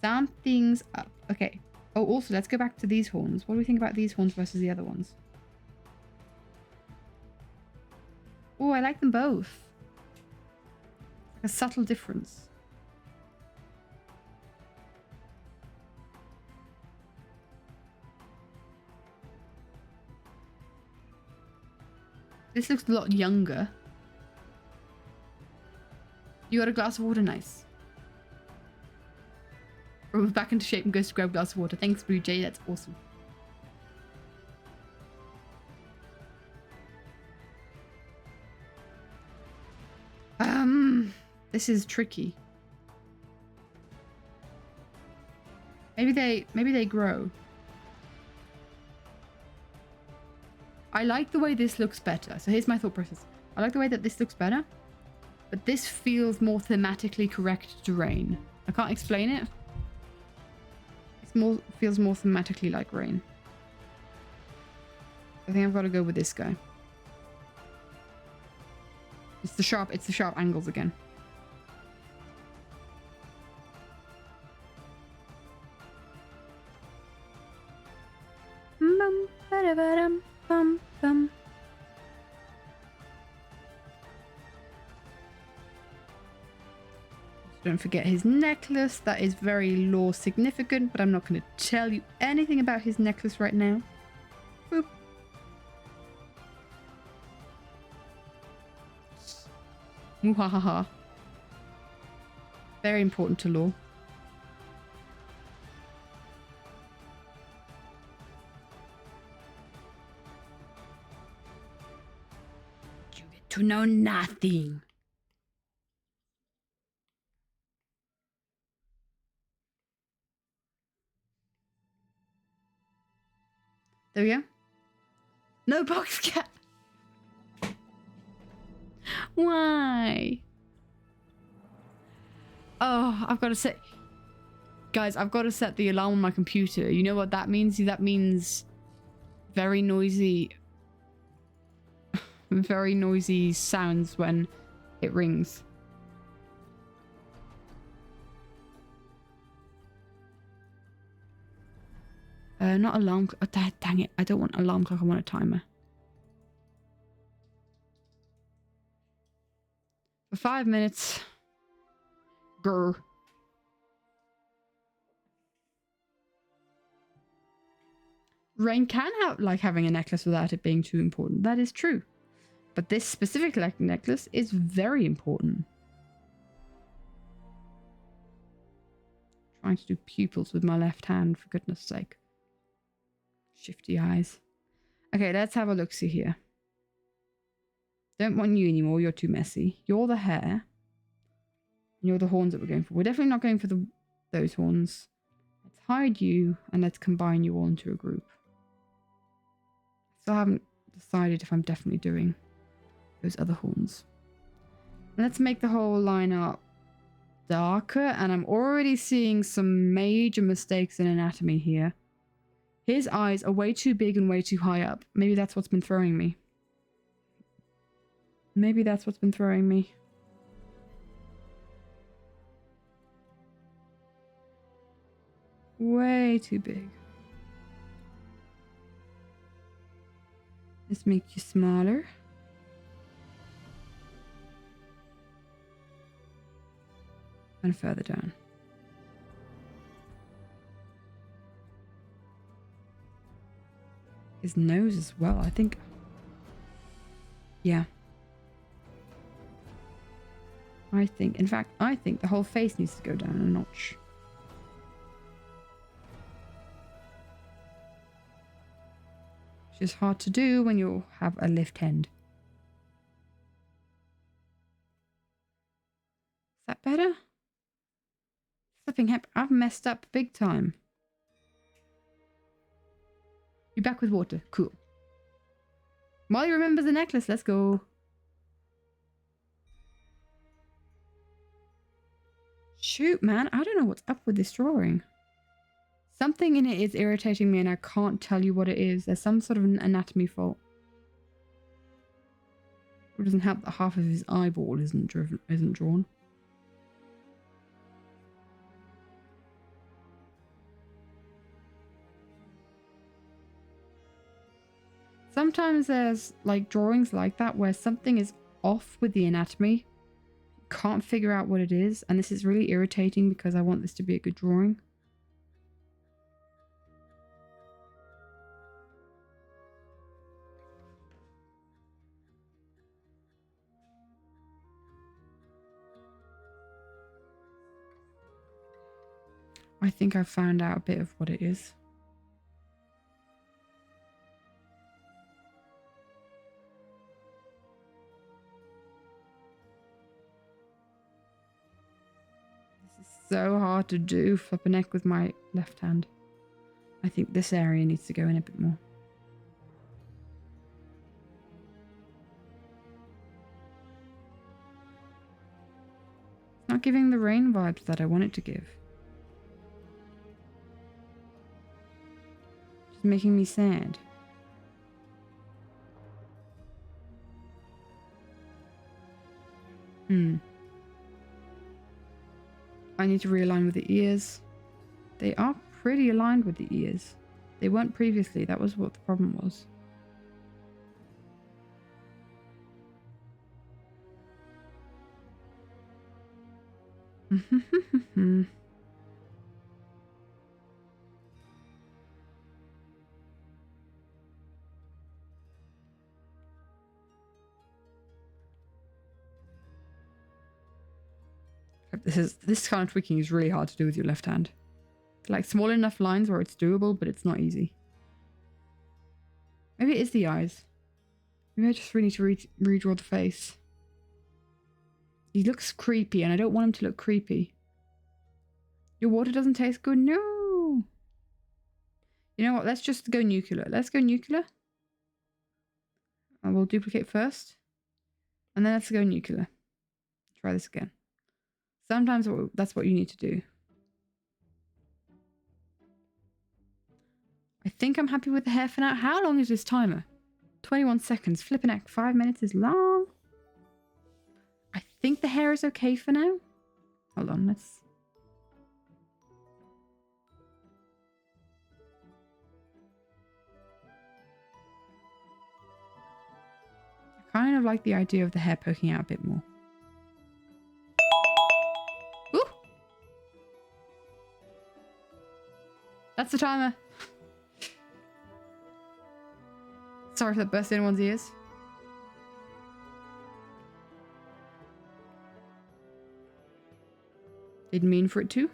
Something's up. Okay. Oh, also, let's go back to these horns. What do we think about these horns versus the other ones? Oh, I like them both. Like a subtle difference. This looks a lot younger. You got a glass of water, nice. Rob's back into shape and goes to grab a glass of water. Thanks, Blue Jay, that's awesome. This is tricky. Maybe they grow. I like the way this looks better. So here's my thought process. I like the way that this looks better, but this feels more thematically correct to Rain. I can't explain it. It feels more thematically like Rain. I think I've got to go with this guy. It's the sharp angles again. Bum, ba-da-ba-dum, bum, bum. Don't forget his necklace. That is very lore significant, but I'm not going to tell you anything about his necklace right now. Boop. Muhahaha. Very important to lore. You get to know nothing. There we go. No box cat. Why? Oh, I've got to set... Guys, I've got to set the alarm on my computer. You know what that means? That means very noisy... very noisy sounds when it rings. Not alarm... Oh, dang it. I don't want alarm clock. I want a timer. For 5 minutes. Grr. Rain can have like having a necklace without it being too important. That is true. But this specific necklace is very important. Trying to do pupils with my left hand, for goodness sake. Shifty eyes. Okay, let's have a look-see here. Don't want you anymore. You're too messy. You're the hair. And you're the horns that we're going for. We're definitely not going for those horns. Let's hide you and let's combine you all into a group. Still haven't decided if I'm definitely doing those other horns. Let's make the whole line up darker. And I'm already seeing some major mistakes in anatomy here. His eyes are way too big and way too high up. Maybe that's what's been throwing me. Maybe that's what's been throwing me. Way too big. Let's make you smaller. And further down. His nose as well. I think Yeah. In fact, I think the whole face needs to go down a notch. Which is hard to do when you have a left hand. Is that better? Flipping heck, I've messed up big time. You back with water. Cool. Molly remembers the necklace. Let's go. Shoot, man. I don't know what's up with this drawing. Something in it is irritating me and I can't tell you what it is. There's some sort of an anatomy fault. It doesn't help that half of his eyeball isn't drawn. Sometimes there's like drawings like that where something is off with the anatomy. Can't figure out what it is, and this is really irritating because I want this to be a good drawing. I think I've found out a bit of what it is. So hard to do flip a neck with my left hand. I think this area needs to go in a bit more. It's not giving the rain vibes that I want it to give. Just making me sad. I need to realign with the ears. They are pretty aligned with the ears. They weren't previously. That was what the problem was. This kind of tweaking is really hard to do with your left hand. Like small enough lines where it's doable, but it's not easy. Maybe it is the eyes. Maybe I just really need to redraw the face. He looks creepy and I don't want him to look creepy. Your water doesn't taste good? No! You know what? Let's just go nuclear. Let's go nuclear. And we'll duplicate first. And then let's go nuclear. Try this again. Sometimes that's what you need to do. I think I'm happy with the hair for now. How long is this timer? 21 seconds. Flipping heck, 5 minutes is long. I think the hair is okay for now. Hold on, let's... I kind of like the idea of the hair poking out a bit more. Ooh! That's the timer. Sorry if that burst anyone's ears. Didn't mean for it to.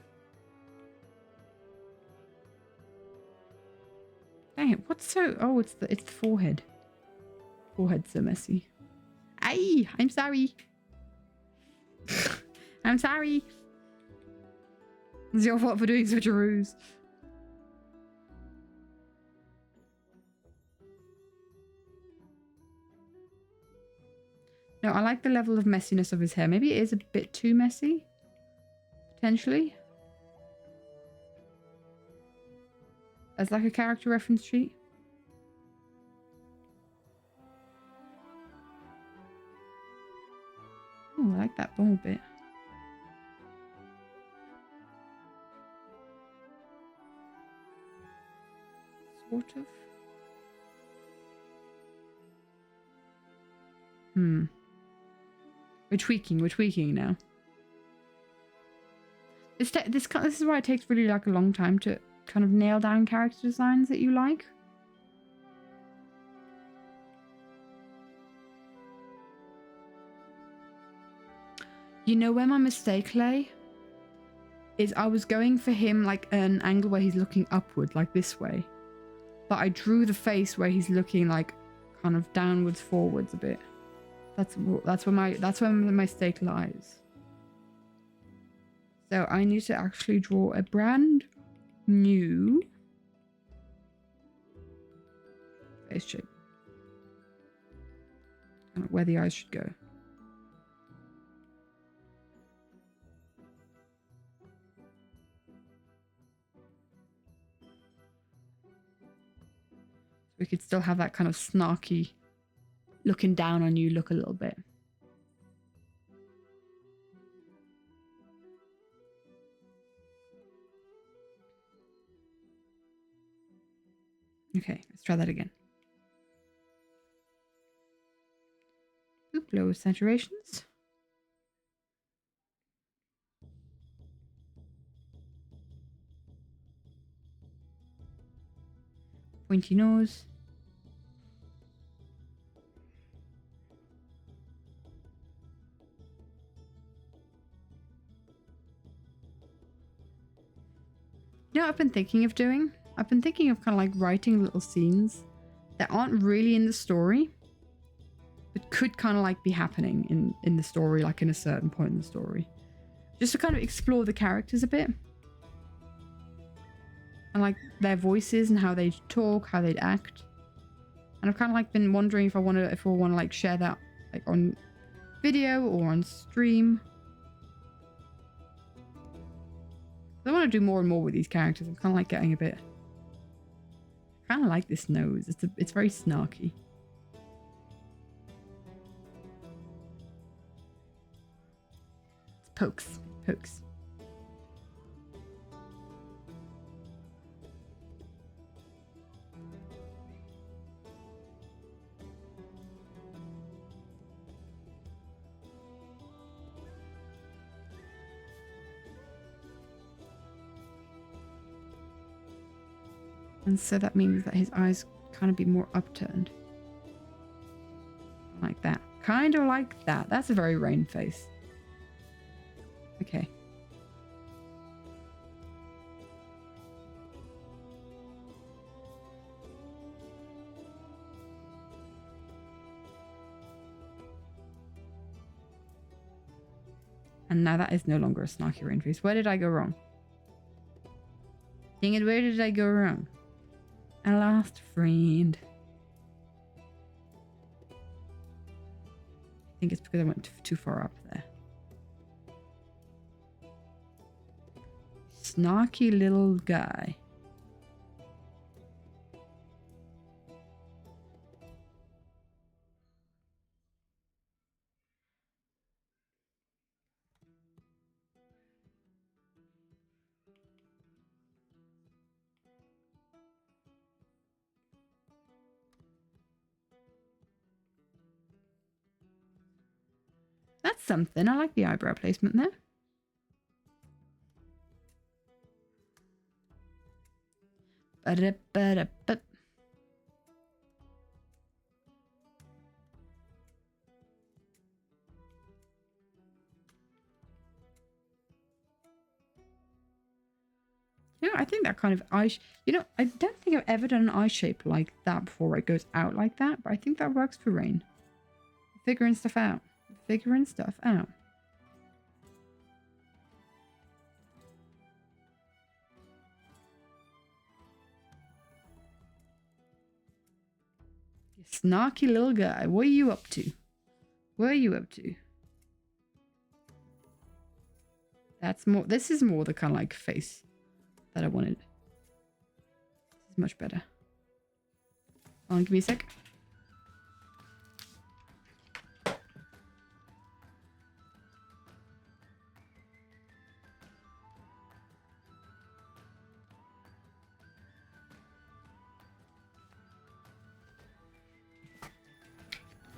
Dang it, what's so... Oh, it's the forehead. Forehead's so messy. Aye, I'm sorry. I'm sorry. It's your fault for doing switcheroos. No, I like the level of messiness of his hair. Maybe it is a bit too messy. Potentially. As like a character reference sheet. Oh, I like that ball bit. Sort of. We're tweaking now. This is why it takes really like a long time to kind of nail down character designs that you like. You know where my mistake lay? Is I was going for him like an angle where he's looking upward, like this way. But I drew the face where he's looking like kind of downwards, forwards a bit. That's where the mistake lies. So I need to actually draw a brand new face shape. And where the eyes should go. We could still have that kind of snarky looking down on you look a little bit. Okay, let's try that again. Oop, low saturations. Pointy nose. You know what I've been thinking of doing? I've been thinking of kind of like writing little scenes that aren't really in the story, but could kind of like be happening in the story, like in a certain point in the story. Just to kind of explore the characters a bit. And like their voices and how they'd talk, how they'd act. And I've kind of like been wondering if I want to like share that like on video or on stream. I want to do more and more with these characters. I'm kind of like getting a bit. I kind of like this nose. It's very snarky. It's pokes. And so that means that his eyes kind of be more upturned. Like that. Kind of like that. That's a very Rain face. Okay. And now that is no longer a snarky Rain face. Where did I go wrong? Dang it, where did I go wrong? I lost a friend. I think it's because I went too far up there. Snarky little guy. That's something. I like the eyebrow placement there. Ba-da-ba-da-ba. You know, I think that kind of eye... You know, I don't think I've ever done an eye shape like that before where it goes out like that, but I think that works for Rain. Figuring stuff out. Figuring stuff out. You snarky little guy. What are you up to? What are you up to? That's more... This is more the kind of like face that I wanted. This is much better. Hold on, give me a sec.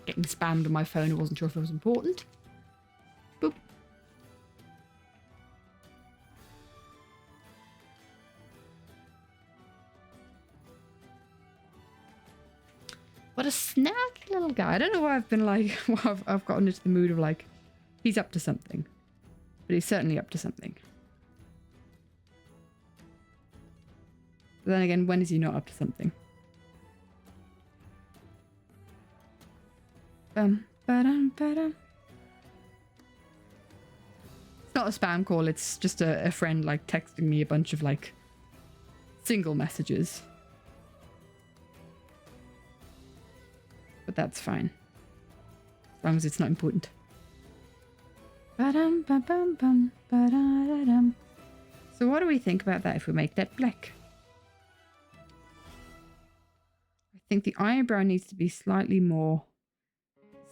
Getting spammed on my phone. I wasn't sure if it was important. Boop. What a snacky little guy. I don't know why I've been like, well, I've gotten into the mood of like, he's up to something. But he's certainly up to something. But then again, when is he not up to something? Ba-dum, ba-dum. It's not a spam call, it's just a friend like texting me a bunch of like single messages. But that's fine. As long as it's not important. Ba-dum, ba-bum, bum, ba-da-da-dum. So what do we think about that if we make that black? I think the eyebrow needs to be slightly more...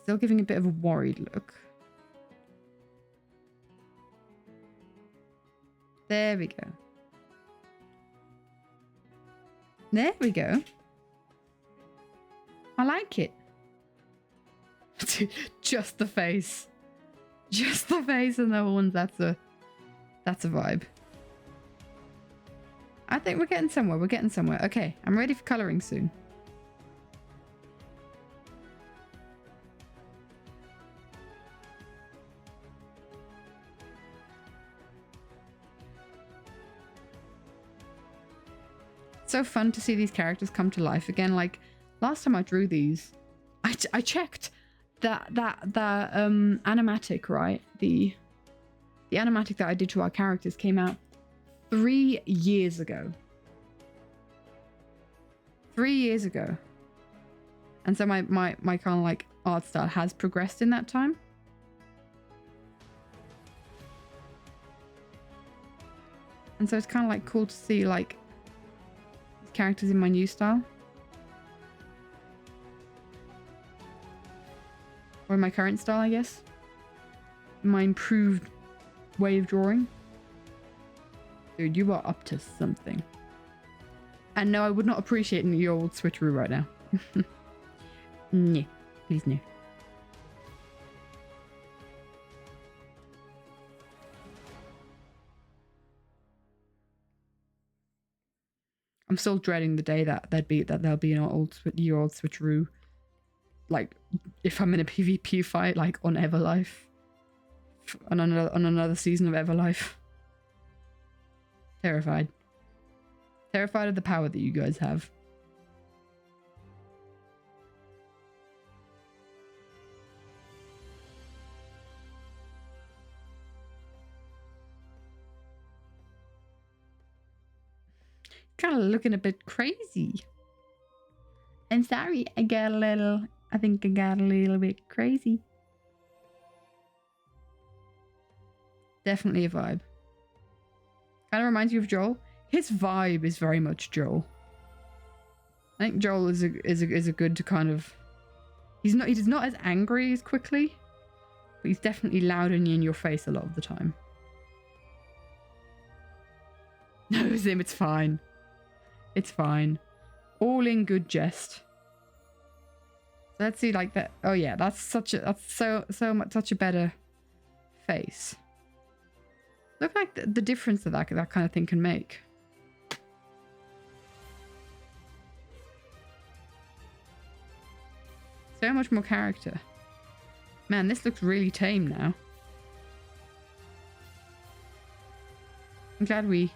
Still giving a bit of a worried look. There we go. There we go. I like it. Just the face. Just the face and the horns. That's a vibe. I think we're getting somewhere. We're getting somewhere. Okay, I'm ready for colouring soon. So fun to see these characters come to life again. Like last time I drew these, I checked that animatic, right? The animatic that I did to our characters came out 3 years ago. 3 years ago. And so my kind of like art style has progressed in that time. And so it's kind of like cool to see like characters in my new style. Or in my current style, I guess. My improved way of drawing. Dude, you are up to something. And no, I would not appreciate your old switcheroo right now. No, please no. I'm still dreading the day that there'll be an year old switcheroo, like if I'm in a PvP fight, like on Everlife, on another season of Everlife. Terrified of the power that you guys have. Kind of looking a bit crazy. I'm sorry, I think I got a little bit crazy. Definitely a vibe. Kind of reminds you of Joel. His vibe is very much Joel. I think Joel is a good to kind of... He's not as angry as quickly, but he's definitely loud and in your face a lot of the time. No, Zim, it's fine. It's fine. All in good jest. So let's see like that. Oh yeah, that's such a better face. Look like the difference that kind of thing can make. So much more character. Man, this looks really tame now. I'm glad we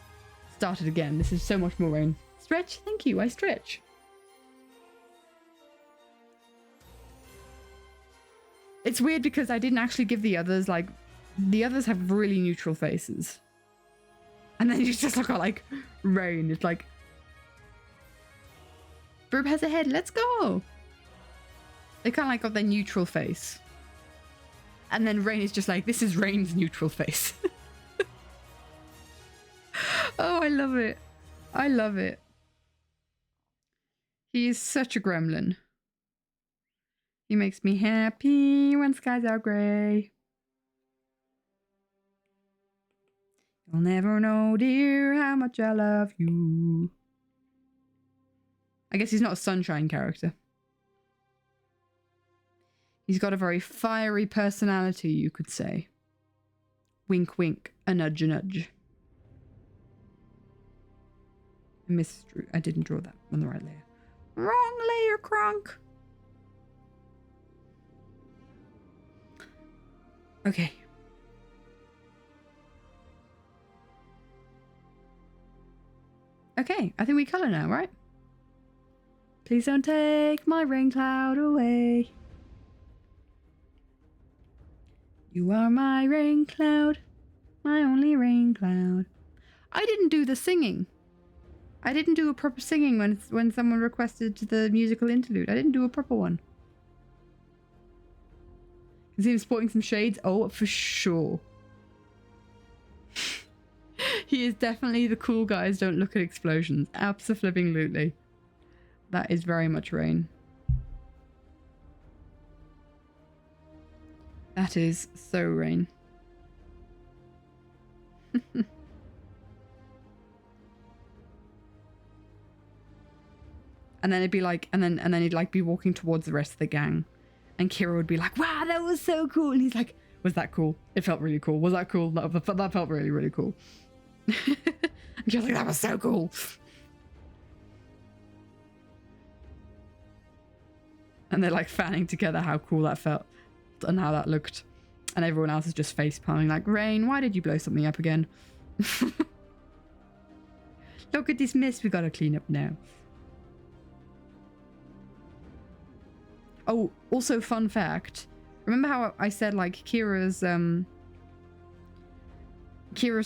started again. This is so much more rain. Stretch, thank you, I stretch. It's weird because I didn't actually give the others, like, the others have really neutral faces. And then you just look at, like, Rain. It's like, Burb has a head, let's go! They kind of like got their neutral face. And then Rain is just like, this is Rain's neutral face. Oh, I love it. I love it. He is such a gremlin. He makes me happy when skies are grey. You'll never know, dear, how much I love you. I guess he's not a sunshine character. He's got a very fiery personality, you could say. Wink, wink, a nudge, a nudge. I didn't draw that on the right layer. Wrong layer, Kronk. Okay. Okay, I think we colour now, right? Please don't take my rain cloud away. You are my rain cloud, my only rain cloud. I didn't do the singing. I didn't do a proper singing when someone requested the musical interlude. I didn't do a proper one. Is he sporting some shades? Oh, for sure. He is definitely the cool guys don't look at explosions. Abso-flipping-lutely. That is very much Rain. That is so Rain. And then it'd be like, and then he'd like be walking towards the rest of the gang, and Kira would be like, "Wow, that was so cool!" And he's like, "Was that cool? It felt really cool. Was that cool? That felt really, really cool." And you're like, "That was so cool." And they're like fanning together how cool that felt and how that looked, and everyone else is just face palming like, "Rain, why did you blow something up again?" Look at this mess we gotta clean up now. Oh, also fun fact. Remember how I said like Kira's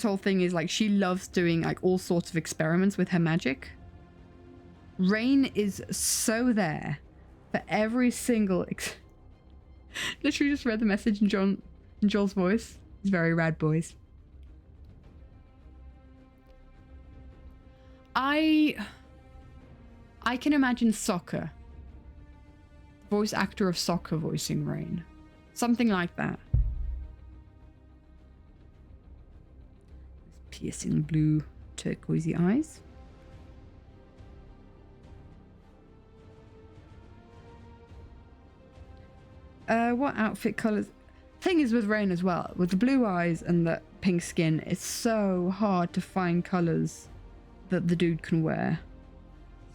whole thing is like she loves doing like all sorts of experiments with her magic? Rain is so there for every single literally just read the message in Joel's voice. It's very rad, boys. I can imagine soccer. Voice actor of soccer voicing Rain. Something like that. Piercing blue turquoisey eyes. What outfit colors? Thing is with Rain as well, with the blue eyes and the pink skin, it's so hard to find colors that the dude can wear.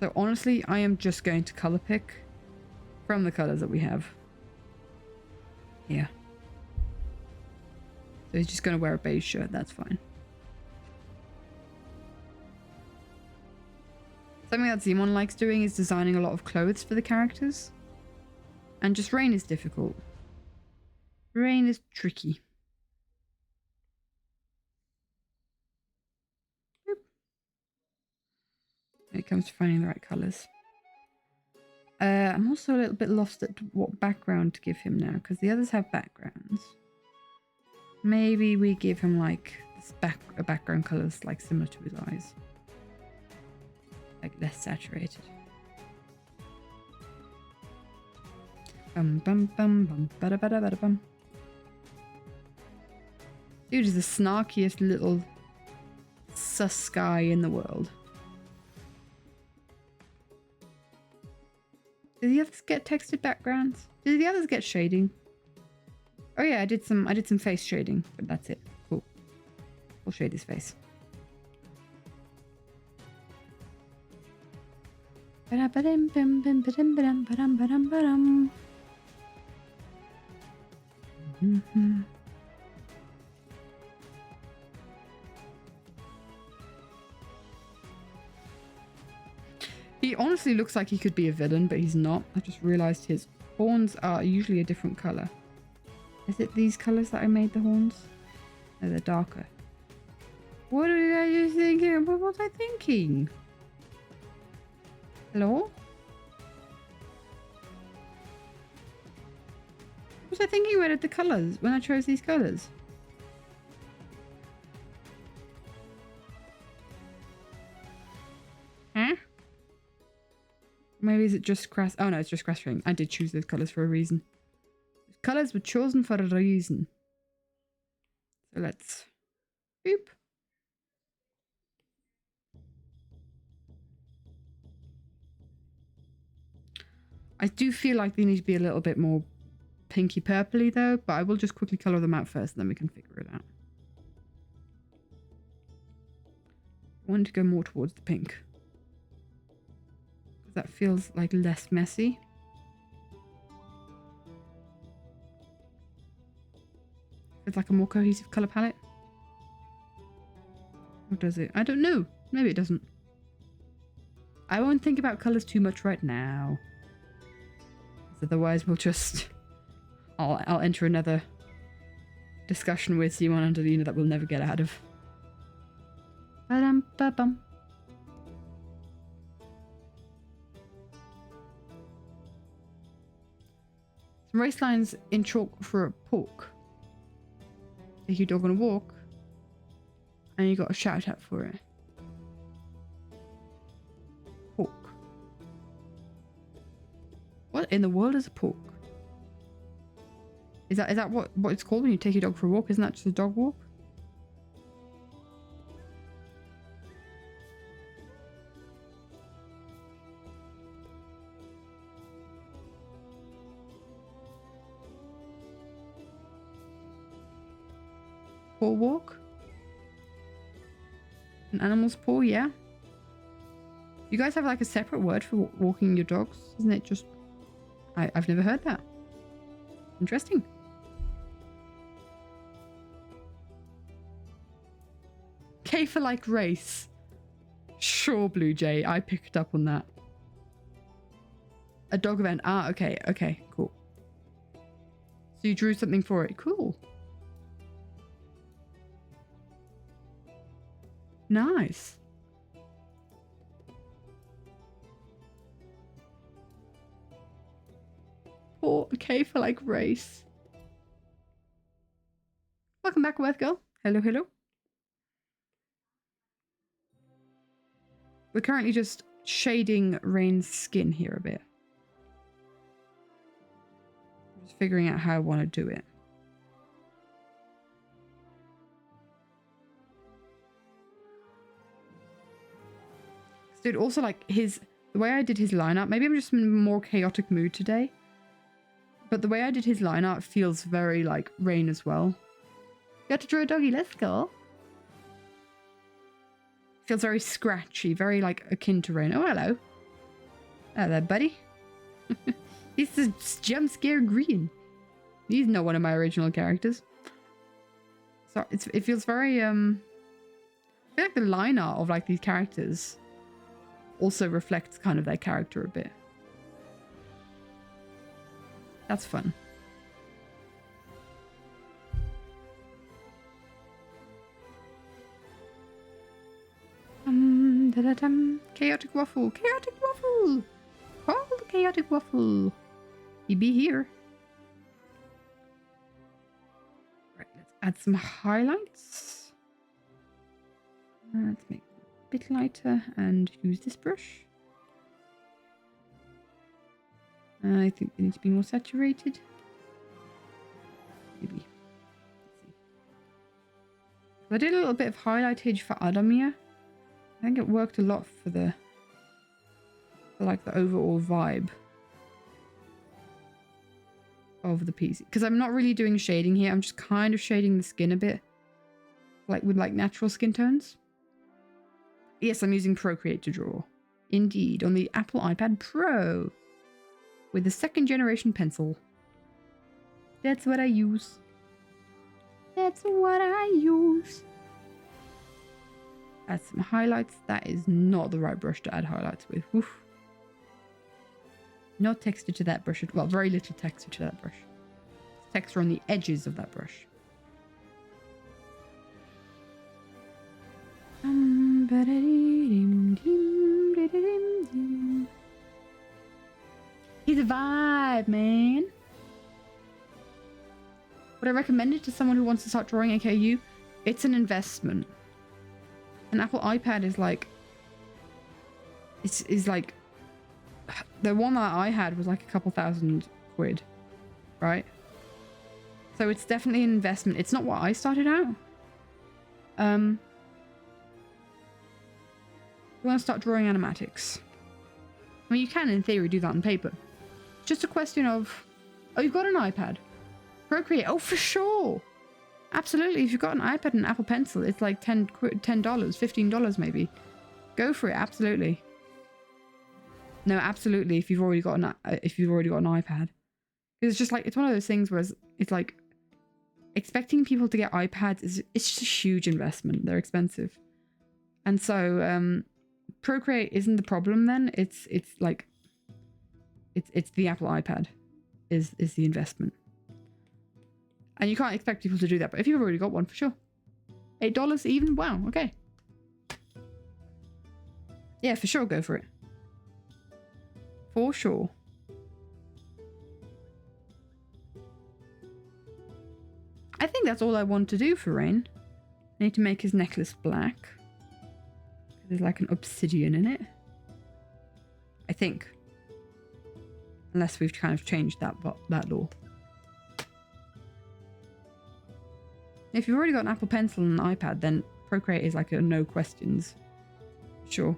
So honestly, I am just going to color pick from the colors that we have. Yeah. So he's just going to wear a beige shirt. That's fine. Something that Zimon likes doing is designing a lot of clothes for the characters. And just Rain is difficult. Rain is tricky. Boop. When it comes to finding the right colors. I'm also a little bit lost at what background to give him now, because the others have backgrounds. Maybe we give him like this background colors like similar to his eyes, like less saturated. Bum bum bum bum bada bada bada bum. Dude is the snarkiest little sus guy in the world. Did the others get textured backgrounds? Did the others get shading? Oh yeah, I did some face shading, but that's it. Cool. We'll shade his face. He honestly looks like he could be a villain, but he's not. I just realized his horns are usually a different color. Is it these colors that I made the horns? No, they're darker. What did I just thinking? What was I thinking? Hello? What was I thinking when I did the colors? When I chose these colors? Huh? Maybe is it just grass? Oh no, it's just grass ring. I did choose those colors for a reason. Those colors were chosen for a reason. So let's boop. I do feel like they need to be a little bit more pinky purpley though, but I will just quickly color them out first and then we can figure it out. I want to go more towards the pink. That feels like less messy. It's like a more cohesive color palette. Or does it? I don't know. Maybe it doesn't. I won't think about colors too much right now. Otherwise, we'll just... I'll enter another discussion with Simon and Adelina that we'll never get out of. Ba-dum-ba-bum. Some race lines in chalk for a pork. Take your dog on a walk, and you got a shout out for it. Pork. What in the world is a pork? Is that what it's called when you take your dog for a walk? Isn't that just a dog walk? Paw walk? An animal's paw, yeah. You guys have like a separate word for walking your dogs, isn't it? Just I've never heard that. Interesting. K for like race. Sure, Blue Jay. I picked up on that. A dog event. Ah, okay. Okay, cool. So you drew something for it. Cool. Nice. Or K for like race. Welcome back, Worth Girl. Hello, hello. We're currently just shading Rain's skin here a bit. Just figuring out how I want to do it. Dude, also like the way I did his line art, maybe I'm just in a more chaotic mood today. But the way I did his line art feels very like Rain as well. You got to draw a doggy, let's go. Feels very scratchy, very like akin to Rain. Oh, hello. Hello there, buddy. This is Jump Scare Green. He's not one of my original characters. So it feels very I feel like the line art of like these characters also reflects kind of their character a bit. That's fun. Chaotic waffle. Chaotic waffle. Call the chaotic waffle. He be here. Right, let's add some highlights. Let's make it a bit lighter and use this brush. I think they need to be more saturated. Maybe. Let's see. I did a little bit of highlightage for Adamir. I think it worked a lot for the overall vibe of the piece. Because I'm not really doing shading here. I'm just kind of shading the skin a bit. Like with like natural skin tones. Yes, I'm using Procreate to draw. Indeed, on the Apple iPad Pro. With the 2nd generation pencil. That's what I use. That's what I use. Add some highlights. That is not the right brush to add highlights with. Oof. No texture to that brush. Well, very little texture to that brush. It's texture on the edges of that brush. He's a vibe, man. Would I recommend it to someone who wants to start drawing AKU? It's an investment. An Apple iPad is like... It's like... The one that I had was like a couple £1,000, right? So it's definitely an investment. It's not what I started out. You want to start drawing animatics. I mean, you can, in theory, do that on paper. Just a question of... Oh, you've got an iPad. Procreate. Oh, for sure. Absolutely. If you've got an iPad and an Apple Pencil, it's like $10, $15 maybe. Go for it. Absolutely. No, absolutely. If you've already got an iPad, it's just like, it's one of those things where it's like expecting people to get iPads it's just a huge investment. They're expensive, and so Procreate isn't the problem then. It's like it's the Apple iPad is the investment. And you can't expect people to do that, but if you've already got one, for sure. $8 even? Wow, okay. Yeah, for sure, go for it. For sure. I think that's all I want to do for Rain. I need to make his necklace black. There's like an obsidian in it. I think. Unless we've kind of changed that law. If you've already got an Apple Pencil and an iPad, then Procreate is like a no questions. Sure.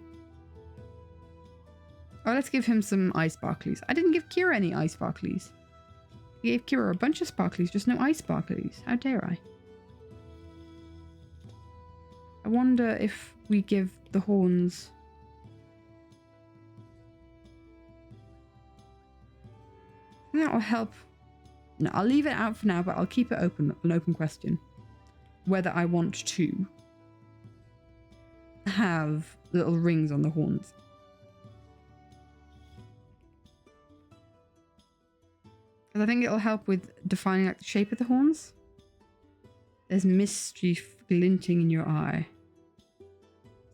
Oh, let's give him some eye sparklies. I didn't give Kira any eye sparklies. I gave Kira a bunch of sparklies, just no eye sparklies. How dare I? I wonder if we give the horns... That will help. No, I'll leave it out for now, but I'll keep it open, an open question. Whether I want to have little rings on the horns. Because I think it'll help with defining like the shape of the horns. There's mischief glinting in your eye.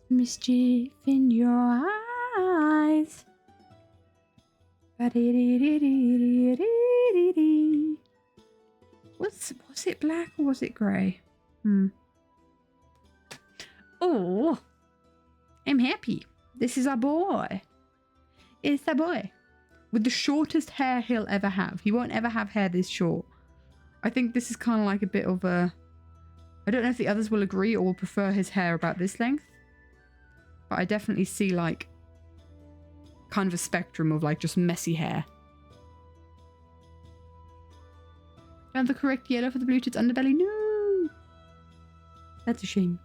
Mischief in your eyes. Was it black or was it grey? Oh, I'm happy. This is our boy. It's a boy. With the shortest hair he'll ever have. He won't ever have hair this short. I think this is kind of like a bit of a... I don't know if the others will agree or will prefer his hair about this length. But I definitely see like... kind of a spectrum of like just messy hair. Found the correct yellow for the Bluetooth underbelly? No! That's a shame.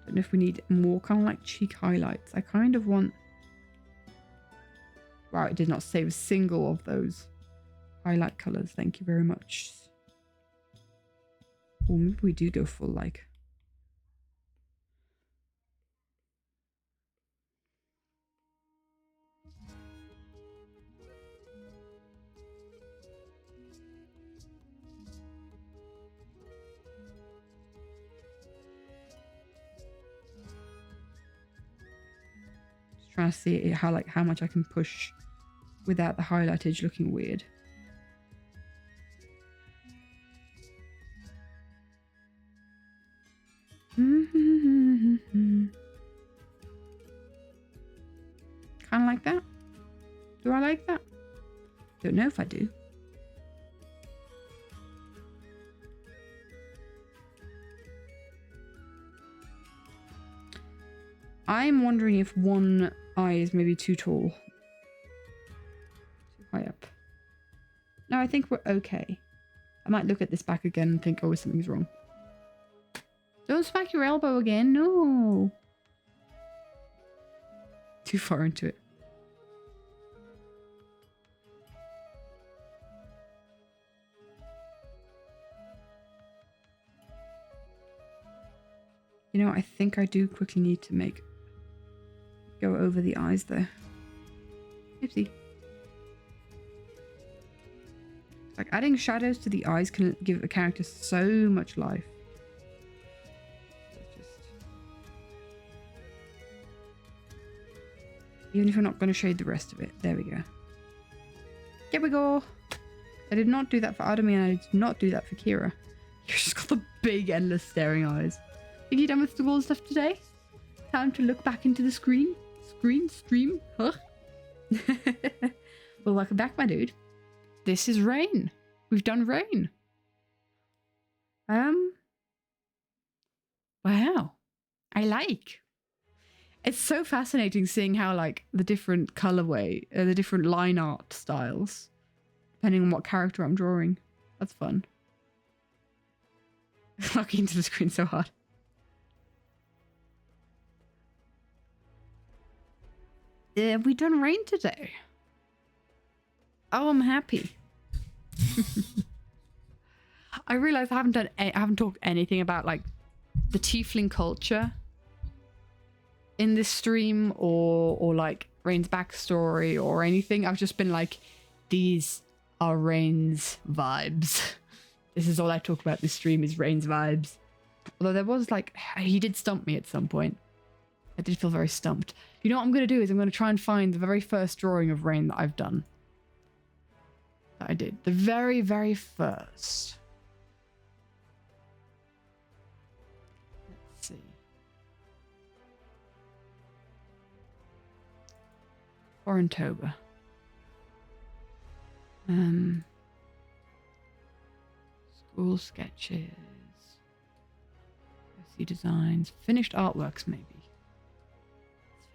Don't know if we need more kind of like cheek highlights. I kind of want... Wow, it did not save a single of those highlight colours. Thank you very much. Or maybe we do go full like... Trying to see how much I can push without the highlightage looking weird. Kind of like that. Do I like that? Don't know if I do. I'm wondering if one eye is maybe too tall. Too high up. No, I think we're okay. I might look at this back again and think, oh, something's wrong. Don't smack your elbow again. No. Too far into it. You know, I think I do quickly need to go over the eyes there. Oopsie. Like adding shadows to the eyes can give a character so much life. Even if I'm not going to shade the rest of it. There we go. Here we go. I did not do that for Adami and I did not do that for Kira. You've just got the big endless staring eyes. Think you done with the wall stuff today? Time to look back into the screen? Stream? Huh? Well, welcome back, my dude. This is Rain. We've done Rain. Wow. I like. It's so fascinating seeing how like the different colorway, the different line art styles, depending on what character I'm drawing. That's fun. Locking into the screen so hard. Have we done Rain today? Oh, I'm happy. I realize I haven't talked anything about like the Tiefling culture in this stream or like Rain's backstory or anything. I've just been like, these are Rain's vibes. This is all I talk about this stream is Rain's vibes. Although there was like, he did stump me at some point. I did feel very stumped. You know what I'm going to do is I'm going to try and find the very first drawing of Rain that I've done. That I did. The very, very first. Let's see. Orantober. School sketches. Designs, finished artworks, maybe.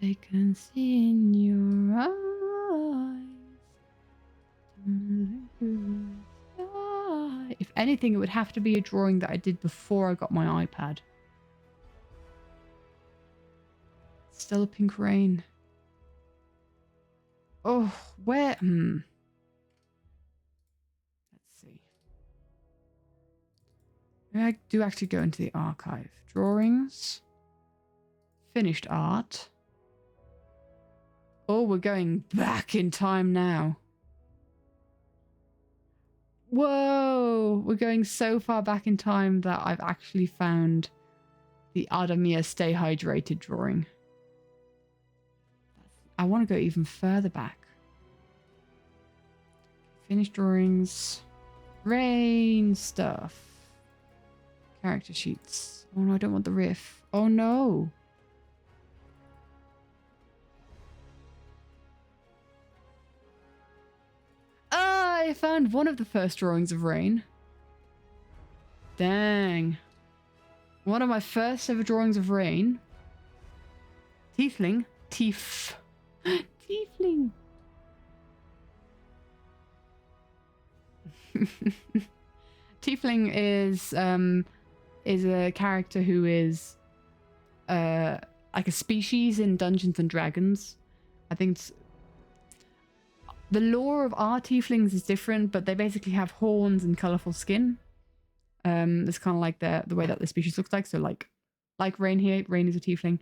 Vacancy in your eyes. If anything, it would have to be a drawing that I did before I got my iPad. Still a pink rain. Oh, where? Let's see. I do actually go into the archive. Drawings. Finished art. Oh, we're going back in time now. Whoa! We're going so far back in time that I've actually found the Adamir Stay Hydrated drawing. I want to go even further back. Finished drawings. Rain stuff. Character sheets. Oh no, I don't want the riff. Oh no. I found one of the first drawings of Rain. Dang. One of my first ever drawings of Rain. Tiefling. Tiefling. Tiefling is a character who is like a species in Dungeons and Dragons. I think the lore of our tieflings is different, but they basically have horns and colorful skin. It's kind of like the way that the species looks like. So like Rain here, Rain is a tiefling.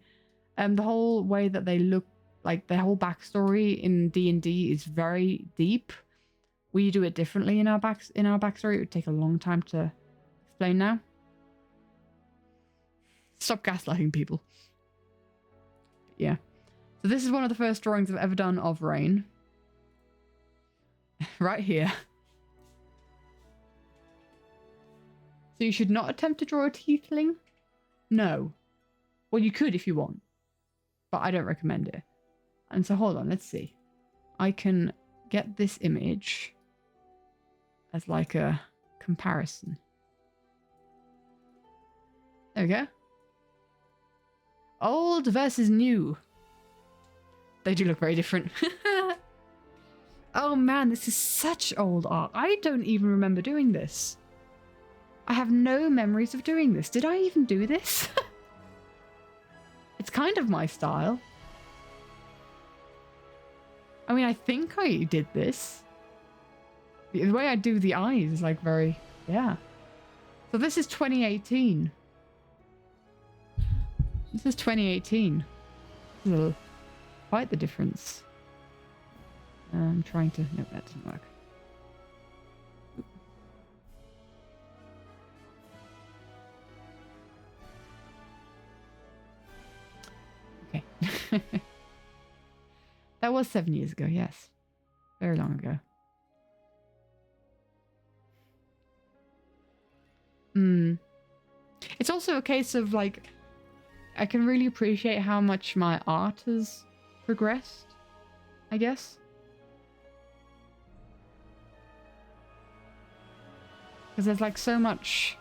The whole way that they look, like their whole backstory in D&D is very deep. We do it differently in our backstory. It would take a long time to explain now. Stop gaslighting people. Yeah. So this is one of the first drawings I've ever done of Rain. Right here. So you should not attempt to draw a tiefling? No. Well, you could if you want. But I don't recommend it. And so hold on, let's see. I can get this image as like a comparison. There we go. Old versus new. They do look very different. Oh man, this is such old art. I don't even remember doing this. I have no memories of doing this. Did I even do this? It's kind of my style. I mean, I think I did this. The way I do the eyes is like very, yeah. So this is 2018. This is 2018. Ugh. Quite the difference. I'm trying to... No, that didn't work. Okay. That was 7 years ago, yes. Very long ago. It's also a case of like, I can really appreciate how much my art has progressed, I guess. Because there's like so much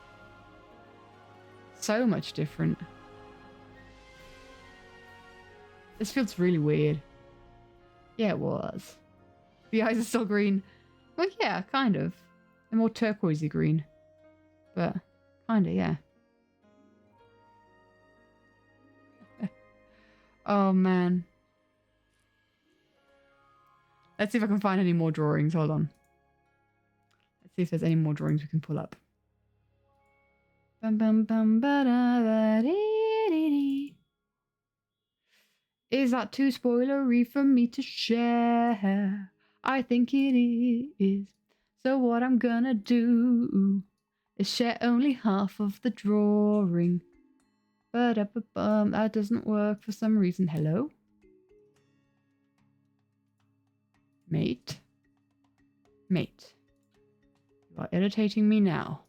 different. This feels really weird. Yeah, it was. The eyes are still green. Well, yeah, kind of. They're more turquoisey green. But, kinda, yeah. Oh, man. Let's see if I can find any more drawings. Hold on. Let's see if there's any more drawings we can pull up. Bum, bum, bum, ba, da, ba, dee, dee, dee. Is that too spoilery for me to share? I think it is. So what I'm gonna do is share only half of the drawing. But that doesn't work for some reason. Hello? Mate? Mate. You are irritating me now.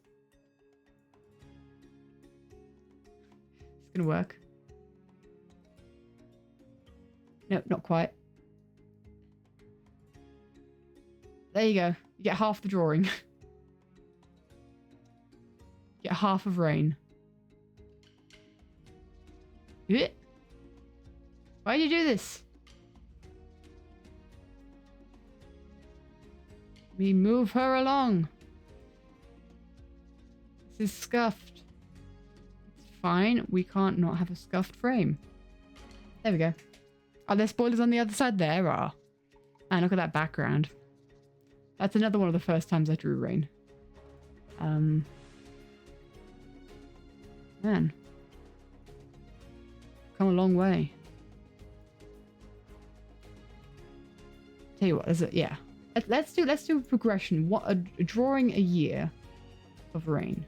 It's gonna work. No, not quite. There you go. You get half the drawing. You get half of rain. Why'd you do this? Me move her along. This is scuffed. It's fine. We can't not have a scuffed frame. There we go. Are there spoilers on the other side? There are. And look at that background. That's another one of the first times I drew rain. Man. Come a long way. Tell you what, is it? Yeah. Let's do a progression. What a drawing a year of rain.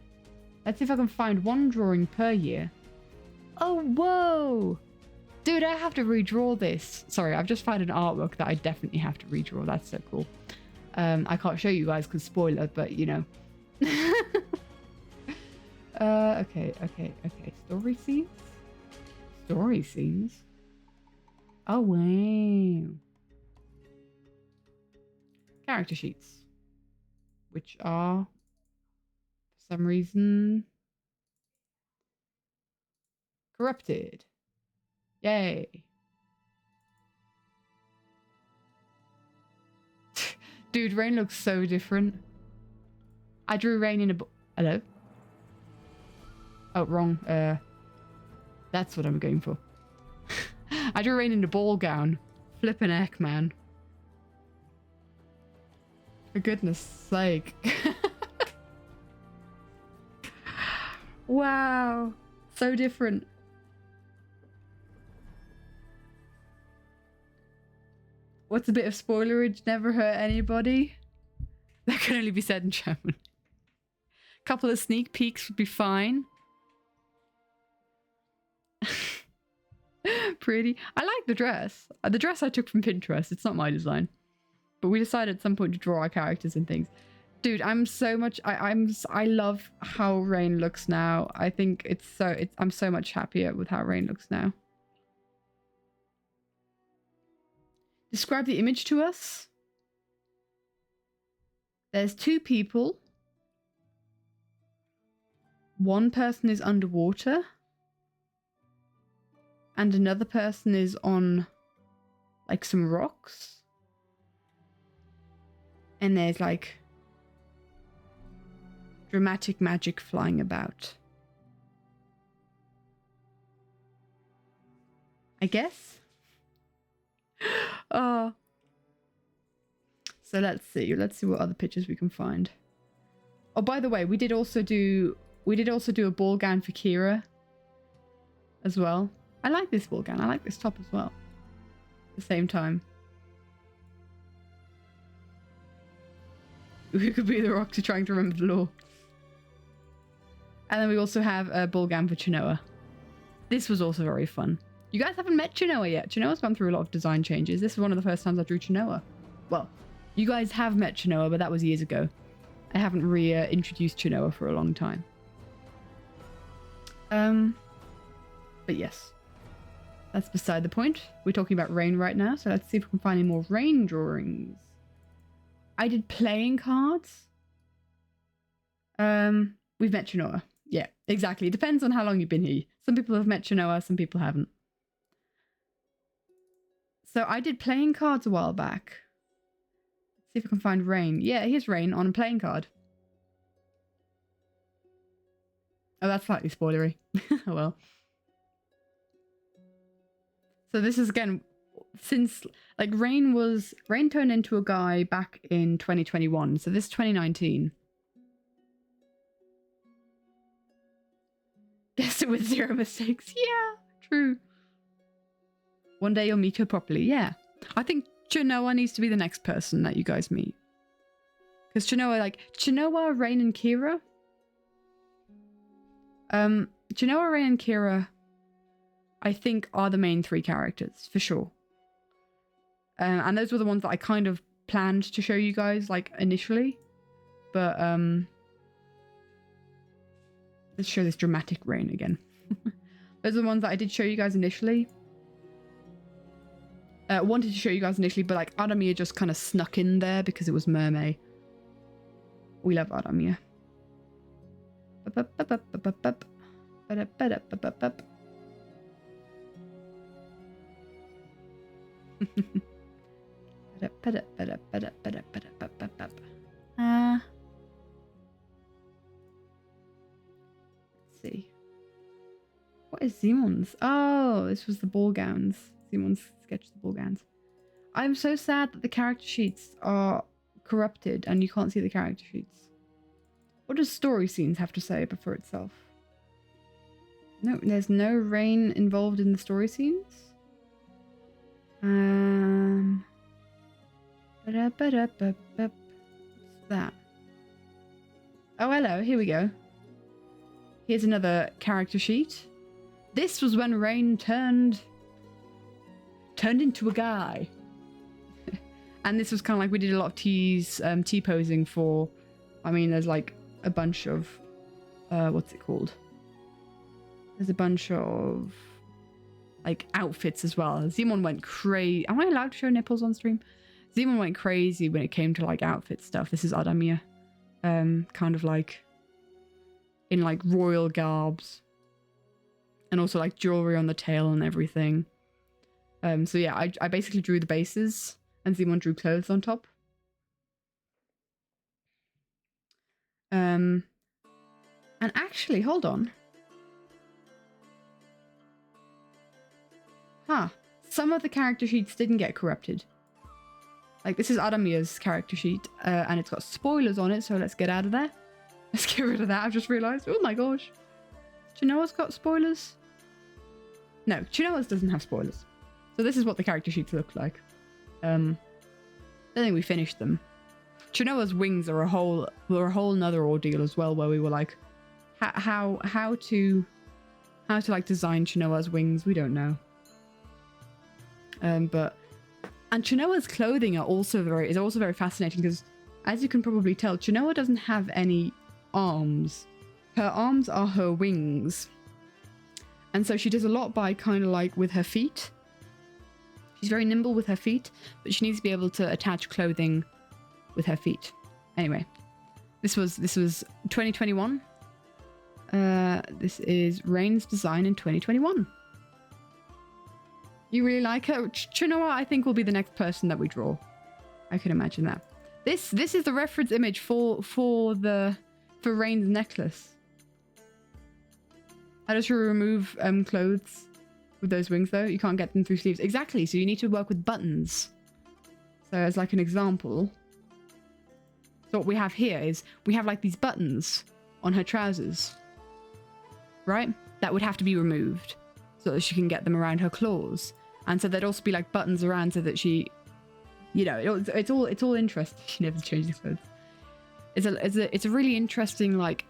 Let's see if I can find one drawing per year. Oh, whoa! Dude, I have to redraw this. Sorry, I've just found an artwork that I definitely have to redraw. That's so cool. I can't show you guys because spoiler, but you know. Okay. Story scenes? Story scenes? Oh, wow. Character sheets. Which are, for some reason, corrupted. Yay. Dude, rain looks so different. I drew rain in a... Hello? Oh, wrong. That's what I'm going for. I drew rain in a ball gown. Flippin' heck, man. For goodness sake. Wow. So different. What's a bit of spoilerage never hurt anybody? That can only be said in German. Couple of sneak peeks would be fine. Pretty. I like the dress. The dress I took from Pinterest. It's not my design. But we decided at some point to draw our characters and things. Dude, I'm so much... I love how Rain looks now. I think it's so... I'm so much happier with how Rain looks now. Describe the image to us. There's two people. One person is underwater. And another person is on like some rocks. And there's like dramatic magic flying about. I guess. Oh. So let's see what other pictures we can find. Oh, by the way, we did also do a ball gown for Kira as well. I like this ball gown. I like this top as well. At the same time. Who could be the rock to trying to remember the law? And then we also have a ball gown for Chinoa. This was also very fun. You guys haven't met Chinoa yet. Chinoa's gone through a lot of design changes. This is one of the first times I drew Chinoa. Well, you guys have met Chinoa, but that was years ago. I haven't reintroduced Chinoa for a long time. But yes. That's beside the point. We're talking about rain right now, so let's see if we can find any more rain drawings. I did playing cards. We've met Chinoa. Yeah, exactly. It depends on how long you've been here. Some people have met Chinoa, some people haven't. So I did playing cards a while back. Let's see if I can find rain. Yeah, here's rain on a playing card. Oh, that's slightly spoilery. Oh well. So this is again, since like rain turned into a guy back in 2021. So this is 2019. Guessed it with 0 mistakes. Yeah, true. One day you'll meet her properly. Yeah. I think Chinoa needs to be the next person that you guys meet. Because Chinoa, Rain, and Kira. Chinoa, Rain, and Kira, I think, are the main 3 characters, for sure. And those were the ones that I kind of planned to show you guys, like, initially. But, let's show this dramatic Rain again. Those are the ones that I did show you guys initially. Wanted to show you guys initially, but, like, Adamir just kind of snuck in there because it was Mermaid. We love Adamir. Let's see. What is Simon's? Oh, this was the ball gowns. Simon's sketched the ball gowns. I'm so sad that the character sheets are corrupted and you can't see the character sheets. What does story scenes have to say for itself? No, there's no Rain involved in the story scenes. What's that? Oh, hello. Here we go. Here's another character sheet. This was when Rain turned into a guy. And this was kind of like we did a lot of T-posing for. I mean, there's like a bunch of what's it called? There's a bunch of like outfits as well. Simon went crazy. Am I allowed to show nipples on stream? Simon went crazy when it came to like outfit stuff. This is Adamir. Kind of like in like royal garbs. And also like jewelry on the tail and everything. So yeah, I basically drew the bases and Simon drew clothes on top. And actually, hold on. Huh. Some of the character sheets didn't get corrupted. Like, this is Adamir's character sheet, and it's got spoilers on it, so let's get out of there. Let's get rid of that, I've just realised. Oh my gosh. Chinoa's got spoilers? No, Chinoa's doesn't have spoilers. So this is what the character sheets look like. I don't think we finished them. Chinoa's wings are a whole nother ordeal as well, where we were like, how to like design Chinoa's wings, we don't know. And Chinoa's clothing is also very fascinating because, as you can probably tell, Chinoa doesn't have any arms. Her arms are her wings. And so she does a lot by kind of like with her feet. She's very nimble with her feet, but she needs to be able to attach clothing with her feet. Anyway, this was 2021. This is Rain's design in 2021. You really like her? Chinoa, I think, will be the next person that we draw. I can imagine that. This is the reference image for Rain's necklace. How does she remove clothes with those wings though? You can't get them through sleeves. Exactly, so you need to work with buttons. So as like an example. So what we have here is we have like these buttons on her trousers. Right? That would have to be removed so that she can get them around her claws. And so there'd also be like buttons around so that she, you know, it's all interesting. She never changes clothes. It's a really interesting like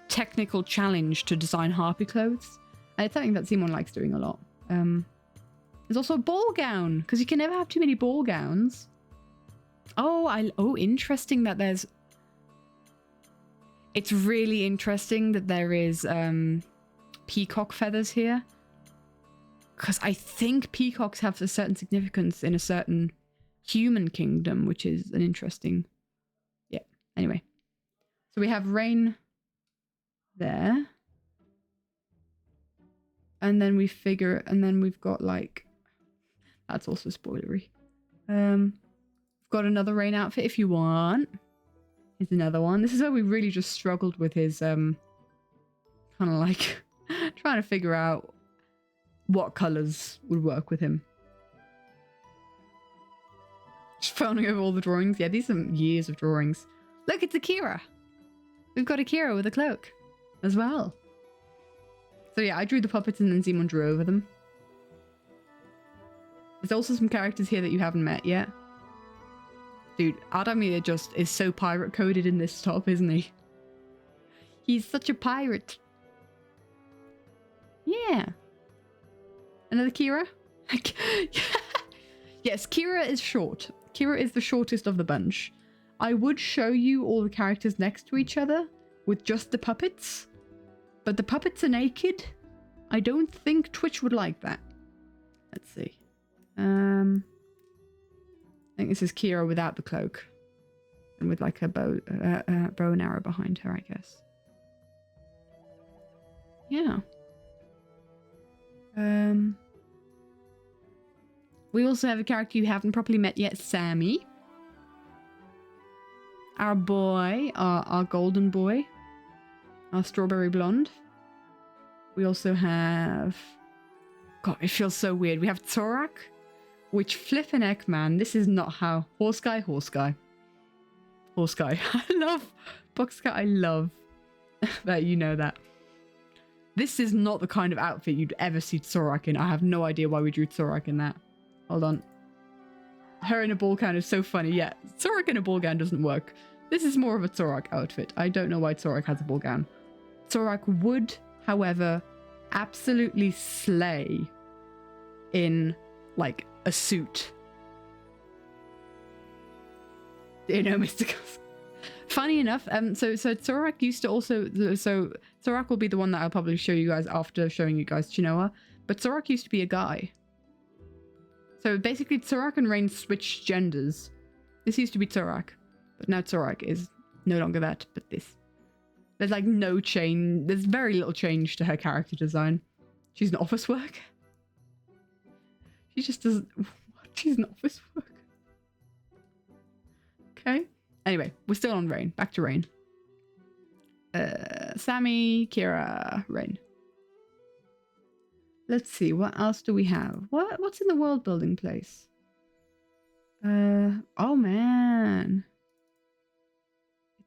technical challenge to design harpy clothes. And it's something that Simon likes doing a lot. There's also a ball gown because you can never have too many ball gowns. Oh, interesting that there's. It's really interesting that there is peacock feathers here. Because I think peacocks have a certain significance in a certain human kingdom, which is an interesting... Yeah, anyway. So we have Rain there. And then we've got like... That's also spoilery. We've got another Rain outfit if you want. Here's another one. This is where we really just struggled with his... kind of like... trying to figure out what colours would work with him. Just phoning over all the drawings. Yeah, these are years of drawings. Look, it's Akira. We've got Akira with a cloak as well. So yeah, I drew the puppets and then Simon drew over them. There's also some characters here that you haven't met yet. Dude, Adamir just is so pirate coded in this top, isn't he? He's such a pirate. Yeah. Another Kira? Yes, Kira is short. Kira is the shortest of the bunch. I would show you all the characters next to each other with just the puppets. But the puppets are naked. I don't think Twitch would like that. Let's see. I think this is Kira without the cloak. And with like a bow and arrow behind her, I guess. Yeah. We also have a character you haven't properly met yet, Sammy. Our boy, our golden boy. Our strawberry blonde. We also have... God, it feels so weird. We have Zorak, which flippin' heck, man. This is not how... Horse guy, horse guy. Horse guy. I love... Box guy, I love that you know that. This is not the kind of outfit you'd ever see Zorak in. I have no idea why we drew Zorak in that. Hold on. Her in a ball gown is so funny. Yeah, Zorak in a ball gown doesn't work. This is more of a Zorak outfit. I don't know why Zorak has a ball gown. Zorak would, however, absolutely slay in, like, a suit. You know, Mr. Gus. Funny enough, so Zorak used to also... So Zorak will be the one that I'll probably show you guys after showing you guys Chinoa. But Zorak used to be a guy. So basically, Zorak and Rain switched genders. This used to be Zorak. But now Zorak is no longer that, but this. There's like no change. There's very little change to her character design. She's an office worker. She just doesn't... What? She's an office worker. Okay. Anyway, we're still on Rain. Back to Rain. Sammy, Kira, Rain. Let's see, what else do we have? What's in the world building place? Oh man.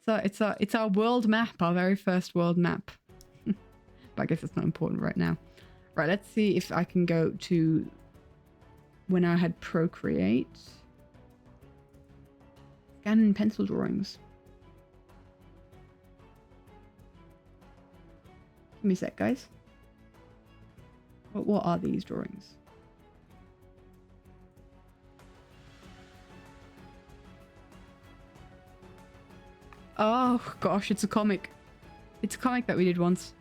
It's our world map, our very first world map. But I guess it's not important right now. Right, let's see if I can go to when I had Procreate. Scan in pencil drawings. Give me a sec, guys. What are these drawings? Oh gosh, it's a comic. It's a comic that we did once.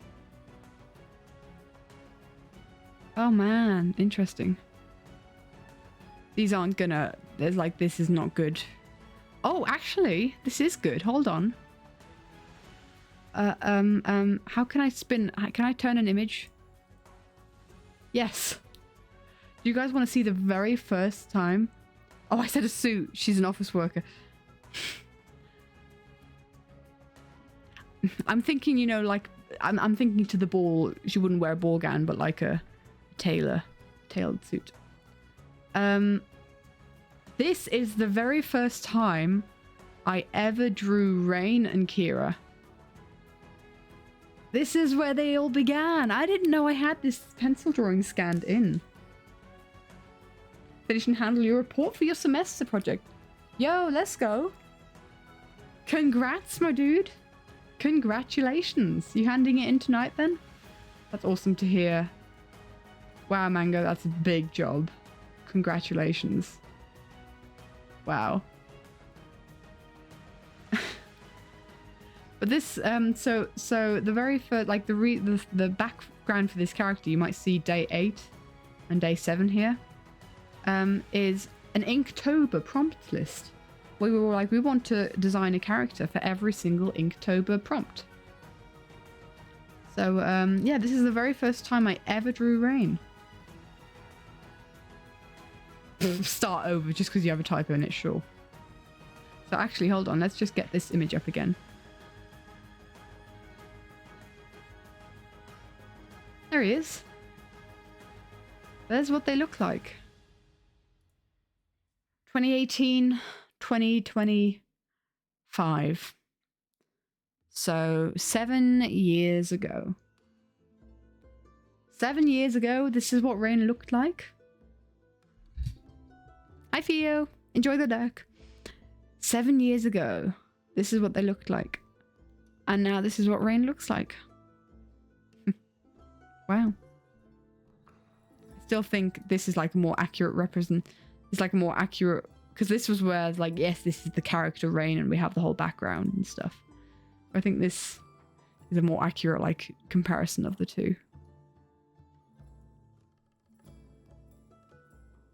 Oh man, interesting. These aren't gonna... There's like, this is not good. Oh, actually, this is good. Hold on. How can I spin? Can I turn an image? Yes. Do you guys want to see the very first time? Oh, I said a suit. She's an office worker. I'm thinking, you know, like, I'm thinking to the ball. She wouldn't wear a ball gown, but like a tailored suit. This is the very first time I ever drew Rain and Kira. This is where they all began. I didn't know I had this pencil drawing scanned in. Finish and handle your report for your semester project. Yo, let's go. Congrats, my dude. Congratulations. You handing it in tonight then? That's awesome to hear. Wow, Mango, that's a big job. Congratulations. Wow. But this, so the very first, like the background for this character, you might see day 8 and day 7 here, is an Inktober prompt list. We were like, we want to design a character for every single Inktober prompt. So, yeah, this is the very first time I ever drew Rain. Start over just because you have a typo in it, sure. So actually, hold on, let's just get this image up again. There he is. There's what they look like. 2018, 2025. So 7 years ago. 7 years ago, this is what Rain looked like. Hi, Theo. Enjoy the dark. 7 years ago, this is what they looked like. And now this is what rain looks like. Wow. I still think this is like a more accurate it's like a more accurate, because this was where like, yes, this is the character Rain and we have the whole background and stuff. I think this is a more accurate like comparison of the two.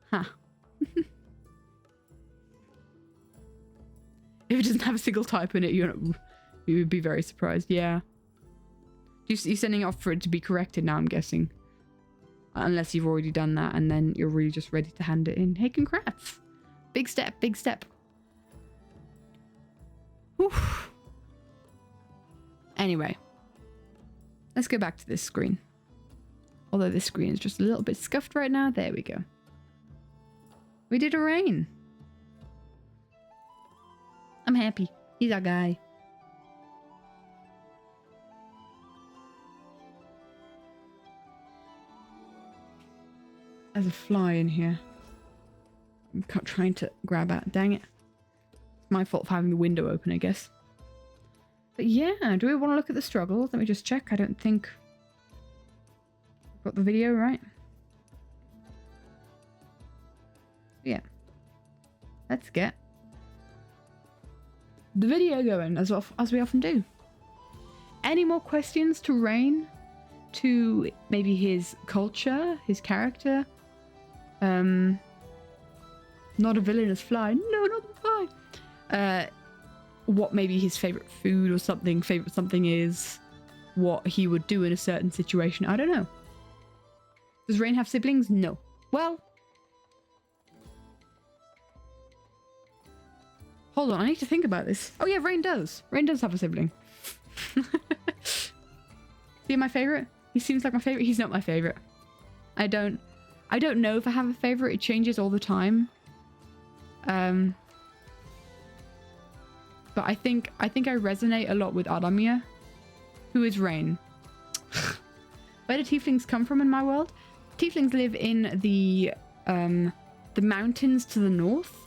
Huh. If it doesn't have a single type in it, you would be very surprised. Yeah. You're sending off for it to be corrected now, I'm guessing. Unless you've already done that and then you're really just ready to hand it in. Hey, congrats. Big step, big step. Whew. Anyway. Let's go back to this screen. Although this screen is just a little bit scuffed right now. There we go. We did a rain. I'm happy. He's our guy. There's a fly in here. I'm trying to grab at. Dang it. It's my fault for having the window open, I guess. But yeah, do we want to look at the struggles? Let me just check. I don't think I've got the video right. Yeah. Let's get the video going as we often do. Any more questions to Rain? To maybe his culture, his character? Not a villainous fly. No, not the fly. What maybe his favorite food or something is. What he would do in a certain situation. I don't know. Does Rain have siblings? No. Well. Hold on, I need to think about this. Oh yeah, Rain does. Rain does have a sibling. Is he my favorite? He seems like my favorite. He's not my favorite. I don't know if I have a favorite. It changes all the time. But I think I resonate a lot with Adamir, who is Rain. Where do tieflings come from in my world? Tieflings live in the mountains to the north.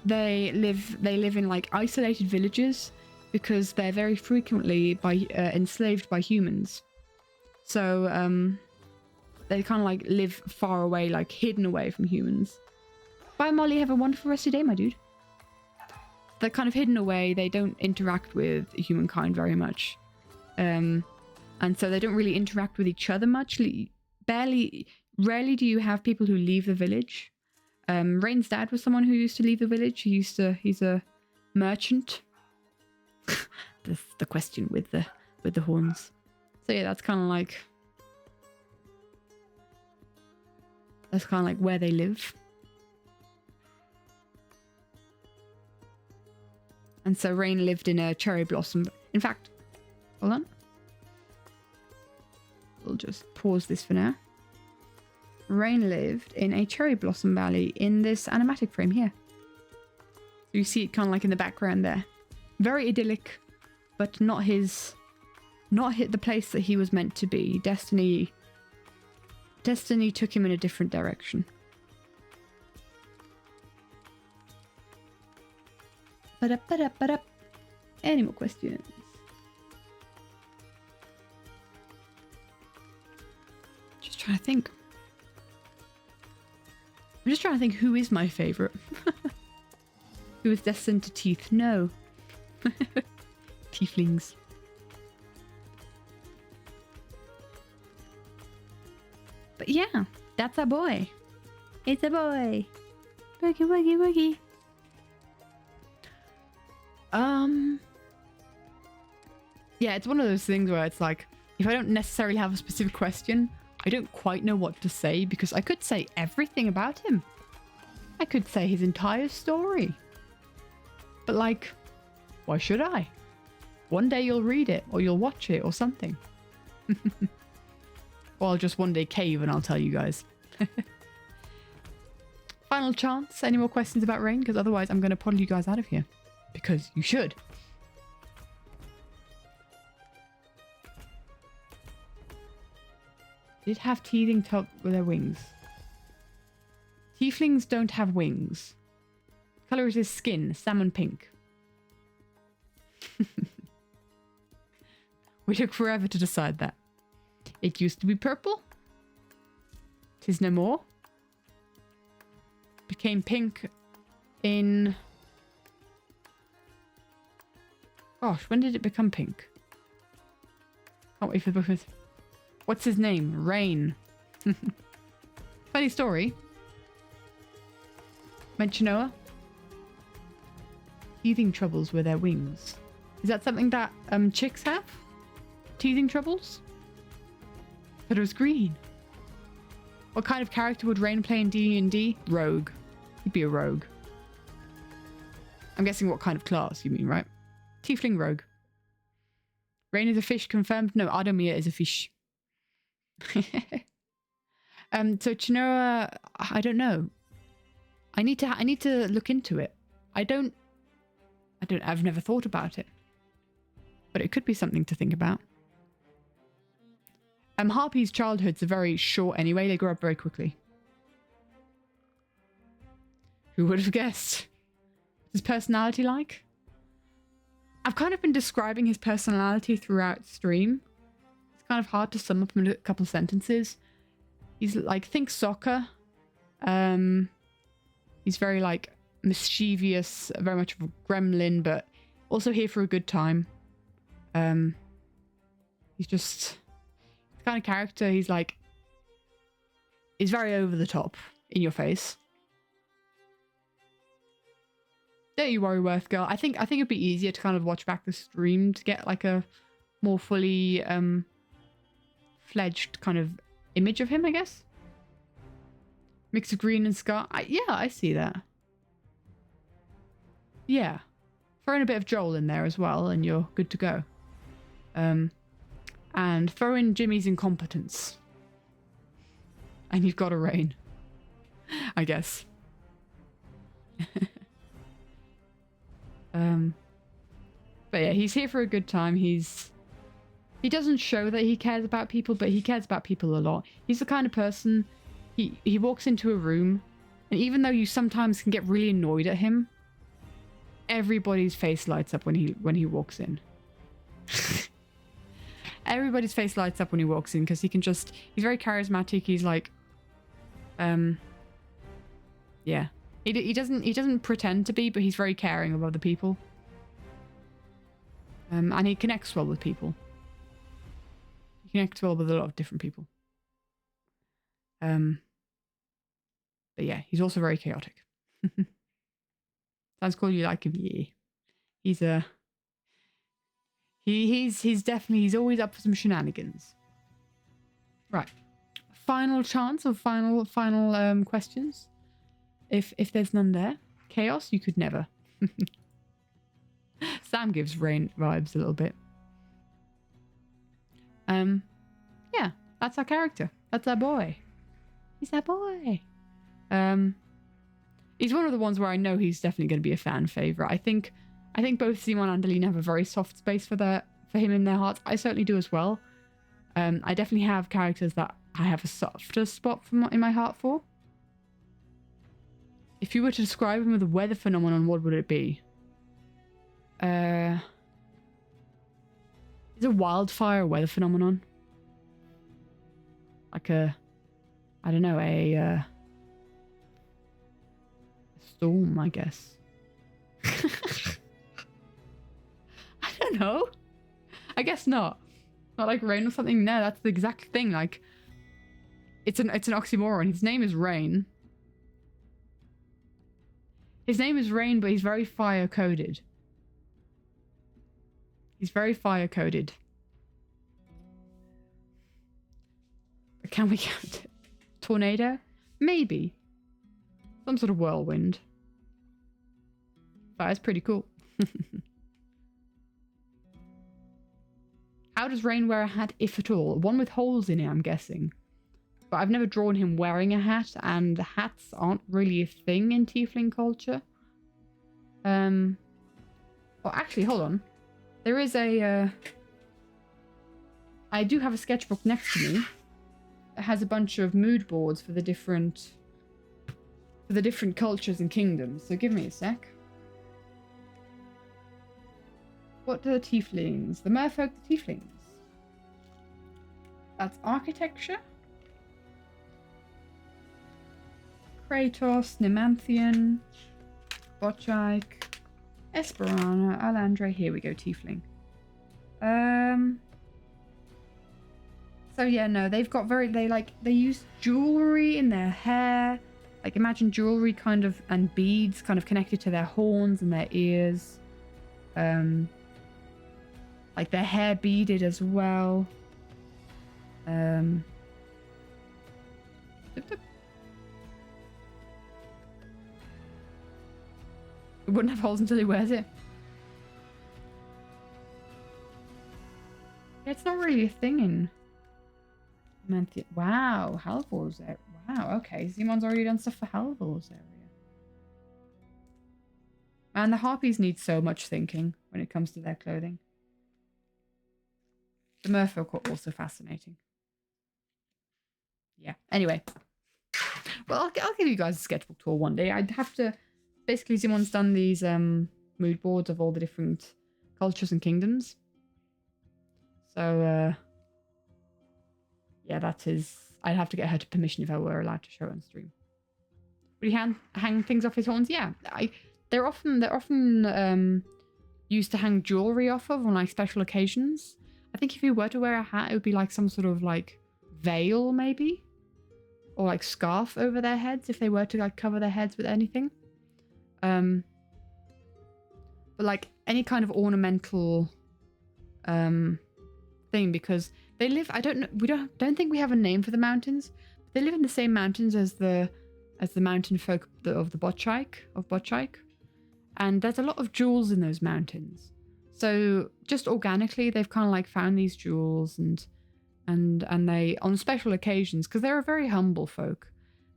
They live in like isolated villages because they're very frequently enslaved by humans. So they kind of like live far away, like hidden away from humans. Bye, Molly. Have a wonderful rest of your day, my dude. They're kind of hidden away. They don't interact with humankind very much. And so they don't really interact with each other much. Rarely do you have people who leave the village. Rain's dad was someone who used to leave the village. He's a merchant. the question with the horns. So yeah, that's kind of like where they live. And so Rain lived in a cherry blossom. In fact, hold on. We'll just pause this for now. Rain lived in a cherry blossom valley in this animatic frame here. So you see it kind of like in the background there. Very idyllic, but not the place that he was meant to be. Destiny took him in a different direction. Ba-da-ba-da-ba-da. Any more questions? Just trying to think. I'm just trying to think who is my favorite. Who is destined to teeth? No. Tieflings. But yeah, that's a boy. It's a boy. Boogie, woogie, woogie. Yeah, it's one of those things where it's like, if I don't necessarily have a specific question, I don't quite know what to say because I could say everything about him. I could say his entire story. But like, why should I? One day you'll read it or you'll watch it or something. Or I'll just one day cave and I'll tell you guys. Final chance. Any more questions about Rain? Because otherwise I'm going to puddle you guys out of here. Because you should. Did have teething top with their wings. Tieflings don't have wings. Color is his skin, salmon pink. We took forever to decide that. It used to be purple. 'Tis no more. Became pink in... Gosh, when did it become pink? Can't wait for the book. What's his name? Rain. Funny story. Mentionoa. Teething troubles with their wings. Is that something that chicks have? Teething troubles? But it was green. What kind of character would Rain play in D&D? Rogue. He'd be a rogue. I'm guessing what kind of class you mean, right? Tiefling rogue. Rain is a fish confirmed? No, Adomir is a fish. So Chinoa, I don't know. I need to look into it. I've never thought about it. But it could be something to think about. Harpies' childhoods are very short anyway. They grow up very quickly. Who would have guessed? What's his personality like? I've kind of been describing his personality throughout stream. It's kind of hard to sum up in a couple of sentences. He's like, think soccer. He's very like mischievous, very much of a gremlin, but also here for a good time. He's just the kind of character. He's like, he's very over the top, in your face. Don't you worry, Worth Girl. I think it'd be easier to kind of watch back the stream to get like a more fully fledged kind of image of him, I guess. Mix of green and scar. Yeah, I see that. Yeah. Throw in a bit of Joel in there as well and you're good to go. And throw in Jimmy's incompetence. And you've got a Rain. I guess. But yeah, he's here for a good time. He doesn't show that he cares about people, but he cares about people a lot. He's the kind of person, he walks into a room, and even though you sometimes can get really annoyed at him, everybody's face lights up when he walks in. Everybody's face lights up when he walks in because he's very charismatic. He's like, yeah. He doesn't pretend to be, but he's very caring of other people. And he connects well with people. He connects well with a lot of different people. But yeah, he's also very chaotic. Sounds cool. You like him? Yeah. He's he's always up for some shenanigans. Right. Final chance of final questions. If there's none there. Chaos, you could never. Sam gives Rain vibes a little bit. Yeah, that's our character. That's our boy. He's our boy. He's one of the ones where I know he's definitely going to be a fan favorite. I think both Simon and Adeline have a very soft space for him in their hearts. I certainly do as well. I definitely have characters that I have a softer spot in my heart for. If you were to describe him with a weather phenomenon, what would it be? Is a wildfire a weather phenomenon? Like I don't know, a storm, I guess. I don't know. I guess not. Not like rain or something. No, that's the exact thing. Like, it's an oxymoron. His name is Rain. His name is Rain, but he's very fire-coded. He's very fire-coded. But can we count it? Tornado? Maybe. Some sort of whirlwind. Fire's pretty cool. How does Rain wear a hat, if at all? One with holes in it, I'm guessing. But I've never drawn him wearing a hat, and hats aren't really a thing in Tiefling culture. Well, actually, hold on. There is a, I do have a sketchbook next to me. It has a bunch of mood boards for the different for the different cultures and kingdoms. So give me a sec. What are the tieflings? The merfolk, the tieflings. That's architecture. Kratos, Nemanthian, Botchike, Esperana, Alandre. Here we go, tiefling. So yeah, no, they've got they use jewelry in their hair. Like imagine jewelry kind of and beads kind of connected to their horns and their ears. Like their hair beaded as well. It wouldn't have holes until he wears it. It's not really a thing in Manthia. Wow, Halvor's area. Wow, okay. Simon's already done stuff for Halvor's area. Man, the Harpies need so much thinking when it comes to their clothing. The merfolk are also fascinating. Yeah, anyway. Well, I'll give you guys a sketchbook tour one day. I'd have to... Basically, Simon's done these mood boards of all the different cultures and kingdoms. So, yeah, that is... I'd have to get her to permission if I were allowed to show it on stream. Would he hang things off his horns? Yeah, they're often used to hang jewelry off of on like special occasions. I think if you were to wear a hat, it would be like some sort of like veil, maybe, or like scarf over their heads if they were to like cover their heads with anything. But like any kind of ornamental thing, because they live, I don't know, don't think we have a name for the mountains. They live in the same mountains as the mountain folk of the Botchike, and there's a lot of jewels in those mountains. So just organically, they've kind of like found these jewels, and they, on special occasions, because they're a very humble folk,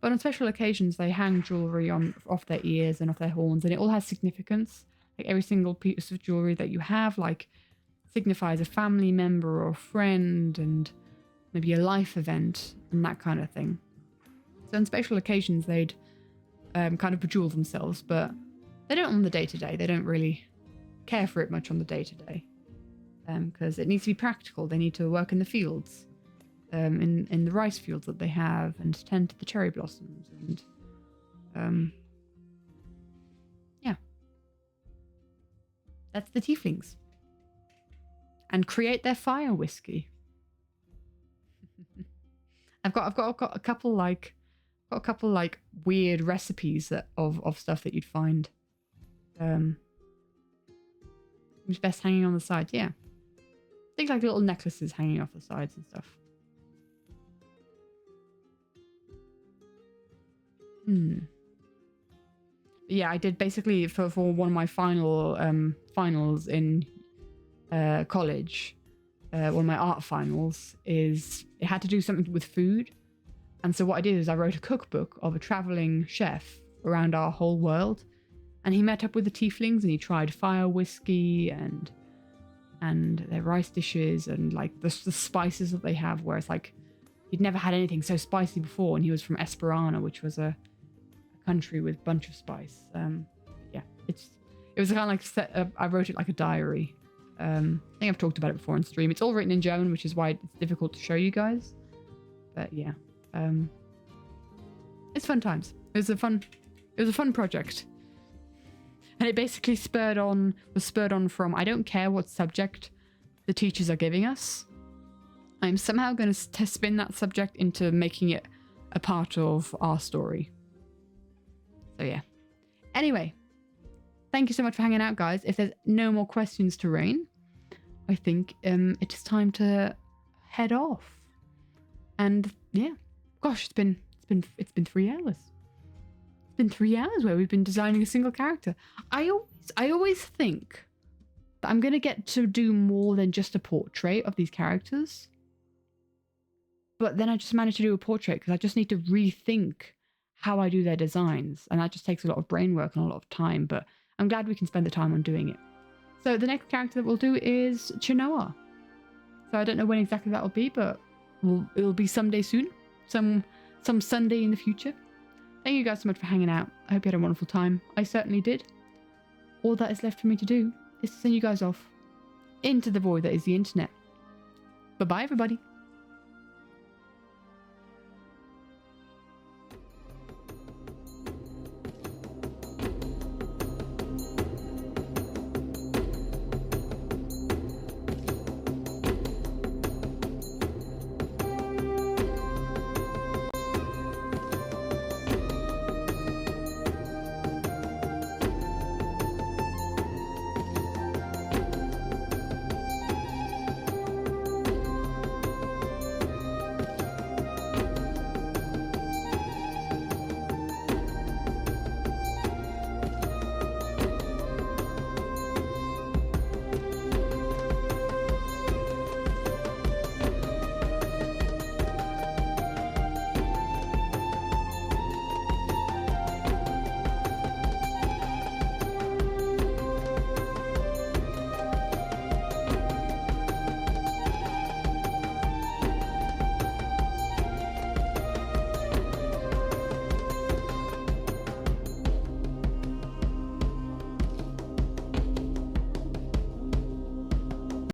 but on special occasions they hang jewelry off their ears and off their horns, and it all has significance. Like every single piece of jewelry that you have, like, signifies a family member or a friend, and maybe a life event and that kind of thing. So on special occasions they'd kind of bejewel themselves, but they don't on the day-to-day. They don't really care for it much on the day-to-day, because it needs to be practical. They need to work in the fields, in the rice fields that they have, and tend to the cherry blossoms, and yeah, that's the tieflings. And create their fire whiskey. I've got a couple like weird recipes of stuff that you'd find. Who's best hanging on the sides? Yeah, things like little necklaces hanging off the sides and stuff. Yeah, I did basically for one of my finals in college. One of my art finals it had to do something with food, and so what I did is I wrote a cookbook of a traveling chef around our whole world, and he met up with the tieflings and he tried fire whiskey and their rice dishes and like the spices that they have, where it's like he'd never had anything so spicy before, and he was from Esperana, which was a country with a bunch of spice. Yeah, it was kind of like I wrote it like a diary. I think I've talked about it before on stream. It's all written in German, which is why it's difficult to show you guys. But yeah, it's fun times. It was a fun project, and it basically was spurred on from, I don't care what subject the teachers are giving us. I'm somehow going to spin that subject into making it a part of our story. So yeah. Anyway, thank you so much for hanging out, guys. If there's no more questions to rain, I think it is time to head off. And yeah, gosh, it's been 3 hours. It's been 3 hours where we've been designing a single character. I always think that I'm gonna get to do more than just a portrait of these characters. But then I just managed to do a portrait because I just need to rethink how I do their designs, and that just takes a lot of brain work and a lot of time. But I'm glad we can spend the time on doing it. So the next character that we'll do is Chinoa. So I don't know when exactly that'll be, but it'll be someday soon. Some Sunday in the future. Thank you guys so much for hanging out. I hope you had a wonderful time. I certainly did. All that is left for me to do is to send you guys off into the void that is the internet. Bye-bye, everybody.